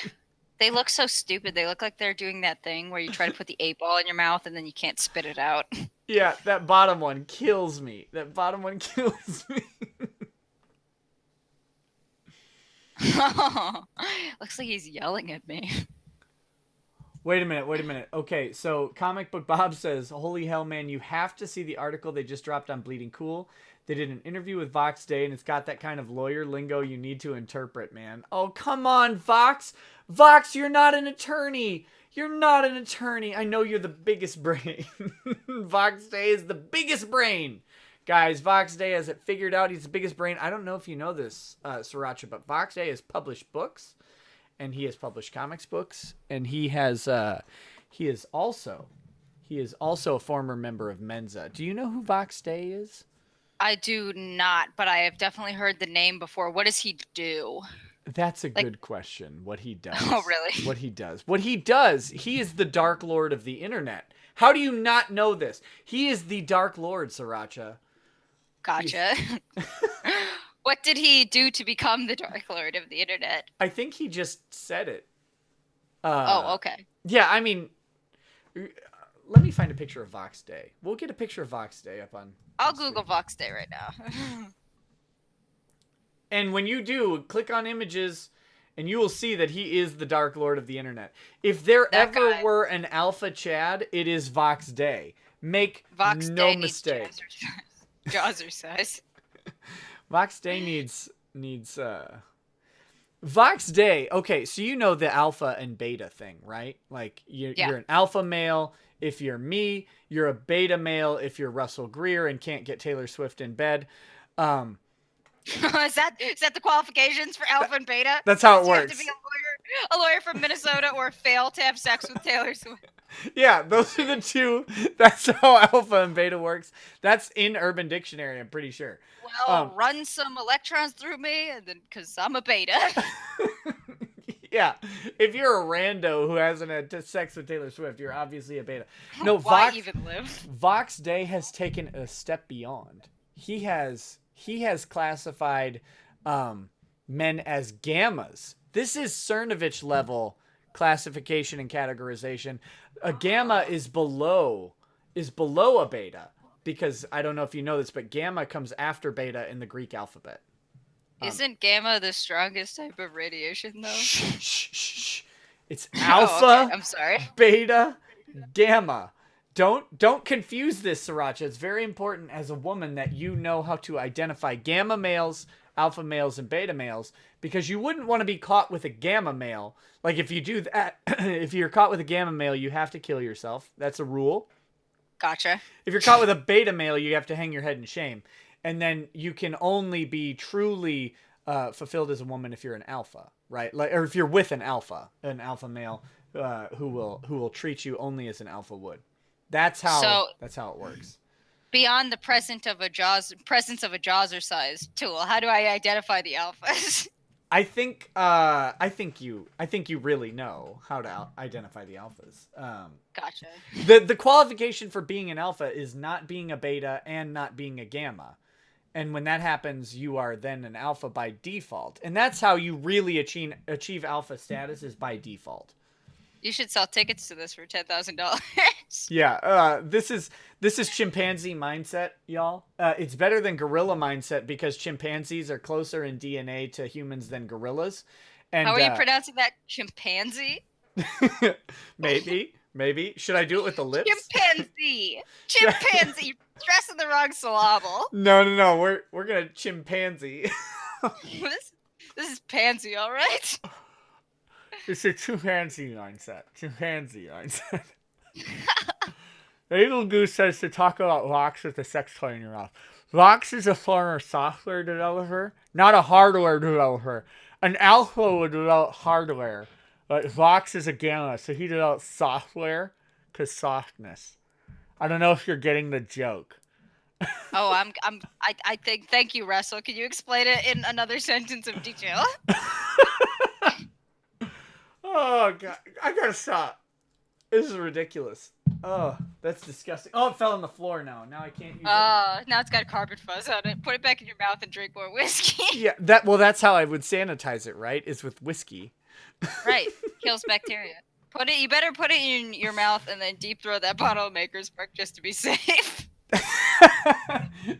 They look so stupid. They look like they're doing that thing where you try to put the 8-ball in your mouth and then you can't spit it out. Yeah, that bottom one kills me. Looks like he's yelling at me. Wait a minute. Okay, so Comic Book Bob says, holy hell, man, you have to see the article they just dropped on Bleeding Cool. They did an interview with Vox Day, and it's got that kind of lawyer lingo you need to interpret, man. Oh, come on, Vox. Vox, you're not an attorney. I know you're the biggest brain. Vox Day is the biggest brain. Guys, Vox Day has it figured out. He's the biggest brain. I don't know if you know this, Sriracha, but Vox Day has published books, and he has published comics books, and he is also a former member of Mensa. Do you know who Vox Day is? I do not, but I have definitely heard the name before. What does he do? That's a good question. What he does. Oh, really? What he does. He is the Dark Lord of the internet. How do you not know this? He is the Dark Lord, Sriracha. Gotcha. What did he do to become the Dark Lord of the internet? I think he just said it. Okay. Yeah, I mean, let me find a picture of Vox Day. We'll get a picture of Vox Day up on. I'll Google Vox Day right now. And when you do, click on images, and you will see that he is the Dark Lord of the internet. If there were an Alpha Chad, it is Vox Day. Make Vox no Day mistake. Jazzercise. Vox Day needs Vox Day. Okay, so you know the alpha and beta thing, right? Like you're an alpha male if you're me, you're a beta male if you're Russell Greer and can't get Taylor Swift in bed. Is that the qualifications for alpha and beta? That's how it You works. have to be a lawyer from Minnesota or fail to have sex with Taylor Swift. Yeah, those are the two. That's how alpha and beta works. That's in Urban Dictionary, I'm pretty sure. Well, run some electrons through me, and then because I'm a beta. Yeah, if you're a rando who hasn't had sex with Taylor Swift, you're obviously a beta. No, Why even live? Vox Day has taken a step beyond. He has classified men as gammas. This is Cernovich level classification and categorization. A gamma is below a beta, because I don't know if you know this, but gamma comes after beta in the Greek alphabet. Isn't gamma the strongest type of radiation, though? Shh. It's alpha, okay. I'm sorry. beta, gamma. Don't confuse this, Sriracha. It's very important as a woman that you know how to identify gamma males, alpha males, and beta males, because you wouldn't want to be caught with a gamma male. Like, if you do that, if you're caught with a gamma male, you have to kill yourself. That's a rule. Gotcha. If you're caught with a beta male, you have to hang your head in shame. And then you can only be truly fulfilled as a woman if you're an alpha, right? Like, or if you're with an alpha male who will treat you only as an alpha would. That's how it works. Beyond the presence of a jazzercise tool, how do I identify the alphas? I think you really know how to identify the alphas. Gotcha. The qualification for being an alpha is not being a beta and not being a gamma. And when that happens, you are then an alpha by default. And that's how you really achieve alpha status, is by default. You should sell tickets to this for $10,000. Yeah, this is chimpanzee mindset, y'all. It's better than gorilla mindset because chimpanzees are closer in DNA to humans than gorillas. And how are you pronouncing that? Chimpanzee? Maybe. Should I do it with the lips? Chimpanzee. stressing the wrong syllable. No. We're gonna chimpanzee. This is pansy, all right? It's a chimpanzee mindset. The Eagle Goose says to talk about Lox with a sex toy in your mouth. Lox is a former software developer, not a hardware developer. An alpha would develop hardware, but Lox is a gamma, so he develops software because softness. I don't know if you're getting the joke. Oh, I think. Thank you, Russell. Can you explain it in another sentence of detail? Oh god, I gotta stop. This is ridiculous. Oh, that's disgusting. Oh, it fell on the floor now. Now I can't use it. Now it's got carpet fuzz on it. Put it back in your mouth and drink more whiskey. Yeah, that's how I would sanitize it, right? Is with whiskey. Right, kills bacteria. You better put it in your mouth and then deep throw that bottle of Maker's Mark just to be safe.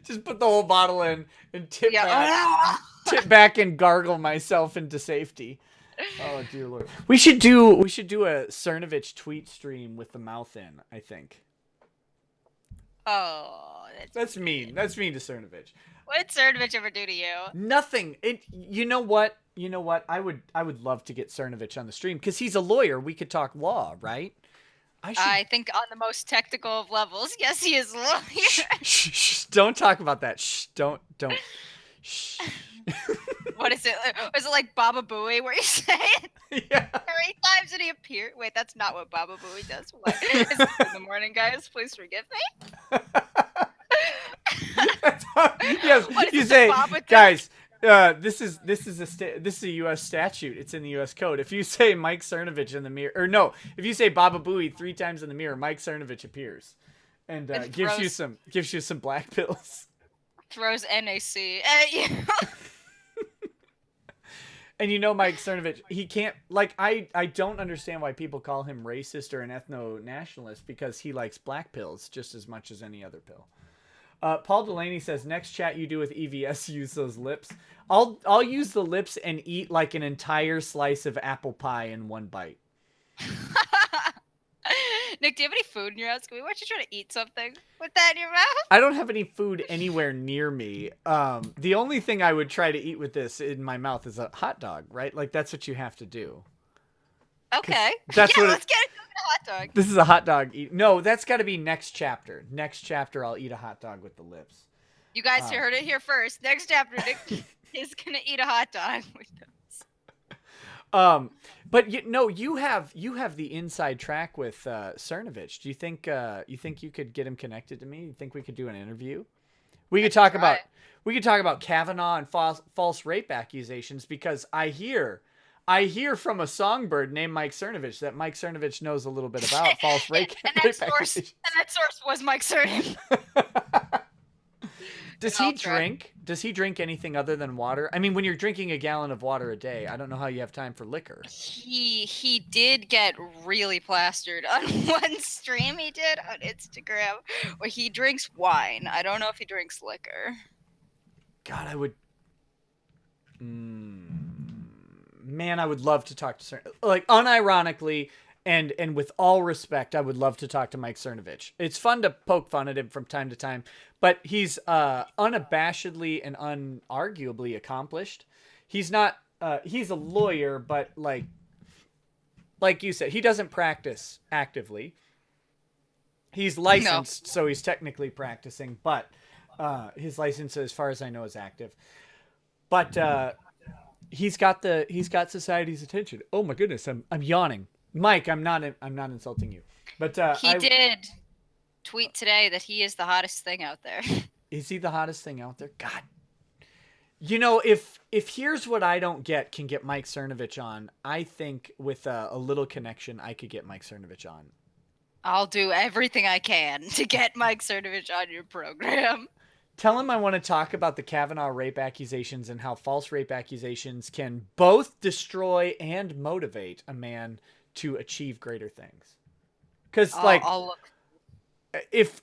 Just put the whole bottle in and tip Yeah. back and gargle myself into safety. Oh dear lord. We should do a Cernovich tweet stream with the mouth in, I think. Oh, That's mean. That's mean to Cernovich. What did Cernovich ever do to you? Nothing. You know what? I would love to get Cernovich on the stream because he's a lawyer. We could talk law, right? I think on the most technical of levels, yes, he is a lawyer. Shh, don't talk about that. Shh, don't. Shh. What is it? Is it like Baba Booey where you say it? Yeah. 3 times did he appear? Wait, that's not what Baba Booey does. What? Is it in the morning, guys? Please forgive me. Yes, What is you it, say, Baba do? guys. This is a U.S. statute. It's in the U.S. code. If you say Mike Cernovich in the mirror, or no, if you say Baba Booey 3 times in the mirror, Mike Cernovich appears and gives you some black pills. Throws NAC at you. And Mike Cernovich, he can't, I don't understand why people call him racist or an ethno-nationalist because he likes black pills just as much as any other pill. Paul Delaney says, next chat you do with EVS, use those lips. I'll use the lips and eat like an entire slice of apple pie in one bite. Nick, do you have any food in your house? Can we watch you try to eat something with that in your mouth? I don't have any food anywhere near me. The only thing I would try to eat with this in my mouth is a hot dog, right? Like, that's what you have to do. Okay. Let's get into a hot dog. This is a hot dog eat. No, that's got to be next chapter. Next chapter, I'll eat a hot dog with the lips. You guys heard it here first. Next chapter, Nick is gonna eat a hot dog with those. But you have the inside track with Cernovich. Do you think you could get him connected to me? You think we could do an interview? We could talk about Kavanaugh and false rape accusations because I hear from a songbird named Mike Cernovich that Mike Cernovich knows a little bit about false rape accusations. And that source was Mike Cernovich. Does he drink? Does he drink anything other than water? I mean, when you're drinking a gallon of water a day, I don't know how you have time for liquor. He did get really plastered on one stream he did on Instagram where he drinks wine. I don't know if he drinks liquor. God, I would. Man, I would love to talk to Cernovich. Like, unironically and with all respect, I would love to talk to Mike Cernovich. It's fun to poke fun at him from time to time, but he's unabashedly and unarguably accomplished. He's not. He's a lawyer, but like you said, he doesn't practice actively. He's licensed, so he's technically practicing, but his license, as far as I know, is active. But he's got society's attention. Oh my goodness, I'm yawning. Mike, I'm not insulting you, but he did tweet today that he is the hottest thing out there. Is he the hottest thing out there? God, if here's what I don't can get Mike Cernovich on, I think with a little connection, I could get Mike Cernovich on. I'll do everything I can to get Mike Cernovich on your program. Tell him I want to talk about the Kavanaugh rape accusations and how false rape accusations can both destroy and motivate a man to achieve greater things. Because, if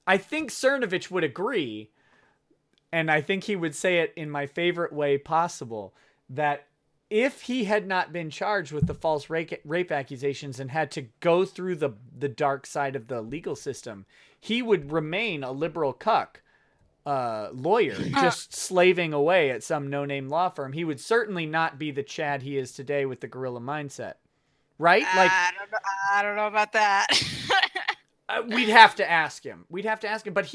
I think Cernovich would agree, and I think he would say it in my favorite way possible, that if he had not been charged with the false rape accusations and had to go through the dark side of the legal system, he would remain a liberal cuck lawyer, just slaving away at some no-name law firm. He would certainly not be the Chad he is today with the gorilla mindset, right? Like, I don't know about that. we'd have to ask him. But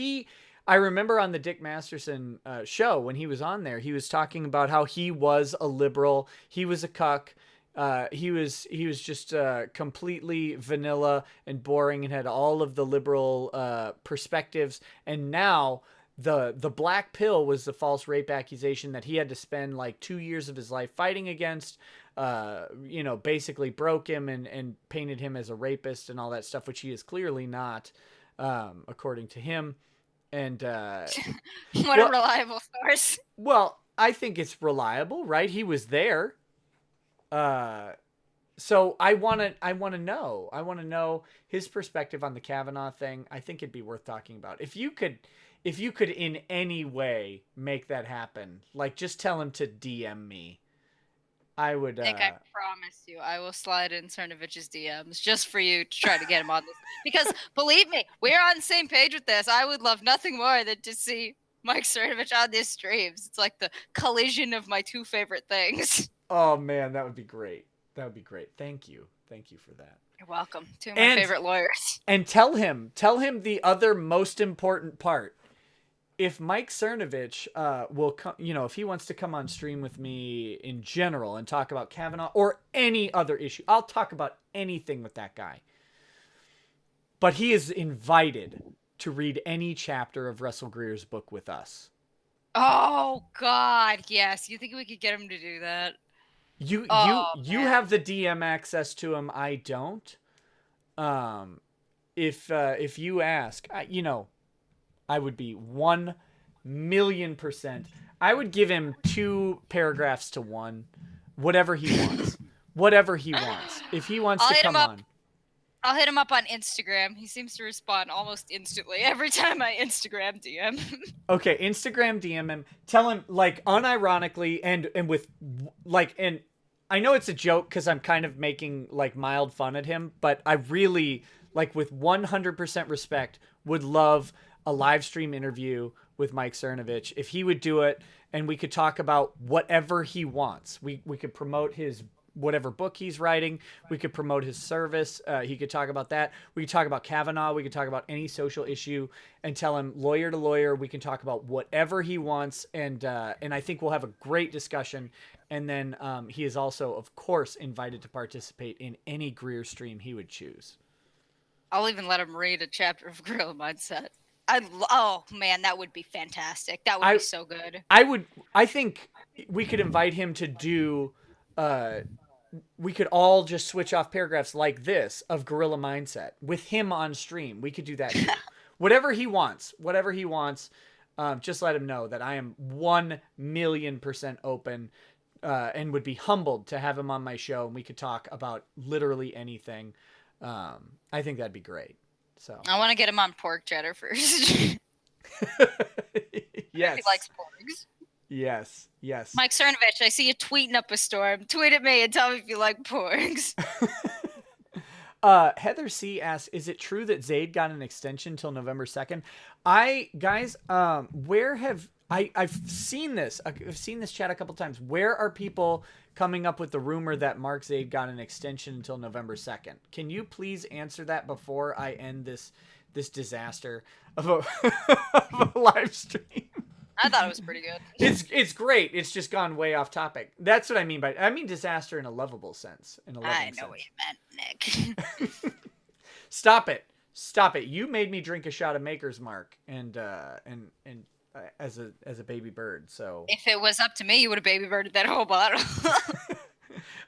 I remember on the Dick Masterson show, when he was on there, he was talking about how he was a liberal. He was a cuck. He was just completely vanilla and boring and had all of the liberal perspectives. And now the black pill was the false rape accusation that he had to spend like 2 years of his life fighting against. Basically broke him and painted him as a rapist and all that stuff, which he is clearly not, according to him. And What a reliable source. Well, I think it's reliable, right? He was there. So I want to know his perspective on the Kavanaugh thing. I think it'd be worth talking about. If you could in any way make that happen, like just tell him to DM me. I would. Nick, I promise you, I will slide in Cernovich's DMs just for you to try to get him on this. Because believe me, we're on the same page with this. I would love nothing more than to see Mike Cernovich on these streams. It's like the collision of my two favorite things. Oh man, that would be great. Thank you for that. You're welcome. Two of my favorite lawyers. And tell him the other most important part. If Mike Cernovich will come, if he wants to come on stream with me in general and talk about Kavanaugh or any other issue, I'll talk about anything with that guy. But he is invited to read any chapter of Russell Greer's book with us. Oh God, yes. You think we could get him to do that? You have the DM access to him. I don't. If you ask, I would be 1,000,000%. I would give him 2 paragraphs to 1, whatever he wants. If he wants to come on. I'll hit him up on Instagram. He seems to respond almost instantly every time I Instagram DM. Okay, Instagram DM him. Tell him, like, unironically and with, like, and I know it's a joke because I'm kind of making, like, mild fun at him, but I really, like, with 100% respect, would love a live stream interview with Mike Cernovich. If he would do it and we could talk about whatever he wants. We could promote his whatever book he's writing. We could promote his service. He could talk about that. We could talk about Kavanaugh. We could talk about any social issue and tell him lawyer to lawyer. We can talk about whatever he wants. And I think we'll have a great discussion. And then he is also, of course, invited to participate in any Greer stream he would choose. I'll even let him read a chapter of Gorilla Mindset. Oh man, that would be fantastic. That would be so good. I think we could invite him to do, we could all just switch off paragraphs like this of Gorilla Mindset with him on stream. We could do that. Whatever he wants, just let him know that I am 1,000,000% open, and would be humbled to have him on my show. And we could talk about literally anything. I think that'd be great. So I want to get him on pork cheddar first. Yes. He likes porgs. Yes. Mike Cernovich, I see you tweeting up a storm. Tweet at me and tell me if you like porgs. Heather C asks, is it true that Zayd got an extension till November 2nd? Where have I've seen this. I've seen this chat a couple times. Where are people coming up with the rumor that Mark Zayd got an extension until November 2nd? Can you please answer that before I end this disaster of a live stream? I thought it was pretty good. It's great. It's just gone way off topic. That's what I mean disaster in a lovable sense. I know what you meant, Nick. Stop it. You made me drink a shot of Maker's Mark and as a baby bird. So if it was up to me, you would have baby birded that whole bottle.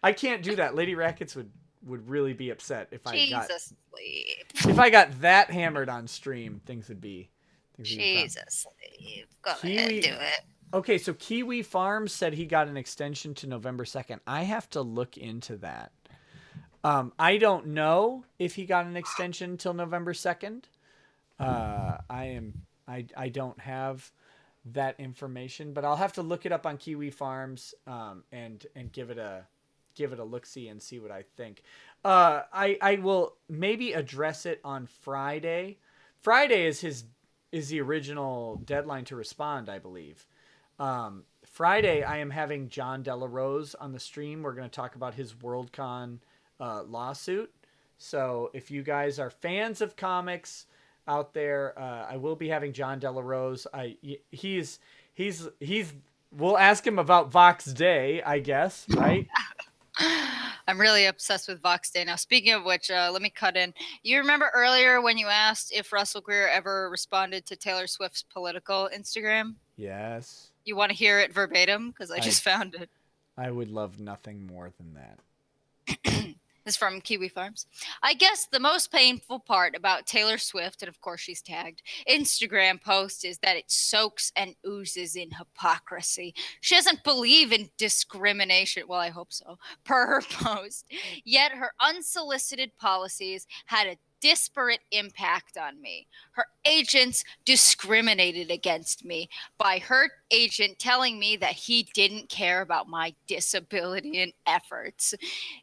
I can't do that. Lady Rackets would really be upset if I got that hammered on stream. Things would be Jesus, go ahead, do it. Okay, so Kiwi Farms said he got an extension to November 2nd. I have to look into that. I don't know if he got an extension till November 2nd. I don't have that information, but I'll have to look it up on Kiwi Farms and give it a look-see and see what I think. I will maybe address it on Friday. Friday is the original deadline to respond, I believe. Friday, I am having John Delarose on the stream. We're going to talk about his Worldcon lawsuit. So if you guys are fans of comics out there, I will be having John Delarose. We'll ask him about Vox Day, I guess, right? I'm really obsessed with Vox Day now. Speaking of which, let me cut in. You remember earlier when you asked if Russell Greer ever responded to Taylor Swift's political Instagram? Yes. You want to hear it verbatim? Because I just found it. I would love nothing more than that. This is from Kiwi Farms. I guess the most painful part about Taylor Swift, and of course she's tagged, Instagram post is that it soaks and oozes in hypocrisy. She doesn't believe in discrimination. Well, I hope so. Per her post. Yet her unsolicited policies had a disparate impact on me. Her agents discriminated against me by her agent telling me that he didn't care about my disability and efforts.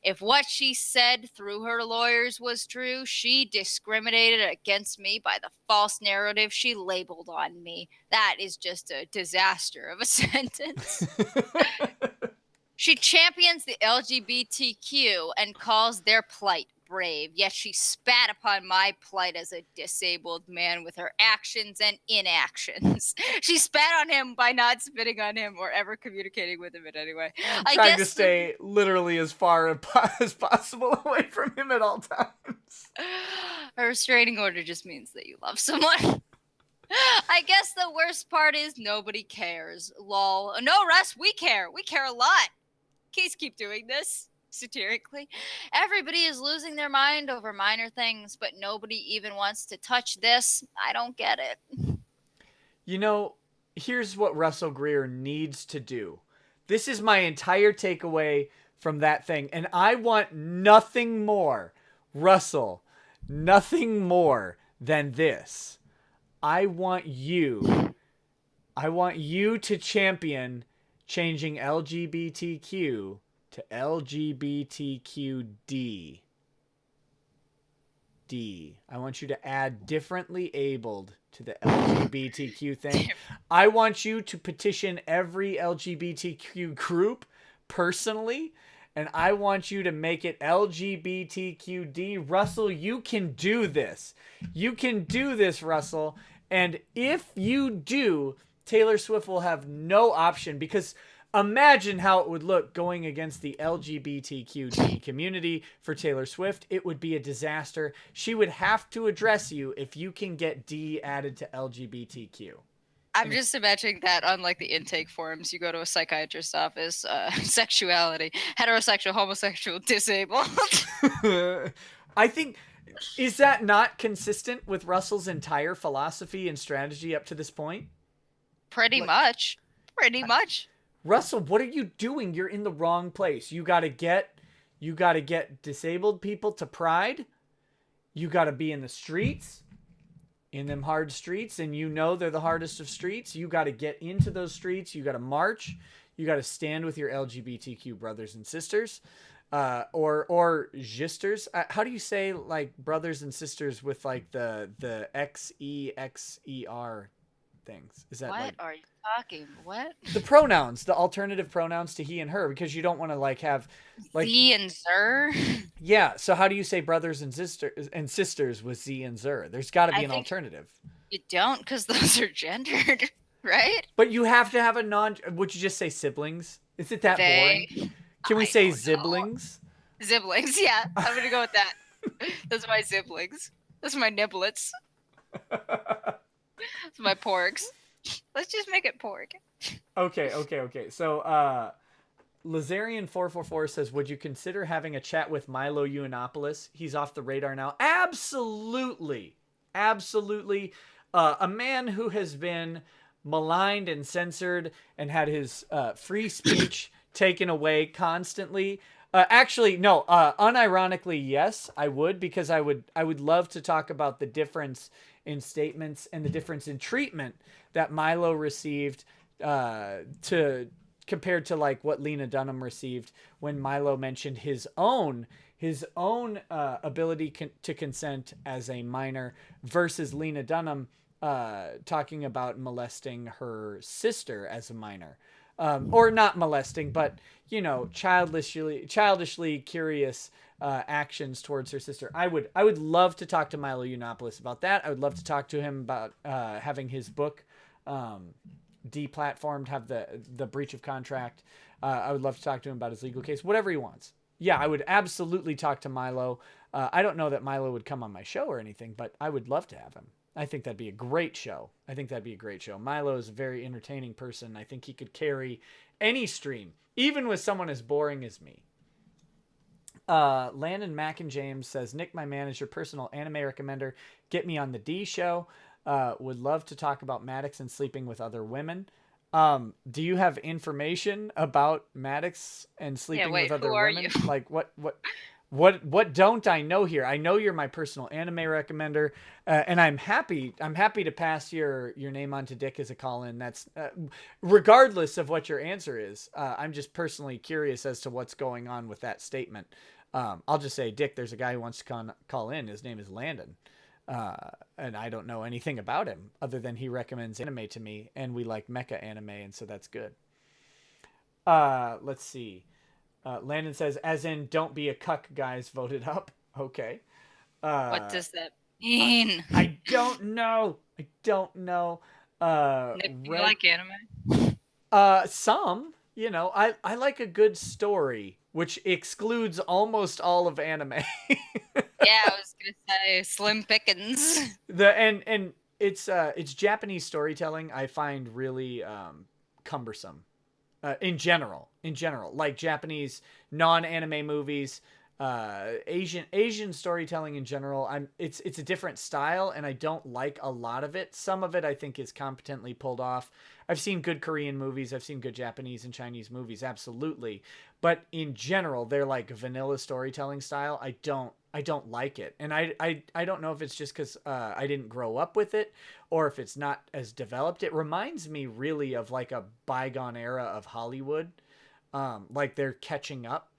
If what she said through her lawyers was true, she discriminated against me by the false narrative she labeled on me. That is just a disaster of a sentence. She champions the LGBTQ and calls their plight brave, yet she spat upon my plight as a disabled man with her actions and inactions. She spat on him by not spitting on him or ever communicating with him in any way. Trying to stay literally as far as possible away from him at all times. A restraining order just means that you love someone. I guess the worst part is nobody cares. Lol. No, Russ, we care. We care a lot. Please keep doing this. Satirically, everybody is losing their mind over minor things, but nobody even wants to touch this. I don't get it. You know, here's what Russell Greer needs to do. This is my entire takeaway from that thing, and I want nothing more, Russell, nothing more than this. I want you to champion changing LGBTQ to LGBTQD. I want you to add differently abled to the LGBTQ thing. I want you to petition every LGBTQ group personally, and I want you to make it LGBTQD. Russell, you can do this. You can do this, Russell. And if you do, Taylor Swift will have no option, because imagine how it would look going against the LGBTQD community for Taylor Swift. It would be a disaster. She would have to address you if you can get D added to LGBTQ. I'm just imagining that on like the intake forms, you go to a psychiatrist's office, sexuality, heterosexual, homosexual, disabled. I think, is that not consistent with Russell's entire philosophy and strategy up to this point? Pretty much. Russell, what are you doing? You're in the wrong place. You got to get disabled people to Pride. You got to be in the streets, in them hard streets, and you know they're the hardest of streets. You got to get into those streets. You got to march. You got to stand with your LGBTQ brothers and sisters, or sisters. How do you say like brothers and sisters with like the XEXER things? Is that what like, are you talking? What? The pronouns, the alternative pronouns to he and her, because you don't want to like have like Z and Zer. Yeah. So how do you say brothers and sisters with Z and Zer? There's got to be an alternative. You don't, because those are gendered, right? But you have to have a would you just say siblings? Is it that boring? Can we say ziblings? Ziblings, yeah. I'm going to go with that. Those are my ziblings. Those are my niblets. Those are my porgs. Let's just make it porg. Okay. So, Lazarian444 says, would you consider having a chat with Milo Yiannopoulos? He's off the radar now. Absolutely. A man who has been maligned and censored and had his free speech taken away constantly. Actually, no. Unironically, yes, I would, because I would love to talk about the difference in statements and the difference in treatment that Milo received to compared to like what Lena Dunham received when Milo mentioned his own ability to consent as a minor versus Lena Dunham talking about molesting her sister as a minor. Or not molesting, but childishly curious actions towards her sister. I would love to talk to Milo Yiannopoulos about that. I would love to talk to him about having his book deplatformed, have the breach of contract. I would love to talk to him about his legal case, whatever he wants. Yeah, I would absolutely talk to Milo. I don't know that Milo would come on my show or anything, but I would love to have him. I think that'd be a great show. Milo is a very entertaining person. I think he could carry any stream, even with someone as boring as me. Landon Mack and James says, Nick, my man, is your personal anime recommender. Get me on the D show. Would love to talk about Maddox and sleeping with other women. Do you have information about Maddox and sleeping with other women? You? Like what don't I know here? I know you're my personal anime recommender, and I'm happy to pass your name on to Dick as a call-in. That's regardless of what your answer is. I'm just personally curious as to what's going on with that statement. I'll just say, Dick, there's a guy who wants to call in. His name is Landon. And I don't know anything about him other than he recommends anime to me, and we like mecha anime, and so that's good. Let's see. Landon says, as in, don't be a cuck, guys, voted up. Okay. What does that mean? I don't know. Nick, do you like anime? Some, I like a good story, which excludes almost all of anime. Yeah, I was gonna say slim pickings. And it's Japanese storytelling I find really cumbersome. In general, like Japanese non-anime movies, Asian storytelling in general, it's a different style, and I don't like a lot of it. Some of it I think is competently pulled off. I've seen good Korean movies, I've seen good Japanese and Chinese movies, absolutely. But in general, they're like vanilla storytelling style. I don't like it. And I don't know if it's just because I didn't grow up with it or if it's not as developed. It reminds me really of like a bygone era of Hollywood. Like they're catching up.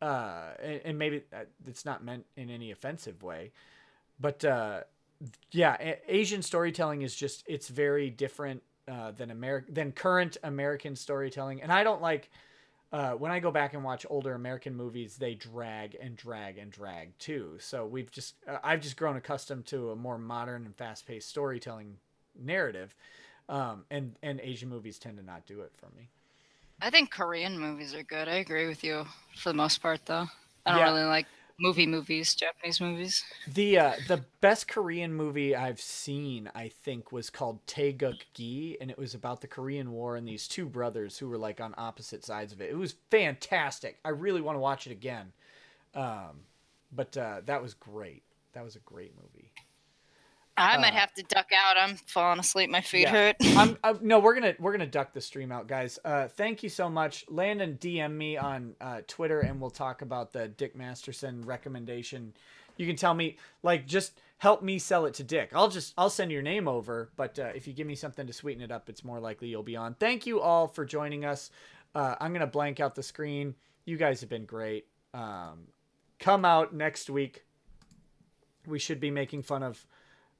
And maybe it's not meant in any offensive way. But yeah, Asian storytelling is just, it's very different than current American storytelling. And I don't like... when I go back and watch older American movies, they drag too. So I've just grown accustomed to a more modern and fast-paced storytelling narrative, and Asian movies tend to not do it for me. I think Korean movies are good. I agree with you for the most part, though. I don't really like Japanese movies. The best Korean movie I've seen, I think, was called Taeguk-gi, and it was about the Korean War and these two brothers who were like on opposite sides of it. It was fantastic. I really want to watch it again. But that was great. That was a great movie. I might have to duck out. I'm falling asleep. My feet hurt. No, we're gonna duck the stream out, guys. Thank you so much. Landon, DM me on Twitter, and we'll talk about the Dick Masterson recommendation. You can tell me, like, just help me sell it to Dick. I'll send your name over, but if you give me something to sweeten it up, it's more likely you'll be on. Thank you all for joining us. I'm gonna blank out the screen. You guys have been great. Come out next week. We should be making fun of.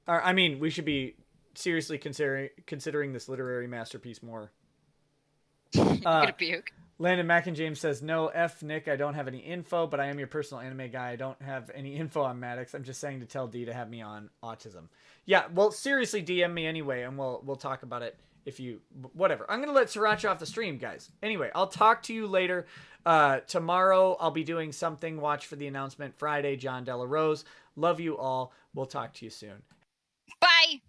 We should be seriously considering this literary masterpiece more. Gonna puke. Landon Mack and James says, no, F Nick, I don't have any info, but I am your personal anime guy. I don't have any info on Maddox. I'm just saying to tell D to have me on autism. Yeah, well, seriously, DM me anyway, and we'll talk about it if you... Whatever. I'm going to let Sriracha off the stream, guys. Anyway, I'll talk to you later. Tomorrow, I'll be doing something. Watch for the announcement. Friday, John Della Rose. Love you all. We'll talk to you soon. Bye.